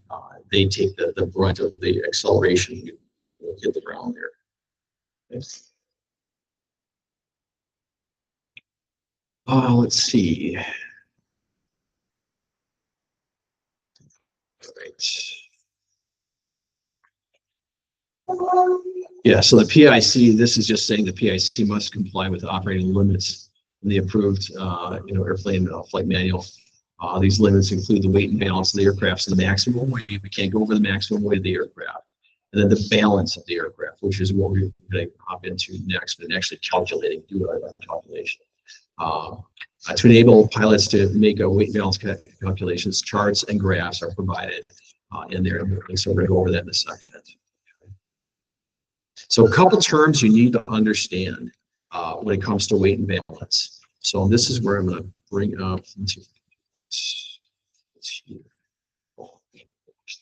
they take the brunt of the acceleration. You hit the ground there. Yes. Let's see. All right. Yeah, so the PIC, this is just saying the PIC must comply with operating limits in the approved, airplane flight manual. These limits include the weight and balance of the aircraft, and the maximum weight. We can't go over the maximum weight of the aircraft. And then the balance of the aircraft, which is what we're going to hop into next, and actually do our calculation. To enable pilots to make a weight balance calculations, charts and graphs are provided in there. So we're going to go over that in a second. So a couple terms you need to understand when it comes to weight and balance. So this is where I'm going to bring up into here.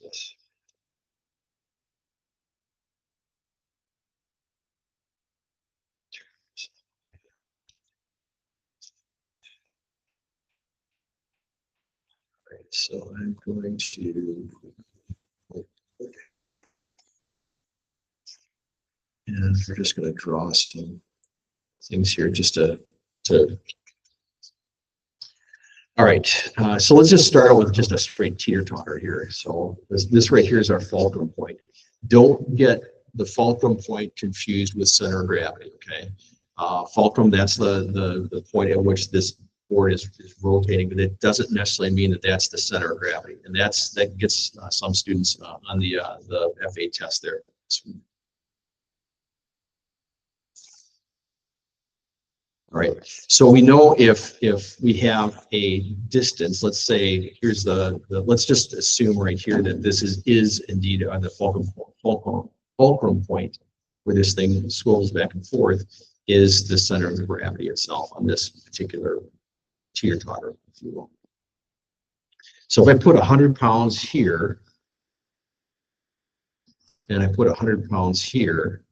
This. Right, so I'm going to, and we're just going to draw some things here just to All right, so let's just start out with just a straight teeter-totter here. So this right here is our fulcrum point. Don't get the fulcrum point confused with center of gravity, okay? Fulcrum, that's the point at which this board is rotating, but it doesn't necessarily mean that that's the center of gravity. And that gets some students on the FA test there. All right, so we know if we have a distance, let's say here's let's just assume right here that this is indeed the fulcrum point where this thing swivels back and forth is the center of gravity itself on this particular teeter-totter, if you will. So if I put 100 pounds here and I put 100 pounds here,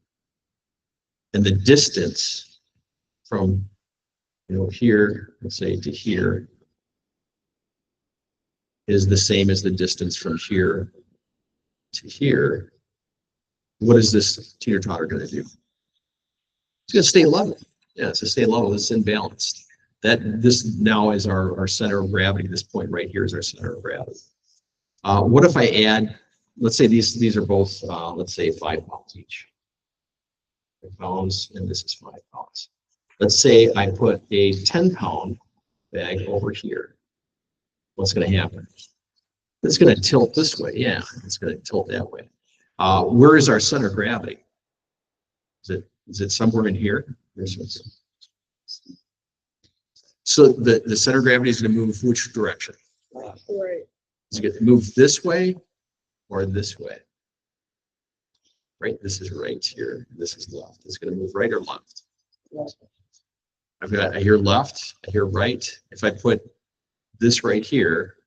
and the distance from here, let's say to here, is the same as the distance from here to here, what is this teeter-totter going to do? It's going to stay level. Yeah, it's going to stay level. It's imbalanced. This now is our center of gravity. This point right here is our center of gravity. What if I add, let's say these are both, let's say 5 pounds each. 5 pounds, and this is 5 pounds. Let's say I put a 10-pound bag over here. What's going to happen? It's going to tilt this way. Yeah, it's going to tilt that way. Where is our center of gravity? Is it somewhere in here? So the center of gravity is going to move which direction? Right. Is it going to move this way or this way? Right. This is right here. This is left. It's going to move right or left. I hear left. I hear right. If I put this right here,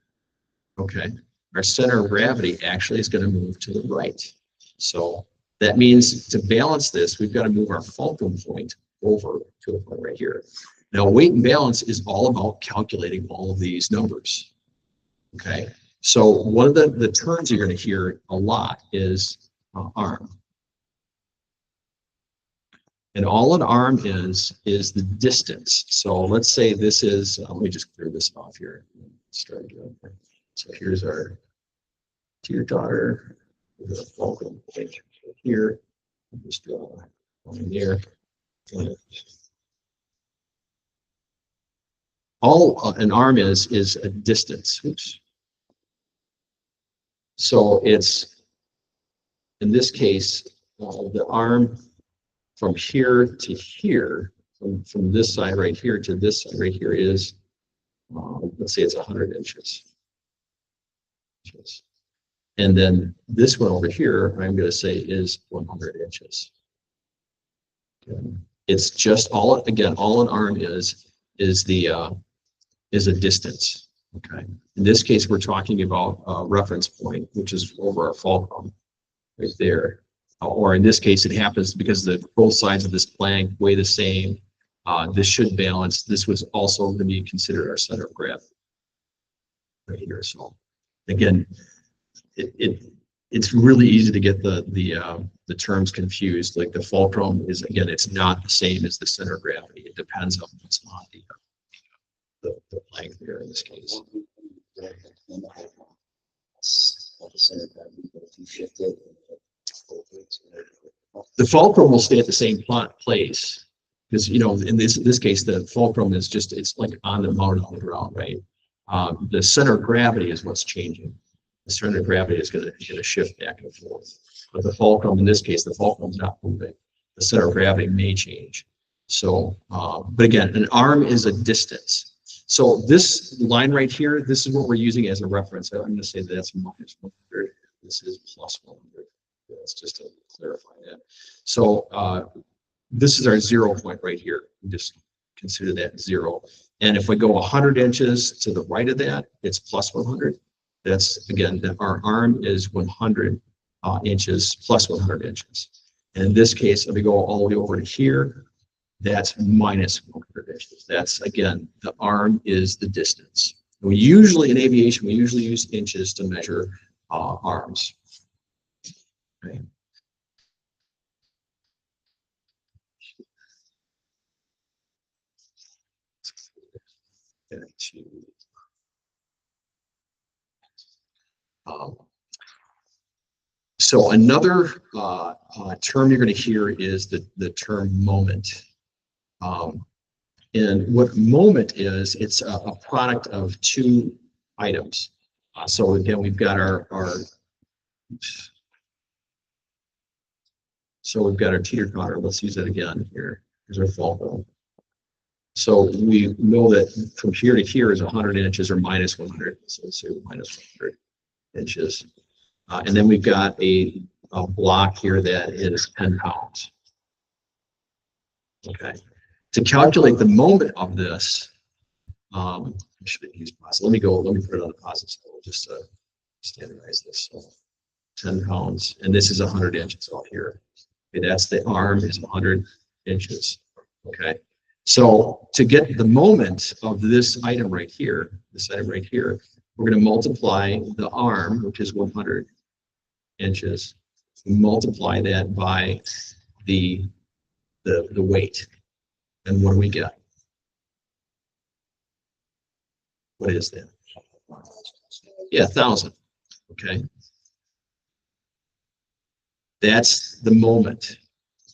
okay, our center of gravity actually is going to move to the right. So that means to balance this, we've got to move our fulcrum point over to the point right here. Now, weight and balance is all about calculating all of these numbers. Okay, so one of the terms you're going to hear a lot is arm. And all an arm is the distance. So let's say this is, let me just clear this off here. Start again. So here's our teeter-totter. The fulcrum point here. Just draw a line there. All an arm is a distance. Oops. So it's, in this case, the arm from here to here, from this side right here to this side right here is, let's say it's 100 inches. And then this one over here, I'm going to say is 100 inches. Okay. It's just all, again, all an arm is a distance. Okay. In this case, we're talking about a reference point, which is over our fulcrum right there. Or in this case, it happens because both sides of this plank weigh the same. This should balance. This was also going to be considered our center of gravity right here. So again, it's really easy to get the terms confused. Like the fulcrum is, again, it's not the same as the center of gravity. It depends on what's on the plank there in this case. The fulcrum will stay at the same place because, in this case, the fulcrum is just, it's like on the mountain on the ground, right? The center of gravity is what's changing. The center of gravity is going to shift back and forth. But the fulcrum, in this case, the fulcrum is not moving. The center of gravity may change. So, but again, an arm is a distance. So this line right here, this is what we're using as a reference. I'm going to say that's minus 100. This is plus 100. That's just to clarify that. So this is our 0 point right here. Just consider that 0. And if we go 100 inches to the right of that, it's plus 100. That's, again, our arm is 100 inches plus 100 inches. And in this case, if we go all the way over to here, that's minus 100 inches. That's, again, the arm is the distance. We usually, in aviation, we usually use inches to measure arms. Okay. So another term you're going to hear is the term moment. And what moment is, it's a product of two items. So again, we've got our teeter totter. Let's use that again here. Here's our fulcrum. So we know that from here to here is 100 inches or minus 100. So let's say minus 100 inches. And then we've got a block here that is 10 pounds. Okay. To calculate the moment of this, I should use positive. Let me put it on the positive scale just to standardize this. So 10 pounds, and this is 100 inches out here. Okay, that's the arm is 100 inches. Okay. So to get the moment of this item right here, we're going to multiply the arm, which is 100 inches, multiply that by the weight. And what do we get? What is that? Yeah, 1,000. Okay. That's the moment.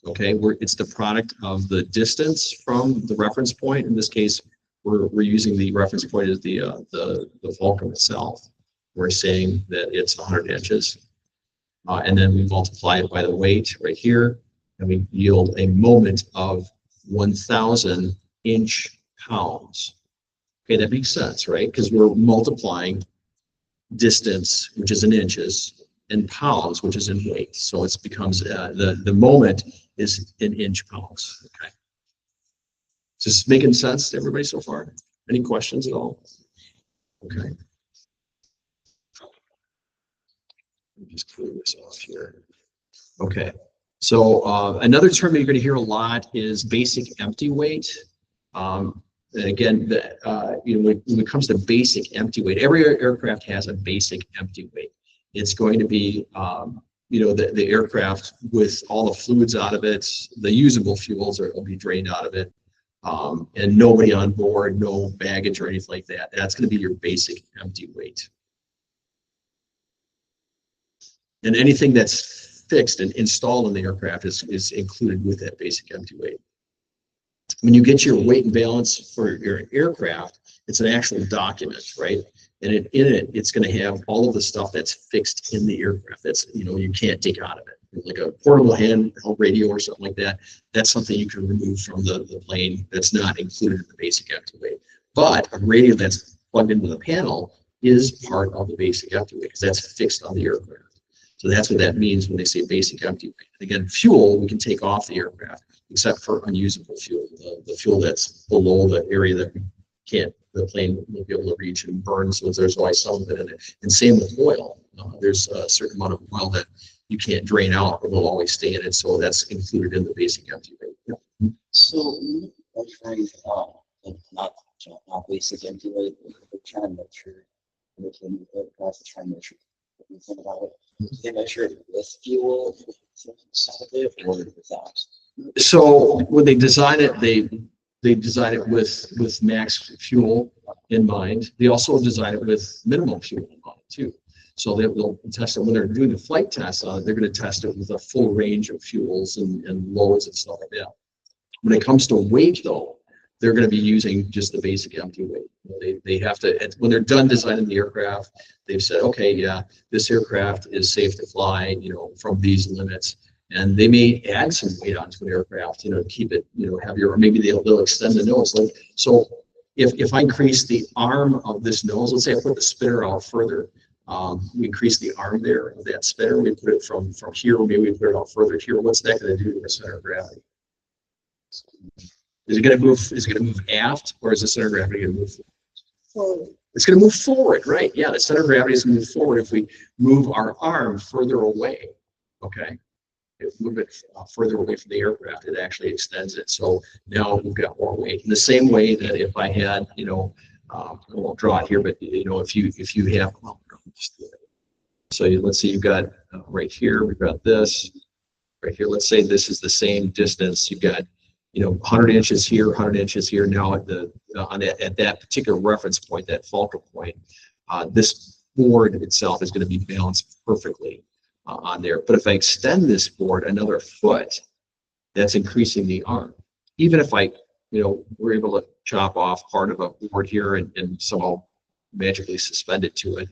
Okay, it's the product of the distance from the reference point. In this case, we're using the reference point as the fulcrum itself. We're saying that it's 100 inches. And then we multiply it by the weight right here, and we yield a moment of 1,000 inch-pounds. Okay, that makes sense, right? Because we're multiplying distance, which is in inches, and pounds, which is in weight. So it becomes the moment is in inch-pounds. Okay. Is this making sense to everybody so far? Any questions at all? Okay. Let me just clear this off here. Okay. So another term that you're going to hear a lot is basic empty weight. And again, when it comes to basic empty weight, every aircraft has a basic empty weight. It's going to be, the aircraft with all the fluids out of it, the usable fuels will be drained out of it, and nobody on board, no baggage or anything like that. That's going to be your basic empty weight. And anything that's fixed and installed in the aircraft is included with that basic empty weight. When you get your weight and balance for your aircraft, it's an actual document, right? And in it, it's going to have all of the stuff that's fixed in the aircraft. That's, you can't take out of it. Like a portable handheld radio or something like that. That's something you can remove from the plane. That's not included in the basic empty weight. But a radio that's plugged into the panel is part of the basic empty weight because that's fixed on the aircraft. So that's what that means when they say basic empty weight. Again, fuel we can take off the aircraft, except for unusable fuel, the fuel that's below the area that the plane won't be able to reach and burn. So there's always some of it in it. And same with oil. There's a certain amount of oil that you can't drain out, but will always stay in it. So that's included in the basic empty weight. Yeah. So measuring, not basic empty weight, we're trying to measure, looking at trying to measure everything about it. Do they measure it with fuel inside of it or without? So when they design it, they design it with max fuel in mind. They also design it with minimum fuel in mind too. So they'll test it when they're doing the flight test on it. They're going to test it with a full range of fuels and loads and stuff like that. When it comes to weight, though, they're going to be using just the basic empty weight. They have to, when they're done designing the aircraft, they've said, okay, yeah, this aircraft is safe to fly, from these limits. And they may add some weight onto an aircraft, to keep it, heavier, or maybe they'll extend the nose. So if I increase the arm of this nose, let's say I put the spinner out further, we increase the arm there of that spinner, we put it from here, or maybe we put it out further here. What's that going to do to the center of gravity? Is it going to move aft, or is the center of gravity going to move forward? It's going to move forward, right? Yeah, the center of gravity is going to move forward if we move our arm further away. Okay. If we move it further away from the aircraft, it actually extends it. So now we've got more weight. In the same way that if I had, I won't draw it here, but if you have, so let's say you've got right here, we've got this right here. Let's say this is the same distance. You've got 100 inches here, 100 inches here. Now at that particular reference point, that fulcrum point, this board itself is going to be balanced perfectly. So now we've got more weight. In the same way that if I had, I won't draw it here, but if you have, let's say you've got right here, we've got this right here. Let's say this is the same distance. You've got 100 inches here, 100 inches here. Now at the particular reference point, that fulcrum point, this board itself is going to be balanced perfectly. on there. But if I extend this board another foot, that's increasing the arm. Even if I, we're able to chop off part of a board here and somehow magically suspend it to it.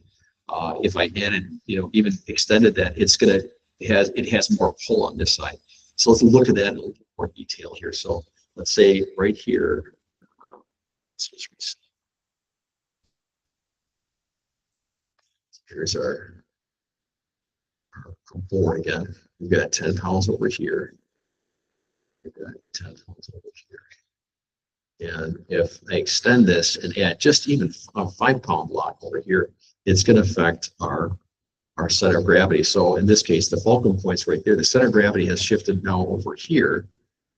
If I added, even extended that, it has more pull on this side. So let's look at that in a little more detail here. So let's say right here, here's our board again. We've got 10 pounds over here. We've got 10 pounds over here. And if I extend this and add just even a 5-pound block over here, it's going to affect our center of gravity. So in this case, the fulcrum point's right there. The center of gravity has shifted now over here,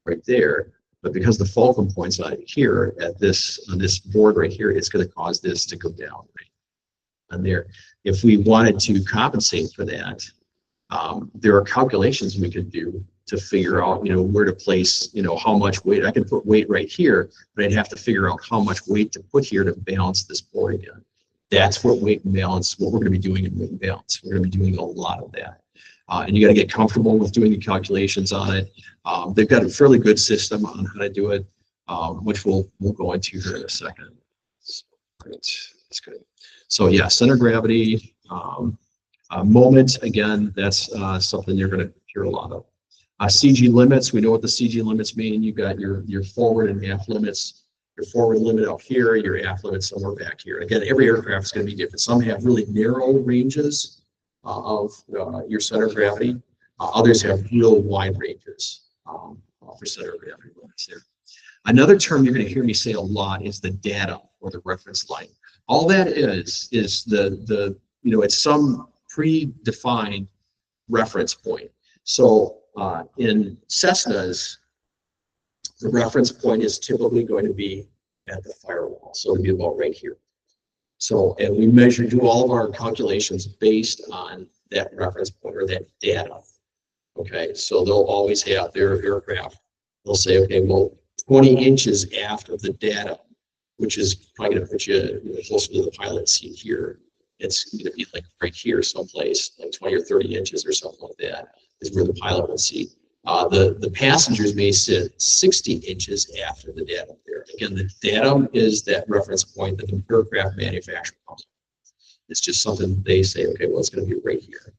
right there. But because the fulcrum point's out here on this board right here, it's going to cause this to go down right on there. If we wanted to compensate for that, there are calculations we could do to figure out, where to place, how much weight. I could put weight right here, but I'd have to figure out how much weight to put here to balance this board again. That's what weight and balance, what we're going to be doing in weight and balance. We're going to be doing a lot of that. And you got to get comfortable with doing the calculations on it. They've got a fairly good system on how to do it, which we'll go into here in a second. Great, that's good. So yeah, center of gravity, moment, again, that's something you're going to hear a lot of. CG limits, we know what the CG limits mean. You've got your forward and aft limits. Your forward limit out here, your aft limit somewhere back here. Again, every aircraft is going to be different. Some have really narrow ranges of your center of gravity. Others have real wide ranges for center of gravity limits there. Another term you're going to hear me say a lot is the datum or the reference line. All that is it's some predefined reference point. So in Cessnas, the reference point is typically going to be at the firewall. So it'll be about right here. So, and we do all of our calculations based on that reference point or that data. Okay, so they'll always have their aircraft. They'll say, okay, well, 20 inches aft of the data, which is probably going to put you closer to the pilot seat here. It's going to be like right here someplace, like 20 or 30 inches or something like that is where the pilot will see. The passengers may sit 60 inches after the datum there. Again, the datum is that reference point that the aircraft manufacturer comes up with. It's just something they say, okay, well, it's going to be right here.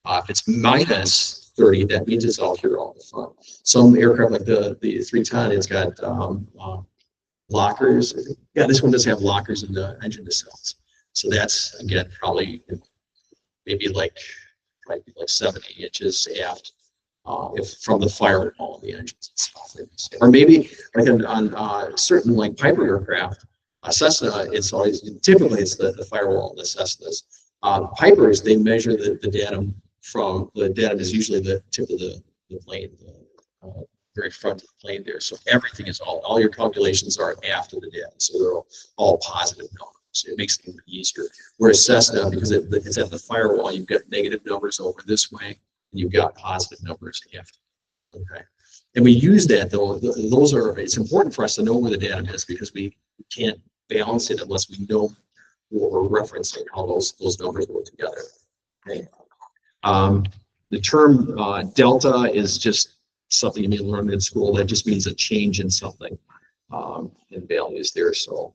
If it's minus 30, that means it's all here all the front. Some aircraft like the 310, it's got lockers. Yeah, this one does have lockers in the engine nacelles. So that's, again, probably maybe like 70 inches aft. If from the firewall of the engines itself. Or maybe like on certain like Piper aircraft, Cessna, it's always, typically it's the firewall of the Cessnas. Pipers, they measure the datum from, the datum is usually the tip of the plane, the very front of the plane there. So everything is all your calculations are after the datum. So they're all positive numbers. So it makes it easier. Whereas Cessna, because it's at the firewall, you've got negative numbers over this way. You've got positive numbers after. Okay. And we use that though. It's important for us to know where the datum is because we can't balance it unless we know what we're referencing, how those numbers work together. Okay. The term delta is just something you may learn in school. That just means a change in something in values there. So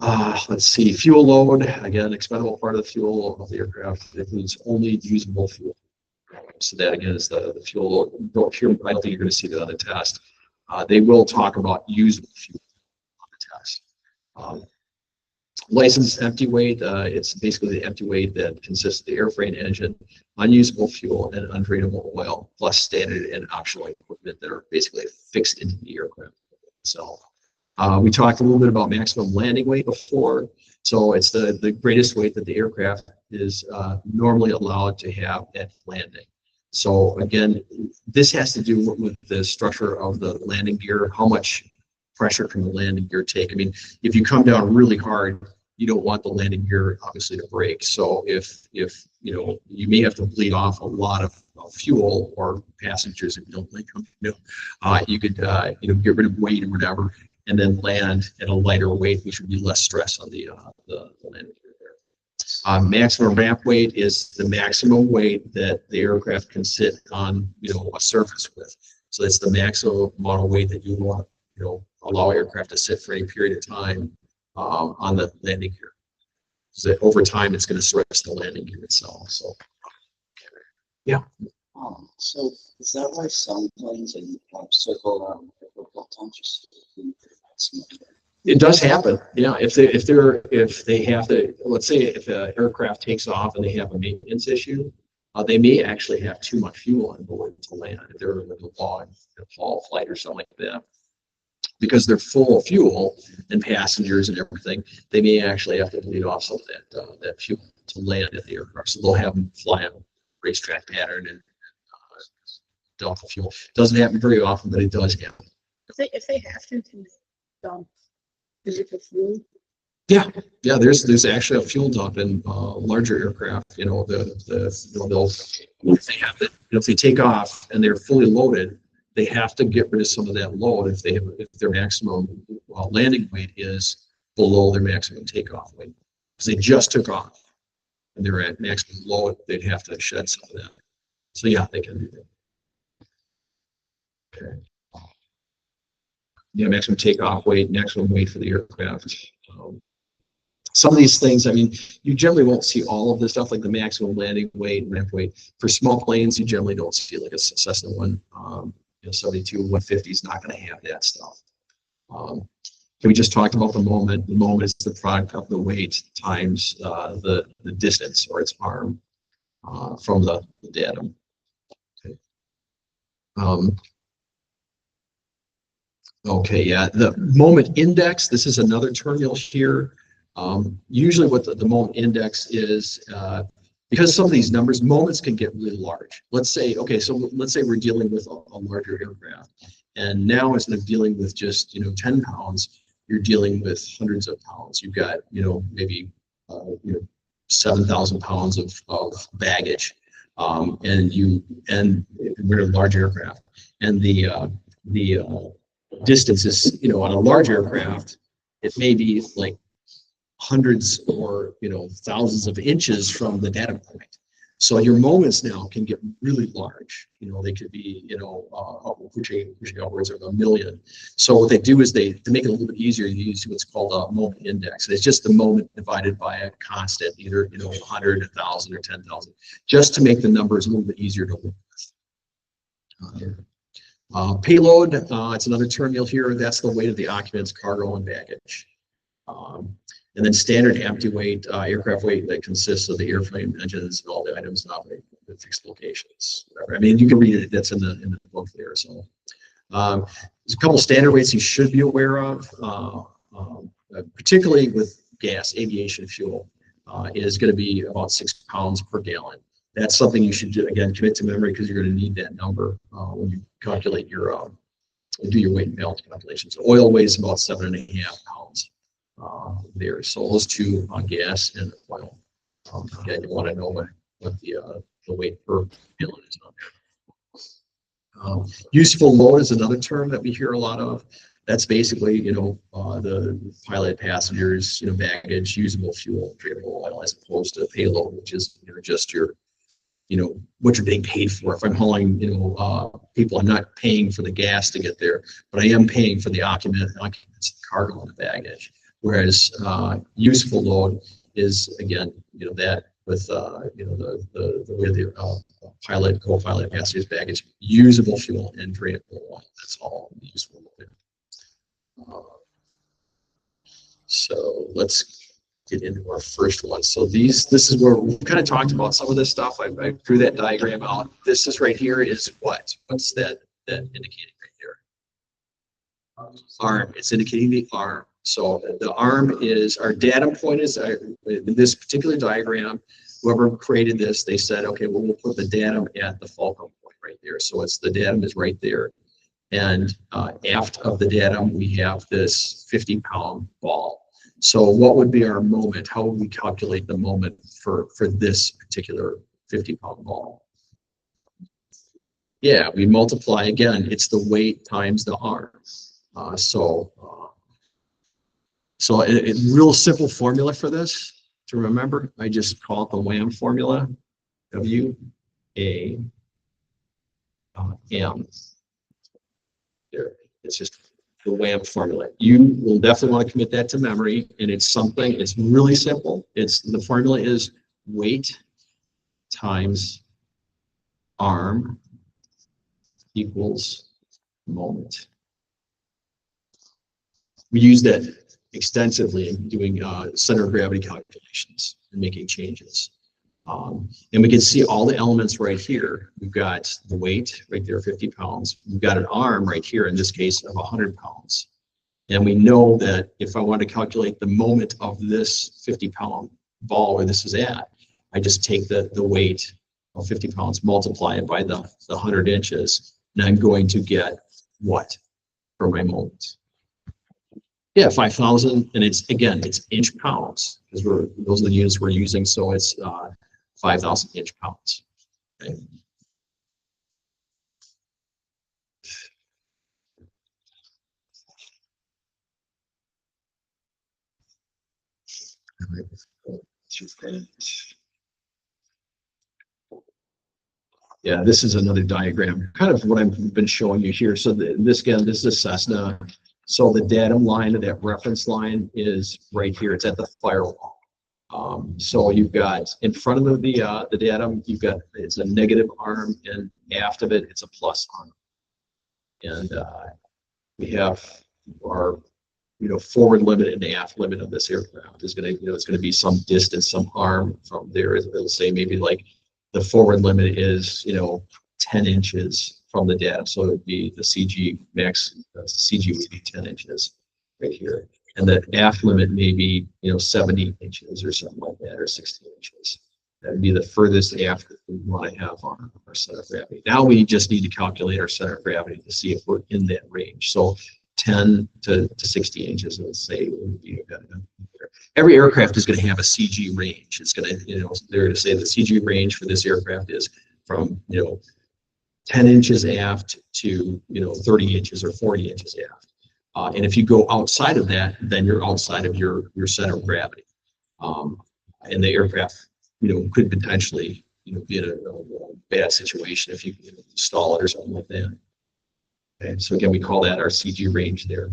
let's see, fuel load, again, expendable part of the fuel of the aircraft. It includes only usable fuel. So that again is the fuel. I don't think you're going to see that on the test. They will talk about usable fuel on the test. Licensed empty weight, it's basically the empty weight that consists of the airframe engine, unusable fuel, and undrainable oil, plus standard and optional equipment that are basically fixed into the aircraft itself. We talked a little bit about maximum landing weight before. So it's the greatest weight that the aircraft is normally allowed to have at landing. So again, this has to do with the structure of the landing gear, how much pressure can the landing gear take. I mean, if you come down really hard, you don't want the landing gear obviously to break. So if you know, you may have to bleed off a lot of fuel or passengers if you don't like them, you could get rid of weight or whatever, and then land at a lighter weight, which would be less stress on the landing gear there. Maximum ramp weight is the maximum weight that the aircraft can sit on, a surface with. So it's the maximum amount of weight that you want, allow aircraft to sit for any period of time on the landing gear. So over time, it's going to stretch the landing gear itself. So, yeah. So is that why some planes and circle around just It does happen, yeah. If they have to, let's say if an aircraft takes off and they have a maintenance issue, they may actually have too much fuel on board to land if they're in a long haul flight or something like that. Because they're full of fuel and passengers and everything, they may actually have to bleed off some of that fuel to land at the aircraft. So they'll have them fly on a racetrack pattern and dump the fuel. Doesn't happen very often, but it does happen. If they have to, can they dump physical fuel? Yeah, there's actually a fuel dump in larger aircraft. They'll if they take off and they're fully loaded, they have to get rid of some of that load if their maximum landing weight is below their maximum takeoff weight. Because they just took off and they're at maximum load, they'd have to shed some of that. So yeah, they can do that. Okay. Yeah, maximum takeoff weight, maximum weight for the aircraft. Some of these things, I mean, you generally won't see all of this stuff, like the maximum landing weight, ramp weight. For small planes, you generally don't see like a Cessna 72, 150 is not going to have that stuff. We just talked about the moment. The moment is the product of the weight times the distance, or its arm, from the datum. Okay. Okay, yeah, the moment index, this is another term you'll hear. Usually what the moment index is, because some of these numbers, moments can get really large. Let's say we're dealing with a larger aircraft, and now instead of dealing with just 10 pounds, you're dealing with hundreds of pounds. You've got maybe 7,000 pounds of baggage, and we're a large aircraft, and the distance is on a large aircraft, it may be like hundreds or thousands of inches from the data point. So your moments now can get really large. They could be pushing upwards of 1 million. So what they do is to make it a little bit easier, you use what's called a moment index. It's just the moment divided by a constant, either 100, 1,000, or 10,000, just to make the numbers a little bit easier to work with. Payload, it's another term you'll hear. That's the weight of the occupants, cargo, and baggage. And then standard empty weight, aircraft weight that consists of the airframe, engines, and all the items not at fixed locations. Whatever. I mean, you can read it. That's in the book there. So there's a couple standard weights you should be aware of, particularly with gas, aviation fuel, is going to be about 6 pounds per gallon. That's something you should again commit to memory, because you're going to need that number when you calculate your do your weight and balance calculations. Oil weighs about 7.5 pounds. There, so those two on gas and oil. Again, you want to know what the weight per gallon is on there. Useful load is another term that we hear a lot of. That's basically the pilot, passengers, baggage, usable fuel, drinkable oil, as opposed to payload, which is just your what you're being paid for. If I'm hauling people, I'm not paying for the gas to get there, but I am paying for the occupants, the cargo, and the baggage. Whereas useful load is, again, that with the way the pilot, co-pilot, passengers, baggage, usable fuel, and drinkable oil. That's all useful load. So let's get into our first one. So this is where we kind of talked about some of this stuff. I drew that diagram out. This right here is what? What's that indicating right there? Arm. It's indicating the arm. So the arm is our datum point. Is in this particular diagram, whoever created this, they said, okay, well, we'll put the datum at the fulcrum point right there. So it's the datum is right there. And aft of the datum, we have this 50-pound ball. So what would be our moment? How would we calculate the moment for this particular 50-pound ball? Yeah, we multiply again. It's the weight times the arm. So a real simple formula for this to remember, I just call it the WAM formula, W-A-M. There, it's just the WAM formula. You will definitely want to commit that to memory, and it's something, it's really simple. The formula is weight times arm equals moment. We use that extensively in doing center of gravity calculations and making changes. And we can see all the elements right here. We've got the weight right there, 50 pounds. We've got an arm right here, in this case, of 100 pounds. And we know that if I want to calculate the moment of this 50-pound ball where this is at, I just take the weight of 50 pounds, multiply it by the 100 inches, and I'm going to get what for my moment? Yeah, 5,000, and it's inch pounds, because those are the units we're using, so it's 5,000 inch pounds. Okay. Yeah, this is another diagram, kind of what I've been showing you here. So this is Cessna. So the datum line of that reference line is right here. It's at the firewall. So you've got in front of the datum, it's a negative arm, and aft of it, it's a plus arm. And we have our forward limit and aft limit of this aircraft is going to it's going to be some distance, some arm from there. It'll say maybe like the forward limit is 10 inches from the datum, so it would be the CG max. CG would be 10 inches right here, and the aft limit may be 70 inches or something like that, or 60 inches. That would be the furthest aft that we want to have on our center of gravity. Now we just need to calculate our center of gravity to see if we're in that range. So 10 to 60 inches, let's say. Every aircraft is going to have a CG range. It's going to, they're to say the CG range for this aircraft is from 10 inches aft to 30 inches or 40 inches aft. And if you go outside of that, then you're outside of your center of gravity. And the aircraft could potentially be in a bad situation if you stall it or something like that. Okay, so again, we call that our CG range there.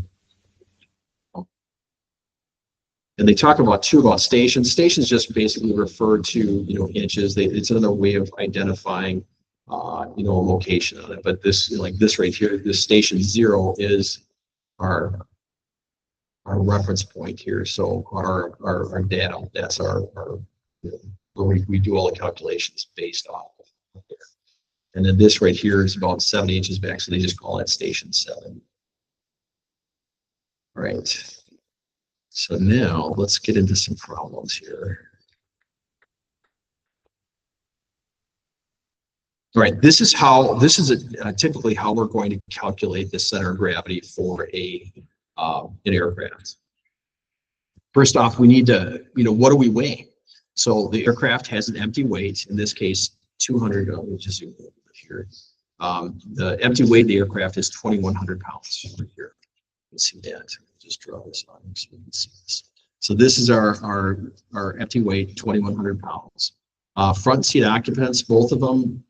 And they talk about stations. Stations just basically refer to inches. It's another way of identifying a location on it. But this, like this right here, this station 0 is our reference point here. So our data, that's our where we do all the calculations based off of there. And then this right here is about 70 inches back, so they just call that station 7. All right. So now let's get into some problems here. All right, this is typically how we're going to calculate the center of gravity for an aircraft. First off, we need to, what are we weighing? So the aircraft has an empty weight, in this case, 200, just here. The empty weight of the aircraft is 2,100 pounds over here. You can see that. Just draw this on so you can see this. So this is our empty weight, 2,100 pounds. Front seat occupants, both of them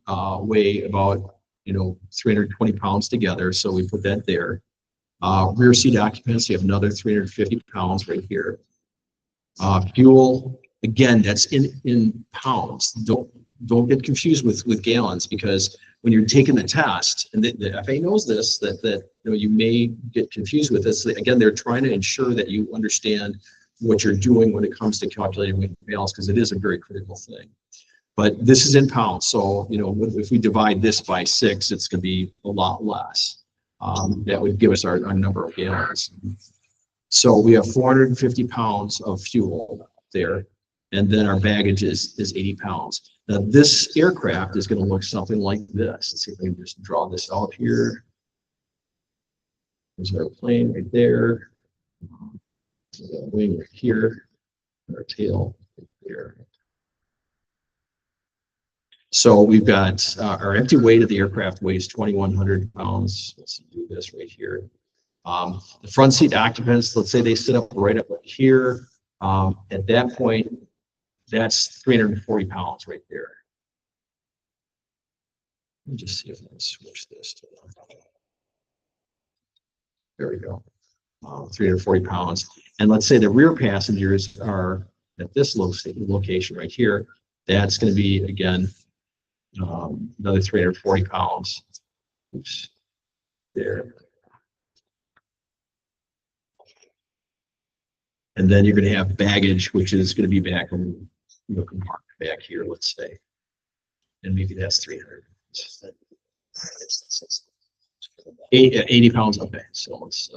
weigh about 320 pounds together, so we put that there. Rear seat occupants, you have another 350 pounds right here. Fuel, again, that's in pounds. Don't get confused with gallons, because when you're taking the test, and the FAA knows this, that you may get confused with this. Again, they're trying to ensure that you understand what you're doing when it comes to calculating weight and balance, because it is a very critical thing. But this is in pounds, so if we divide this by 6, it's going to be a lot less. That would give us our number of gallons. So we have 450 pounds of fuel there, and then our baggage is 80 pounds. Now this aircraft is going to look something like this. Let's see if I can just draw this out here. There's our plane right there. Wing right here. Our tail right there. So we've got our empty weight of the aircraft weighs 2,100 pounds. Let's do this right here. The front seat occupants, let's say they sit up right up here. At that point, that's 340 pounds right there. Let me just see if I can switch this to. There we go. 340 pounds. And let's say the rear passengers are at this location right here. That's going to be, again, another 340 pounds. Oops. There. And then you're going to have baggage, which is going to be back in the compartment back here, let's say. And maybe that's 300. 80 pounds. Okay, so it's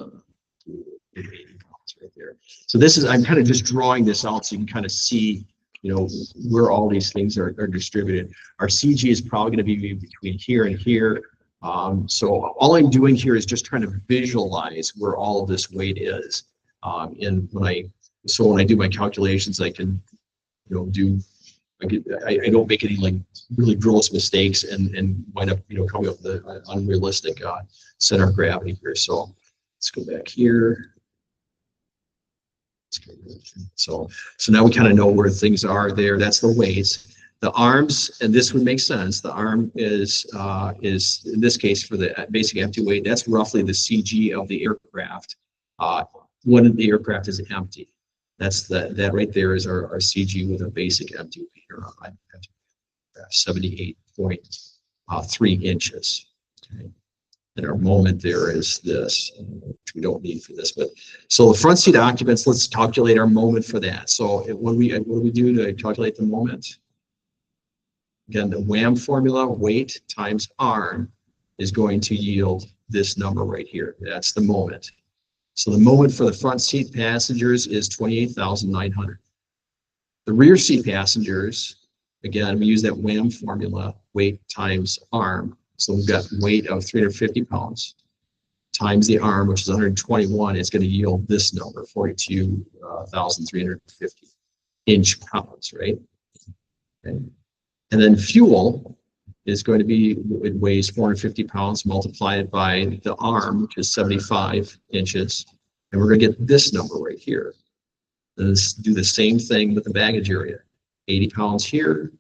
80 pounds right there. So this is, I'm kind of just drawing this out so you can kind of see, where all these things are distributed. Our CG is probably going to be between here and here. So all I'm doing here is just trying to visualize where all of this weight is. And when I do my calculations, I can, I don't make any like really gross mistakes and wind up, coming up with an unrealistic center of gravity here. So let's go back here. So now we kind of know where things are there. That's the weights. The arms, and this would make sense. The arm is in this case for the basic empty weight. That's roughly the CG of the aircraft when the aircraft is empty. That's that right there is our CG with a basic empty weight here on 78.3 inches. Okay. And our moment there is this, which we don't need for this. But so the front seat occupants, let's calculate our moment for that. So what do we do to calculate the moment? Again, the WAM formula, weight times arm, is going to yield this number right here. That's the moment. So the moment for the front seat passengers is 28,900. The rear seat passengers, again, we use that WAM formula, weight times arm. So we've got weight of 350 pounds times the arm, which is 121. It's going to yield this number, 42,350 inch pounds, right? Okay. And then fuel is going to be, it weighs 450 pounds multiplied by the arm, which is 75 inches. And we're going to get this number right here. Let's do the same thing with the baggage area. 80 pounds here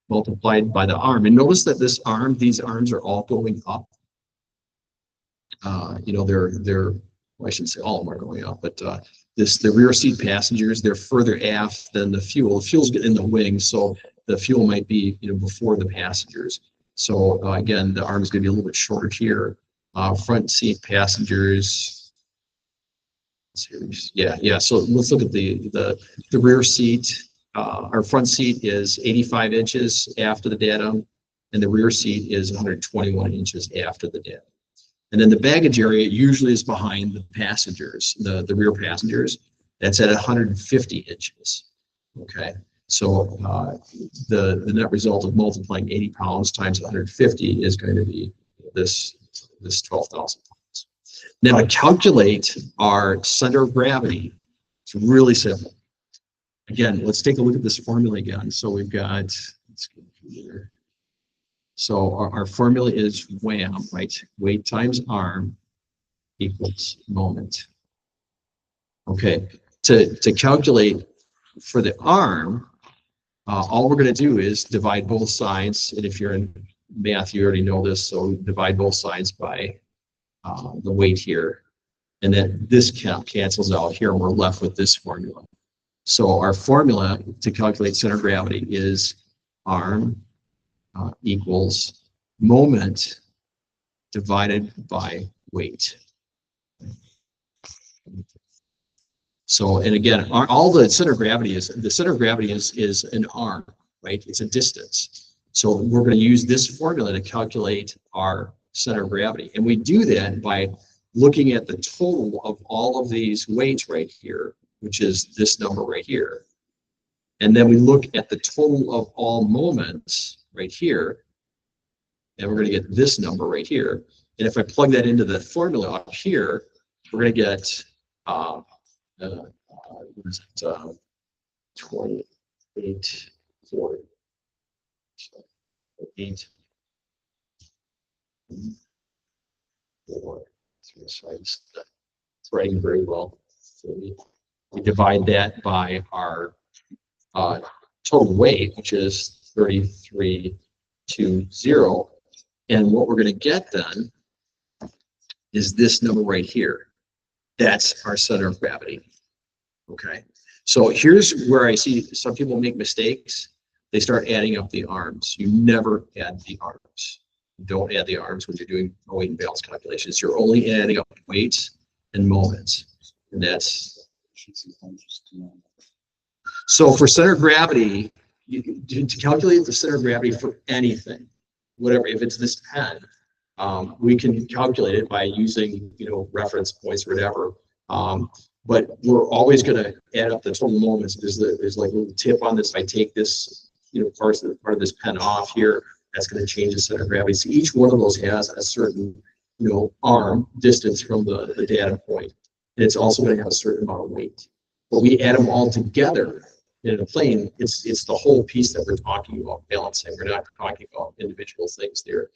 multiplied by the arm. And notice that this arm, these arms are all going up. They're well, I shouldn't say all of them are going up, but the rear seat passengers, they're further aft than the fuel. The fuel's in the wing, so the fuel might be before the passengers. So again, the arm is going to be a little bit shorter here. Front seat passengers. Yeah. So let's look at the rear seat. Our front seat is 85 inches after the datum, and the rear seat is 121 inches after the datum. And then the baggage area usually is behind the passengers, the rear passengers. That's at 150 inches. Okay, so the net result of multiplying 80 pounds times 150 is going to be this 12,000 pounds. Now to calculate our center of gravity, it's really simple. Again, let's take a look at this formula again. So we've got, let's get here. So our formula is WAM, right? Weight times arm equals moment. Okay, to calculate for the arm, all we're going to do is divide both sides. And if you're in math, you already know this. So divide both sides by the weight here. And then this cancels out here, and we're left with this formula. So our formula to calculate center of gravity is arm equals moment divided by weight. So, and again, all the center of gravity is an arm, right? It's a distance. So we're going to use this formula to calculate our center of gravity. And we do that by looking at the total of all of these weights right here, which is this number right here. And then we look at the total of all moments right here, and we're going to get this number right here. And if I plug that into the formula up here, we're going to get, what is it, 2840. So 8, 4, 3 sides. It's writing very well. So we divide that by our total weight, which is 3320. And what we're going to get then is this number right here. That's our center of gravity. Okay. So here's where I see some people make mistakes. They start adding up the arms. You never add the arms. Don't add the arms when you're doing weight and balance calculations. You're only adding up weights and moments. And that's, so for center of gravity, to calculate the center of gravity for anything, whatever, if it's this pen, we can calculate it by using, reference points or whatever. But we're always going to add up the total moments. There's like a little tip on this. If I take this, part of this pen off here, that's going to change the center of gravity. So each one of those has a certain, arm distance from the data point. And it's also going to have a certain amount of weight. But we add them all together in a plane. It's the whole piece that we're talking about balancing. We're not talking about individual things there,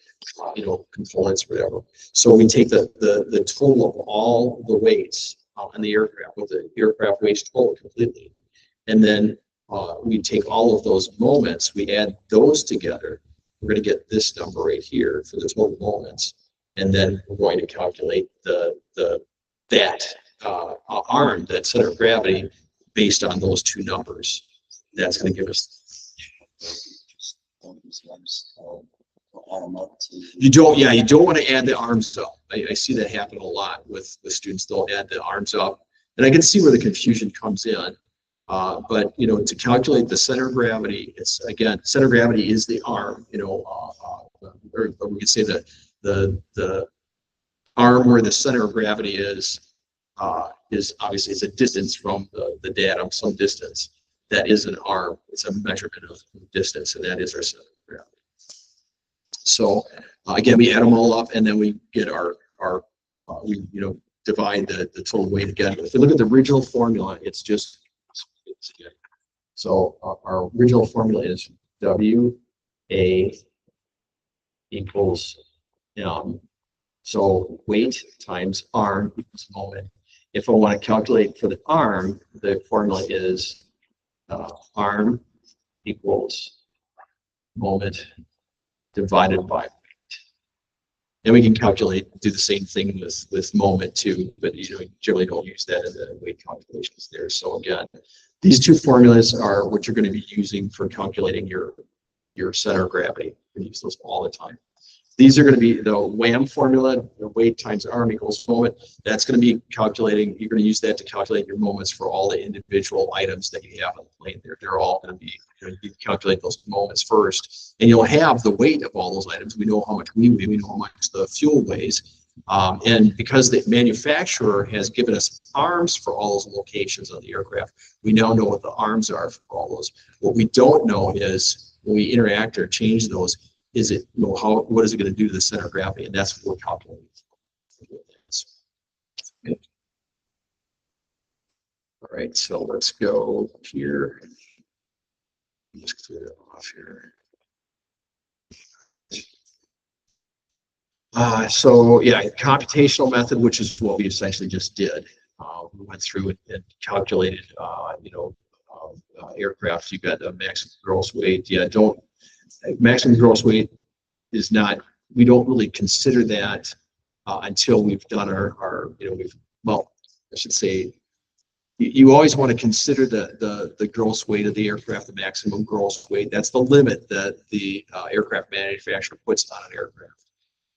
components, whatever. So we take the total of all the weights on the aircraft, with the aircraft weighs total completely, and then we take all of those moments, we add those together. We're going to get this number right here for the total moments, and then we're going to calculate that arm, that center of gravity, based on those two numbers. That's going to give us. You don't want to add the arms up. I see that happen a lot with students. They'll add the arms up, and I can see where the confusion comes in. But to calculate the center of gravity, it's again, center of gravity is the arm. Or we could say that the arm where the center of gravity is obviously it's a distance from the datum, some distance. That is an arm. It's a measurement of distance, and that is our center of gravity. So again, we add them all up, and then we get we divide the total weight again. If you look at the original formula, it's just so our original formula is WA equals so weight times arm equals moment. If I want to calculate for the arm, the formula is arm equals moment divided by weight. And we can do the same thing with moment too, but generally don't use that in the weight calculations there. So again, these two formulas are what you're going to be using for calculating your center of gravity. You can use those all the time. These are going to be the WAM formula, the weight times arm equals moment. That's going to be calculating, you're going to use that to calculate your moments for all the individual items that you have on the plane there. They're all going to be, you calculate those moments first, and you'll have the weight of all those items. We know how much we weigh, we know how much the fuel weighs. And because the manufacturer has given us arms for all those locations on the aircraft, we now know what the arms are for all those. What we don't know is when we interact or change those, is it, what is it going to do to the center of gravity? And that's what we're calculating. Okay. All right, so let's go here. Let's clear it off here. So yeah, computational method, which is what we essentially just did. We went through and calculated, aircraft. You got a maximum gross weight. Yeah, maximum gross weight is not, we don't really consider that until we've done I should say, you always want to consider the gross weight of the aircraft, the maximum gross weight. That's the limit that the aircraft manufacturer puts on an aircraft.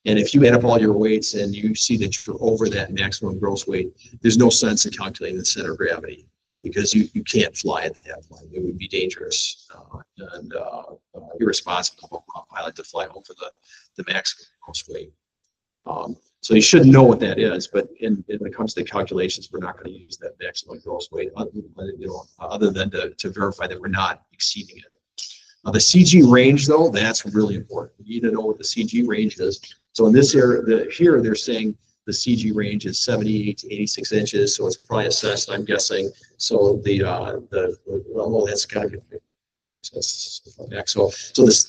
And if you add up all your weights and you see that you're over that maximum gross weight, there's no sense in calculating the center of gravity, because you can't fly at that point. It would be dangerous and irresponsible for a pilot to fly over the maximum gross weight. So you should know what that is, but when it comes to the calculations, we're not going to use that maximum gross weight other than to verify that we're not exceeding it. The CG range, though, that's really important. You need to know what the CG range is. So in this area, here they're saying the CG range is 78 to 86 inches, so it's probably assessed, I'm guessing. So that's kind of good. So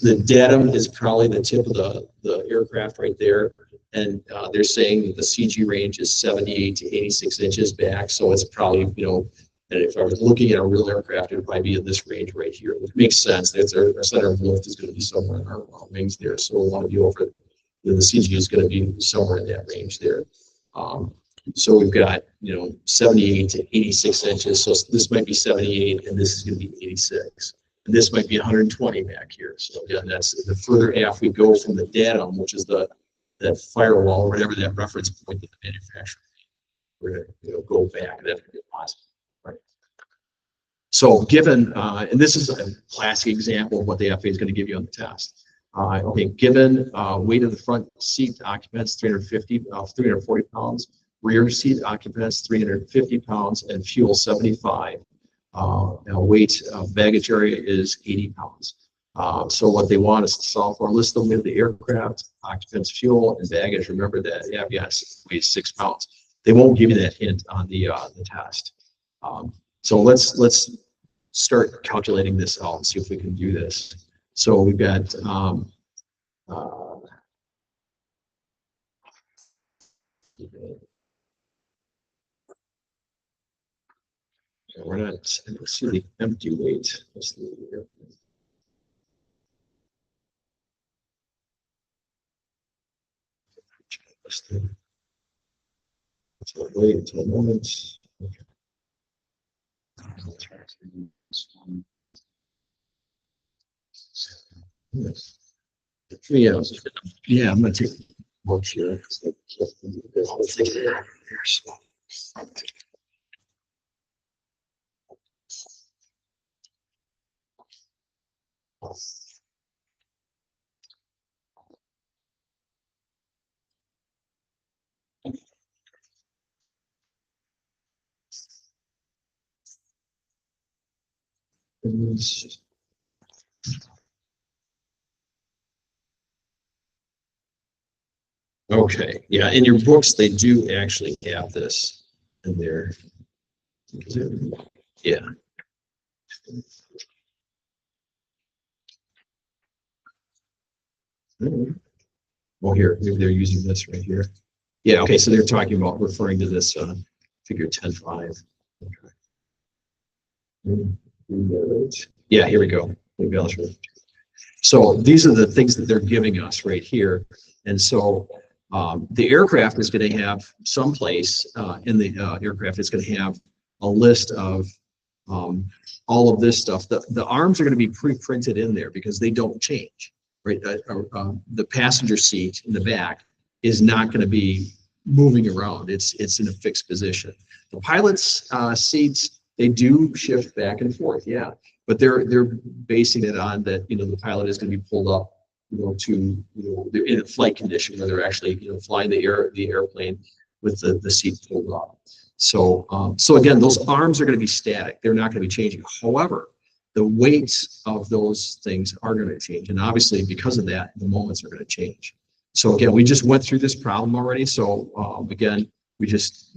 the datum is probably the tip of the aircraft right there, and they're saying the CG range is 78 to 86 inches back, so it's probably And if I was looking at a real aircraft, it would probably be in this range right here, which makes sense. That's our center of lift is going to be somewhere in our wings there. So we want to be over, the CG is going to be somewhere in that range there. So we've got, 78 to 86 inches. So this might be 78 and this is going to be 86. And this might be 120 back here. So again, that's the further aft we go from the datum, which is that firewall, or whatever that reference point that the manufacturer, we're going to go back. That's going to be possible. Right. So given, and this is a classic example of what the FAA is going to give you on the test. Okay, given weight of the front seat occupants, 340 pounds, rear seat occupants, 350 pounds, and fuel 75. Weight of baggage area is 80 pounds. So what they want is to solve for a list of the aircraft, occupants, fuel, and baggage. Remember that yes, weighs 6 pounds. They won't give you that hint on the test. So let's start calculating this out and see if we can do this. So we've got we're not, let's see the empty weight. Let's see here. So wait until a moment. Okay. Yes. Yeah, I'm gonna take one here. Okay, yeah, in your books, they do actually have this in there. Yeah. Well, here, maybe they're using this right here. Yeah, okay, so they're talking about referring to this figure 10.5. Okay. Yeah, here we go. So these are the things that they're giving us right here. And so the aircraft is going to have someplace in the aircraft, it's going to have a list of all of this stuff. The arms are going to be pre-printed in there because they don't change, right? The passenger seat in the back is not going to be moving around. It's in a fixed position. The pilot's seats, they do shift back and forth, yeah. But they're basing it on that, the pilot is going to be pulled up, to, they're in a flight condition where they're actually, flying the airplane with the seat pulled up. So, so again, those arms are going to be static. They're not going to be changing. However, the weights of those things are going to change. And obviously, because of that, the moments are going to change. So again, we just went through this problem already. So again, we just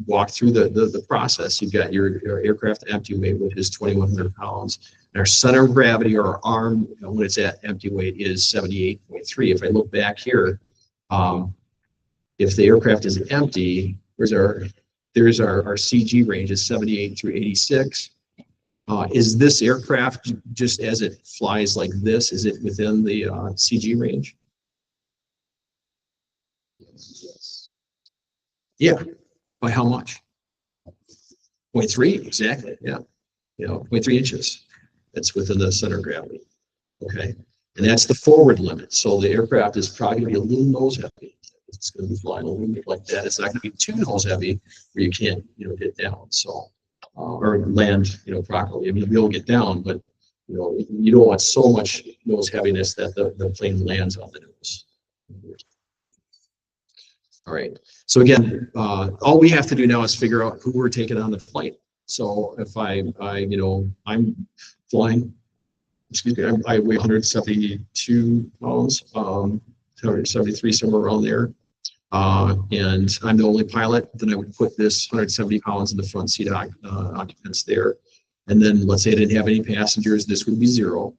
walked through the process. You've got your aircraft empty weight, which is 2,100 pounds. And our center of gravity, or our arm, when it's at empty weight, is 78.3. If I look back here, if the aircraft is empty, there's our CG range is 78 through 86. Is this aircraft, just as it flies like this, is it within the CG range? Yeah. By how much? 0.3, exactly. Yeah. 0.3 inches. That's within the center of gravity. Okay. And that's the forward limit. So the aircraft is probably going to be a little nose heavy. It's going to be flying a little bit like that. It's not going to be too nose heavy where you can't, get down. So, or land, properly. I mean, you'll be able to get down, but, you don't want so much nose heaviness that the plane lands on the nose. All right. So again, all we have to do now is figure out who we're taking on the flight. So if I'm flying, excuse me, I weigh 172 pounds, 173, somewhere around there. And I'm the only pilot, then I would put this 170 pounds in the front seat occupants there. And then let's say I didn't have any passengers, this would be 0.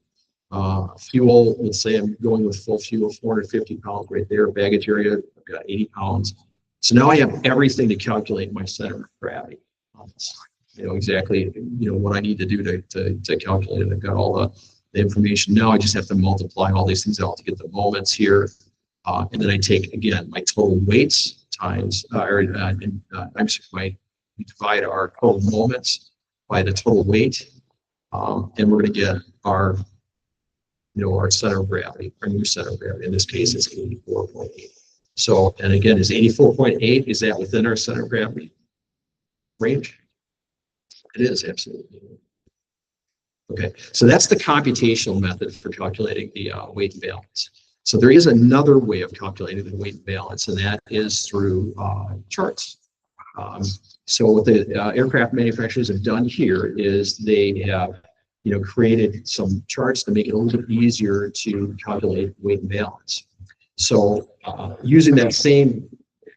Fuel, let's say I'm going with full fuel, 450 pounds right there. Baggage area, I've got 80 pounds. So now I have everything to calculate my center of gravity. exactly, what I need to do to calculate it. I've got all the information. Now I just have to multiply all these things out to get the moments here. And then I take, again, my total weights times, we divide our total moments by the total weight. And we're going to get our, our center of gravity, our new center of gravity. In this case, it's 84.8. So, and again, is 84.8, is that within our center of gravity range? It is, absolutely. Okay, so that's the computational method for calculating the weight and balance. So there is another way of calculating the weight and balance, and that is through charts. So what the aircraft manufacturers have done here is they have, created some charts to make it a little bit easier to calculate weight and balance. So using that same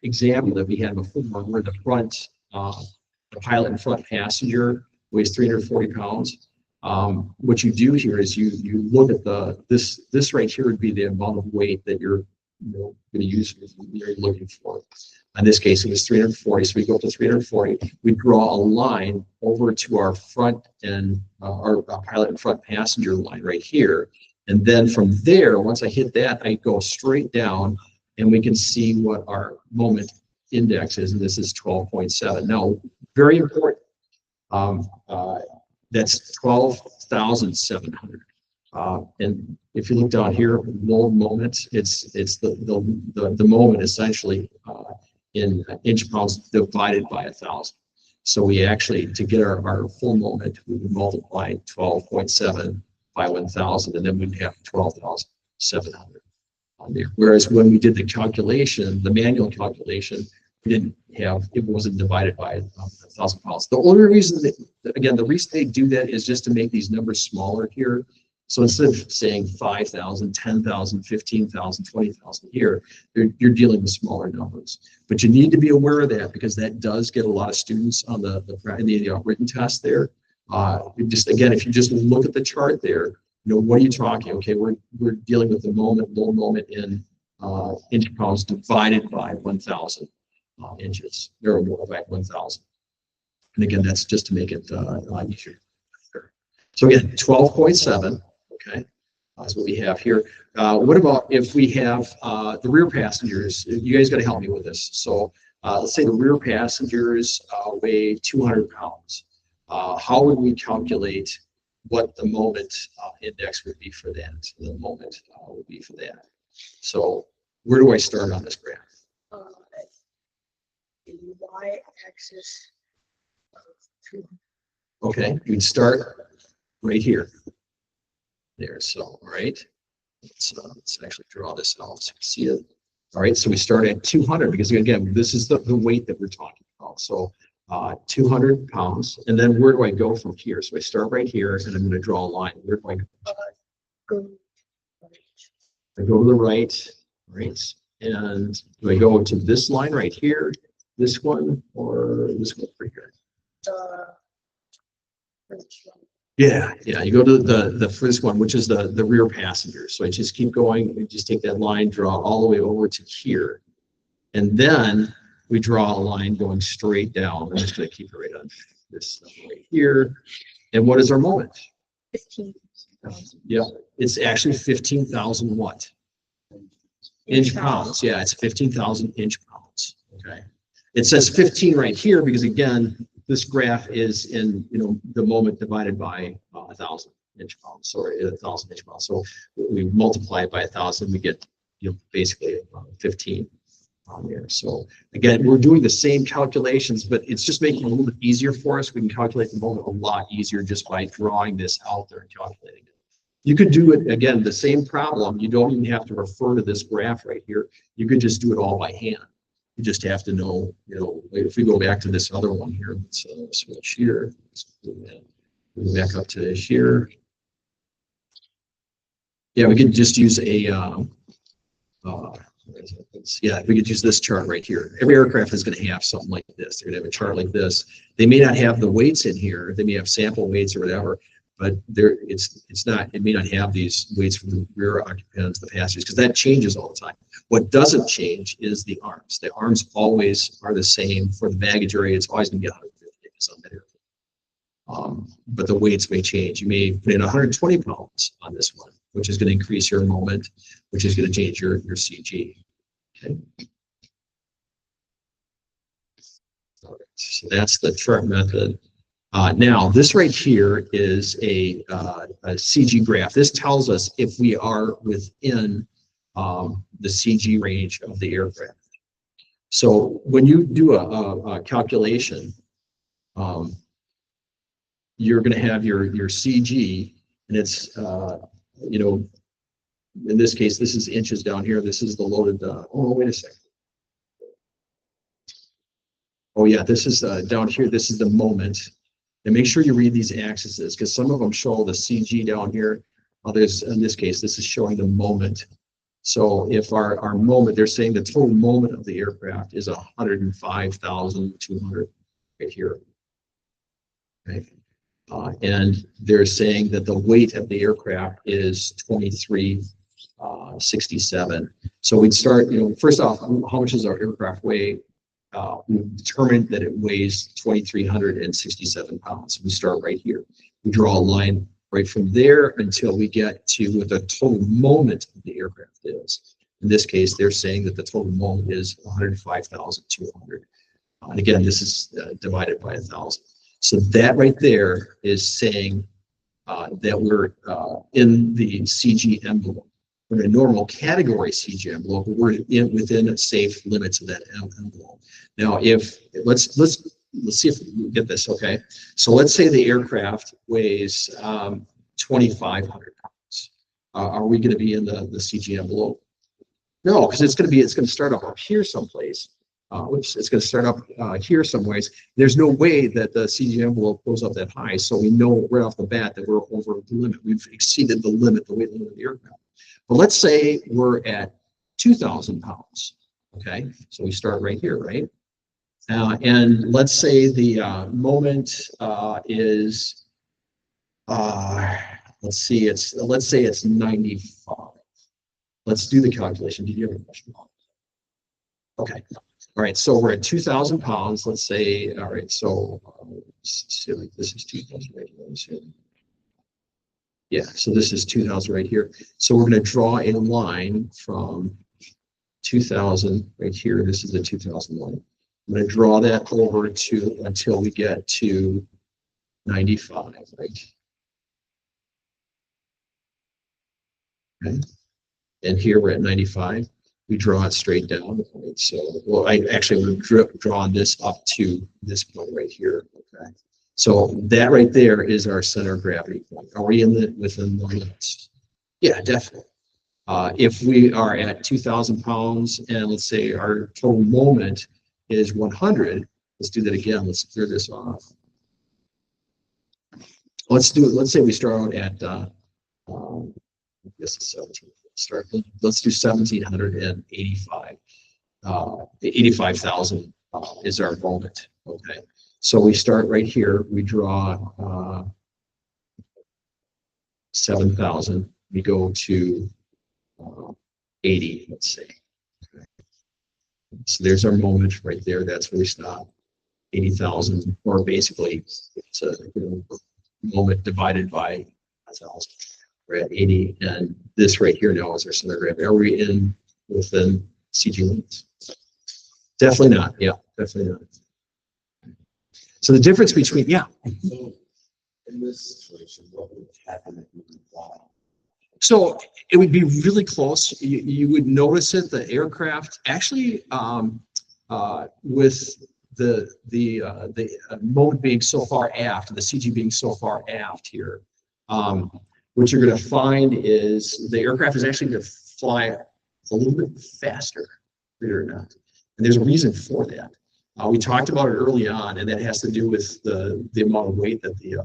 example that we had before, where the front, the pilot and front passenger weighs 340 pounds. What you do here is you look at this right here would be the amount of weight that you're going to use, you're looking for. In this case, it was 340, so we go up to 340. We draw a line over to our front and our pilot and front passenger line right here. And then from there, once I hit that, I go straight down and we can see what our moment index is, and this is 12.7. Now, very important, that's 12,700. And if you look down here, low moments, it's the moment essentially in inch pounds divided by 1,000. So we actually, to get our full moment, we would multiply 12.7 by 1,000, and then we'd have 12,700 on there. Whereas when we did the calculation, the manual calculation, we didn't have, it wasn't divided by 1,000 pounds. The only reason that, again, the reason they do that is just to make these numbers smaller here. So instead of saying 5,000, 10,000, 15,000, 20,000 here, you're dealing with smaller numbers. But you need to be aware of that because that does get a lot of students on the written test there. Just again, if you just look at the chart there, what are you talking? Okay, we're dealing with the moment, low moment in inch pounds divided by 1,000 inches, or by 1,000. And again, that's just to make it easier. So again, 12.7. Okay, that's what we have here. What about if we have the rear passengers? You guys got to help me with this. So let's say the rear passengers weigh 200 pounds. How would we calculate what the moment index would be for that? The moment would be for that. So where do I start on this graph? The y-axis. Okay, you'd start right here. There, so all right. Let's actually draw this out so you can see it. All right, so we start at 200 because again, this is the weight that we're talking about. So 200 pounds, and then where do I go from here? So I start right here, and I'm going to draw a line. Where do I go? I go to the right, right, and do I go to this line right here, this one, or this one right here? Yeah, you go to the first one, which is the rear passenger. So I just keep going, we just take that line, draw all the way over to here. And then we draw a line going straight down. I'm just going to keep it right on this right here. And what is our moment? 15,000. Yeah, it's actually 15,000 what? Inch pounds. Yeah, it's 15,000 inch pounds. Okay. It says 15 right here because again, this graph is in the moment divided by 1,000 inch pounds, or 1,000 inch pounds. So we multiply it by 1,000, we get basically 15 on there. So again, we're doing the same calculations, but it's just making it a little bit easier for us. We can calculate the moment a lot easier just by drawing this out there and calculating it. You could do it again, the same problem. You don't even have to refer to this graph right here. You could just do it all by hand. You just have to know, if we go back to this other one here, let's switch here, go back up to here. Yeah, we could just use a, we could use this chart right here. Every aircraft is going to have something like this. They're going to have a chart like this. They may not have the weights in here. They may have sample weights or whatever, but it may not have these weights from the rear occupants, the passengers, because that changes all the time. What doesn't change is the arms. The arms always are the same for the baggage area. It's always going to be 150 on that airplane. But the weights may change. You may put in 120 pounds on this one, which is going to increase your moment, which is going to change your CG. Okay. All right, so that's the chart method. Now, this right here is a CG graph. This tells us if we are within the CG range of the aircraft. So when you do a calculation, you're going to have your CG, and it's, you know, in this case, this is inches down here. This is the loaded, oh, wait a second. Oh yeah, this is down here. This is the moment. And make sure you read these axes because some of them show the CG down here. Others, in this case, this is showing the moment. So if our moment, they're saying the total moment of the aircraft is 105,200 right here. Okay. And they're saying that the weight of the aircraft is 2367. So we'd start, you know, first off, how much does our aircraft weigh? We determined that it weighs 2,367 pounds. We start right here. We draw a line right from there until we get to what the total moment of the aircraft is. In this case, they're saying that the total moment is 105,200. And again, this is divided by 1,000. So that right there is saying that we're in the CG envelope. We're in a normal category CG envelope, but we're within safe limits of that envelope. Now, if let's see if we get this, okay? So let's say the aircraft weighs 2,500 pounds. Are we going to be in the CG envelope? No, because it's going to start up here someplace. It's going to start up here some ways. There's no way that the CG envelope goes up that high, so we know right off the bat that we're over the limit. We've exceeded the limit, the weight limit of the aircraft. But let's say we're at 2,000 pounds. Okay, so we start right here, right? And let's say the moment is, let's say it's 95. Let's do the calculation. Did you have a question? Okay. All right. So we're at 2,000 pounds. Let's say. All right. So this is 2,000 right here. Yeah. So this is 2,000 right here. So we're going to draw a line from 2,000 right here. This is the 2,000 line. I'm going to draw that over to until we get to 95, right? Okay. And here we're at 95. We draw it straight down. Right? So, well, I actually would have drawn this up to this point right here. Okay. So that right there is our center of gravity point. Are we within the limits? Yeah, definitely. If we are at 2,000 pounds and let's say our total moment is 100, let's do that again. Let's clear this off. Let's say we start out at, this is 17. Let's do 1,785. 85,000 is our moment. Okay. So we start right here. We draw 7,000. We go to 80, let's say. Okay. So there's our moment right there. That's where we stop. 80,000, or basically it's a moment divided by 1,000. We're at 80, and this right here now is our center of gravity. Are we within CG limits? Definitely not. Yeah, definitely not. So the difference between, yeah. So in this situation, what would happen if you fly? So it would be really close. You would notice it. The aircraft actually, with the mode being so far aft, the CG being so far aft here, what you're going to find is the aircraft is actually going to fly a little bit faster, believe it or not. And there's a reason for that. We talked about it early on, and that has to do with the amount of weight that the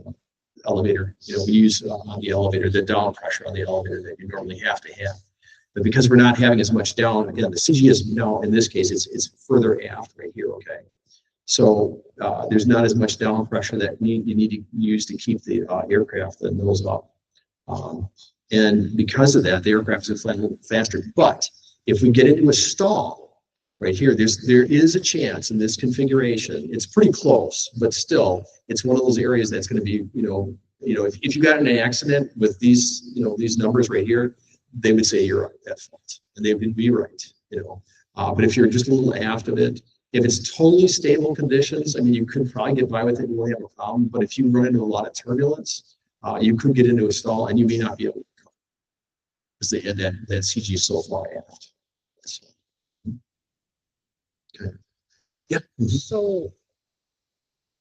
elevator, we use on the elevator, the down pressure on the elevator that you normally have to have. But because we're not having as much down, the CG is now, in this case, it's further aft right here, okay? So there's not as much down pressure that you need to use to keep the aircraft, the nose up. And because of that, the aircraft is flying a little faster. But if we get into a stall, right here, there is a chance in this configuration, it's pretty close, but still, it's one of those areas that's going to be, if you got in an accident with these, these numbers right here, they would say you're at fault, and they would be right, but if you're just a little aft of it, if it's totally stable conditions, I mean, you could probably get by with it and really have a problem, but if you run into a lot of turbulence, you could get into a stall and you may not be able to come because they had that CG so far aft. So, okay. Yeah. So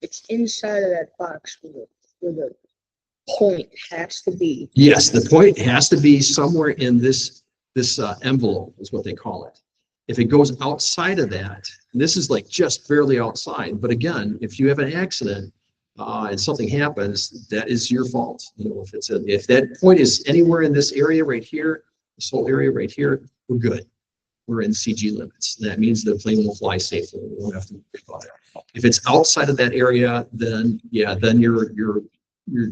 it's inside of that box where the point has to be. Yes, the point has to be somewhere in this envelope is what they call it. If it goes outside of that, and this is like just barely outside, but again, if you have an accident and something happens, that is your fault. If that point is anywhere in this area right here, this whole area right here, we're good. We're in CG limits. That means the plane will fly safely. We won't have to worry about it. If it's outside of that area, then yeah, then you're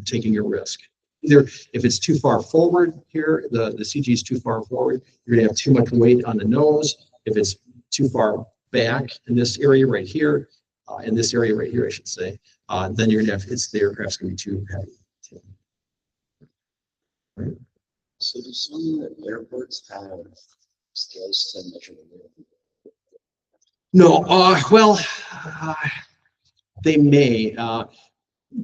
taking a risk. Either if it's too far forward here, the CG is too far forward, you're gonna have too much weight on the nose. If it's too far back in this area right here, in this area right here, I should say, then you're gonna have, the aircraft's gonna be too heavy. Right? So do some airports have scales to measure the weight? No, they may. A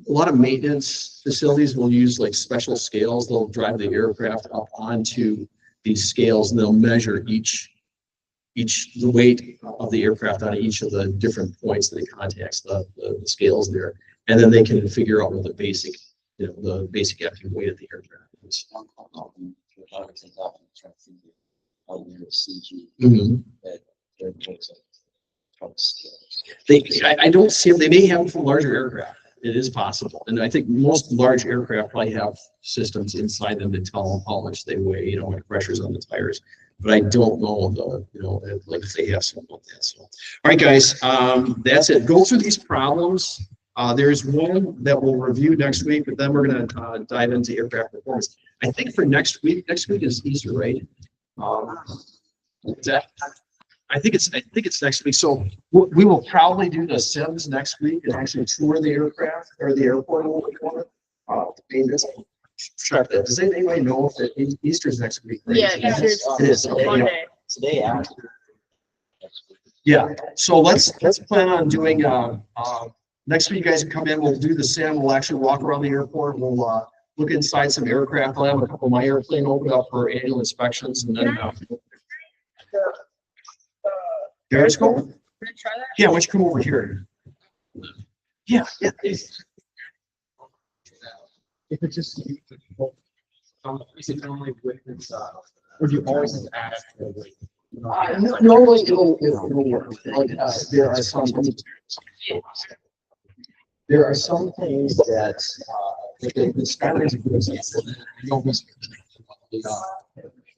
lot of maintenance facilities will use like special scales. They'll drive the aircraft up onto these scales and they'll measure the weight of the aircraft on each of the different points that it contacts the scales there, and then they can figure out what the basic active weight of the aircraft is. I don't see them. They may have them for larger aircraft. It is possible, and I think most large aircraft probably have systems inside them to tell them how much they weigh, what pressures on the tires. But I don't know like if they have something like that. So, all right, guys, that's it. Go through these problems. There's one that we'll review next week, but then we're going to dive into aircraft performance. I think for next week is Easter, right? I think it's next week. So we will probably do the sims next week and actually tour the aircraft or the airport a little bit more. Does anybody know if Easter's next week? Right? Yeah, Easter's it is. Okay, Monday. Today after. yeah. So let's plan on doing next week. You guys can come in. We'll do the sim. We'll actually walk around the airport. We'll look inside some aircraft. I'll have a couple of my airplane open up for annual inspections, and then. Periscope? Can I try that? Yeah, why don't you come over here? Yeah. If it's just, is it normally with this, or do you always have to add extra weight? Normally it'll work. Like, there are some things that the Skyland's a good example.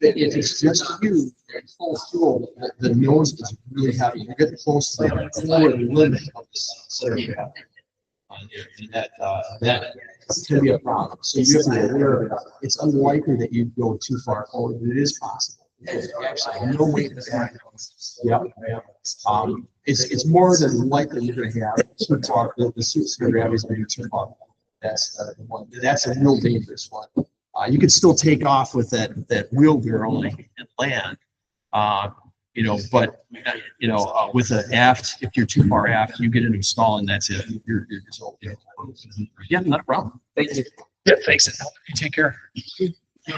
If it's just you at full fuel, the nose is really heavy. You get close to the lower limit of the center of gravity. That can be a problem. So you have to be aware. It's unlikely that you go too far forward, but it is possible. Actually, no weight back. Yep. It's more than likely you're going to have too far. The center of gravity is going to be too far. That's one. That's a real dangerous one. You can still take off with that wheelbarrow and land, but with an aft, if you're too far aft, you get into a stall and that's it. You're just yeah, not a problem. Thank you. Yeah, thanks. You take care. All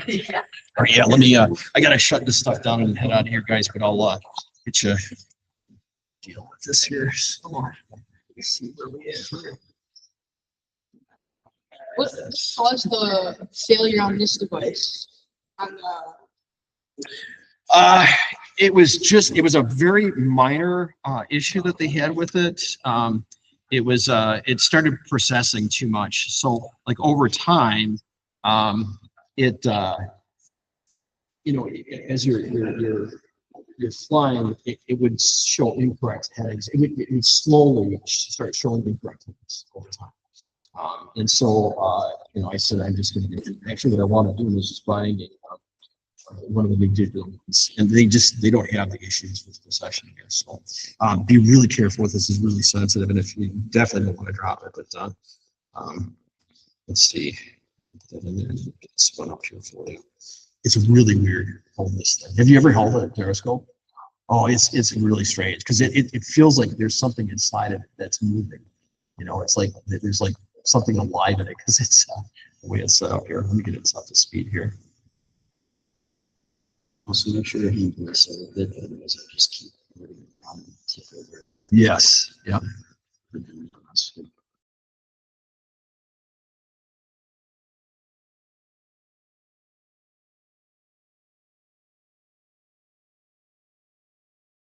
right, yeah. Let me. I gotta shut this stuff down and head out of here, guys. But I'll get you deal with this here. So, let's see where we at here. What caused the failure on this device? It was a very minor issue that they had with it. It started processing too much. So like over time, as you're flying, it would show incorrect headings. It would slowly start showing incorrect headings over time. And so, I said, I'm just going to actually what I want to do is just buying one of the big digital ones, and they don't have the issues with recession here. So be really careful with this. It's really sensitive, and if you definitely don't want to drop it. But let's see. Put that in there and get this one up here for you. It's really weird holding this thing. Have you ever held a periscope? Oh, it's really strange because it feels like there's something inside of it that's moving. You know, it's like there's like something alive in it because it's the way it's set up here. Let me get it up to speed here. Also, make sure your hand is so good, otherwise I just keep moving on to further. Yes. Yep.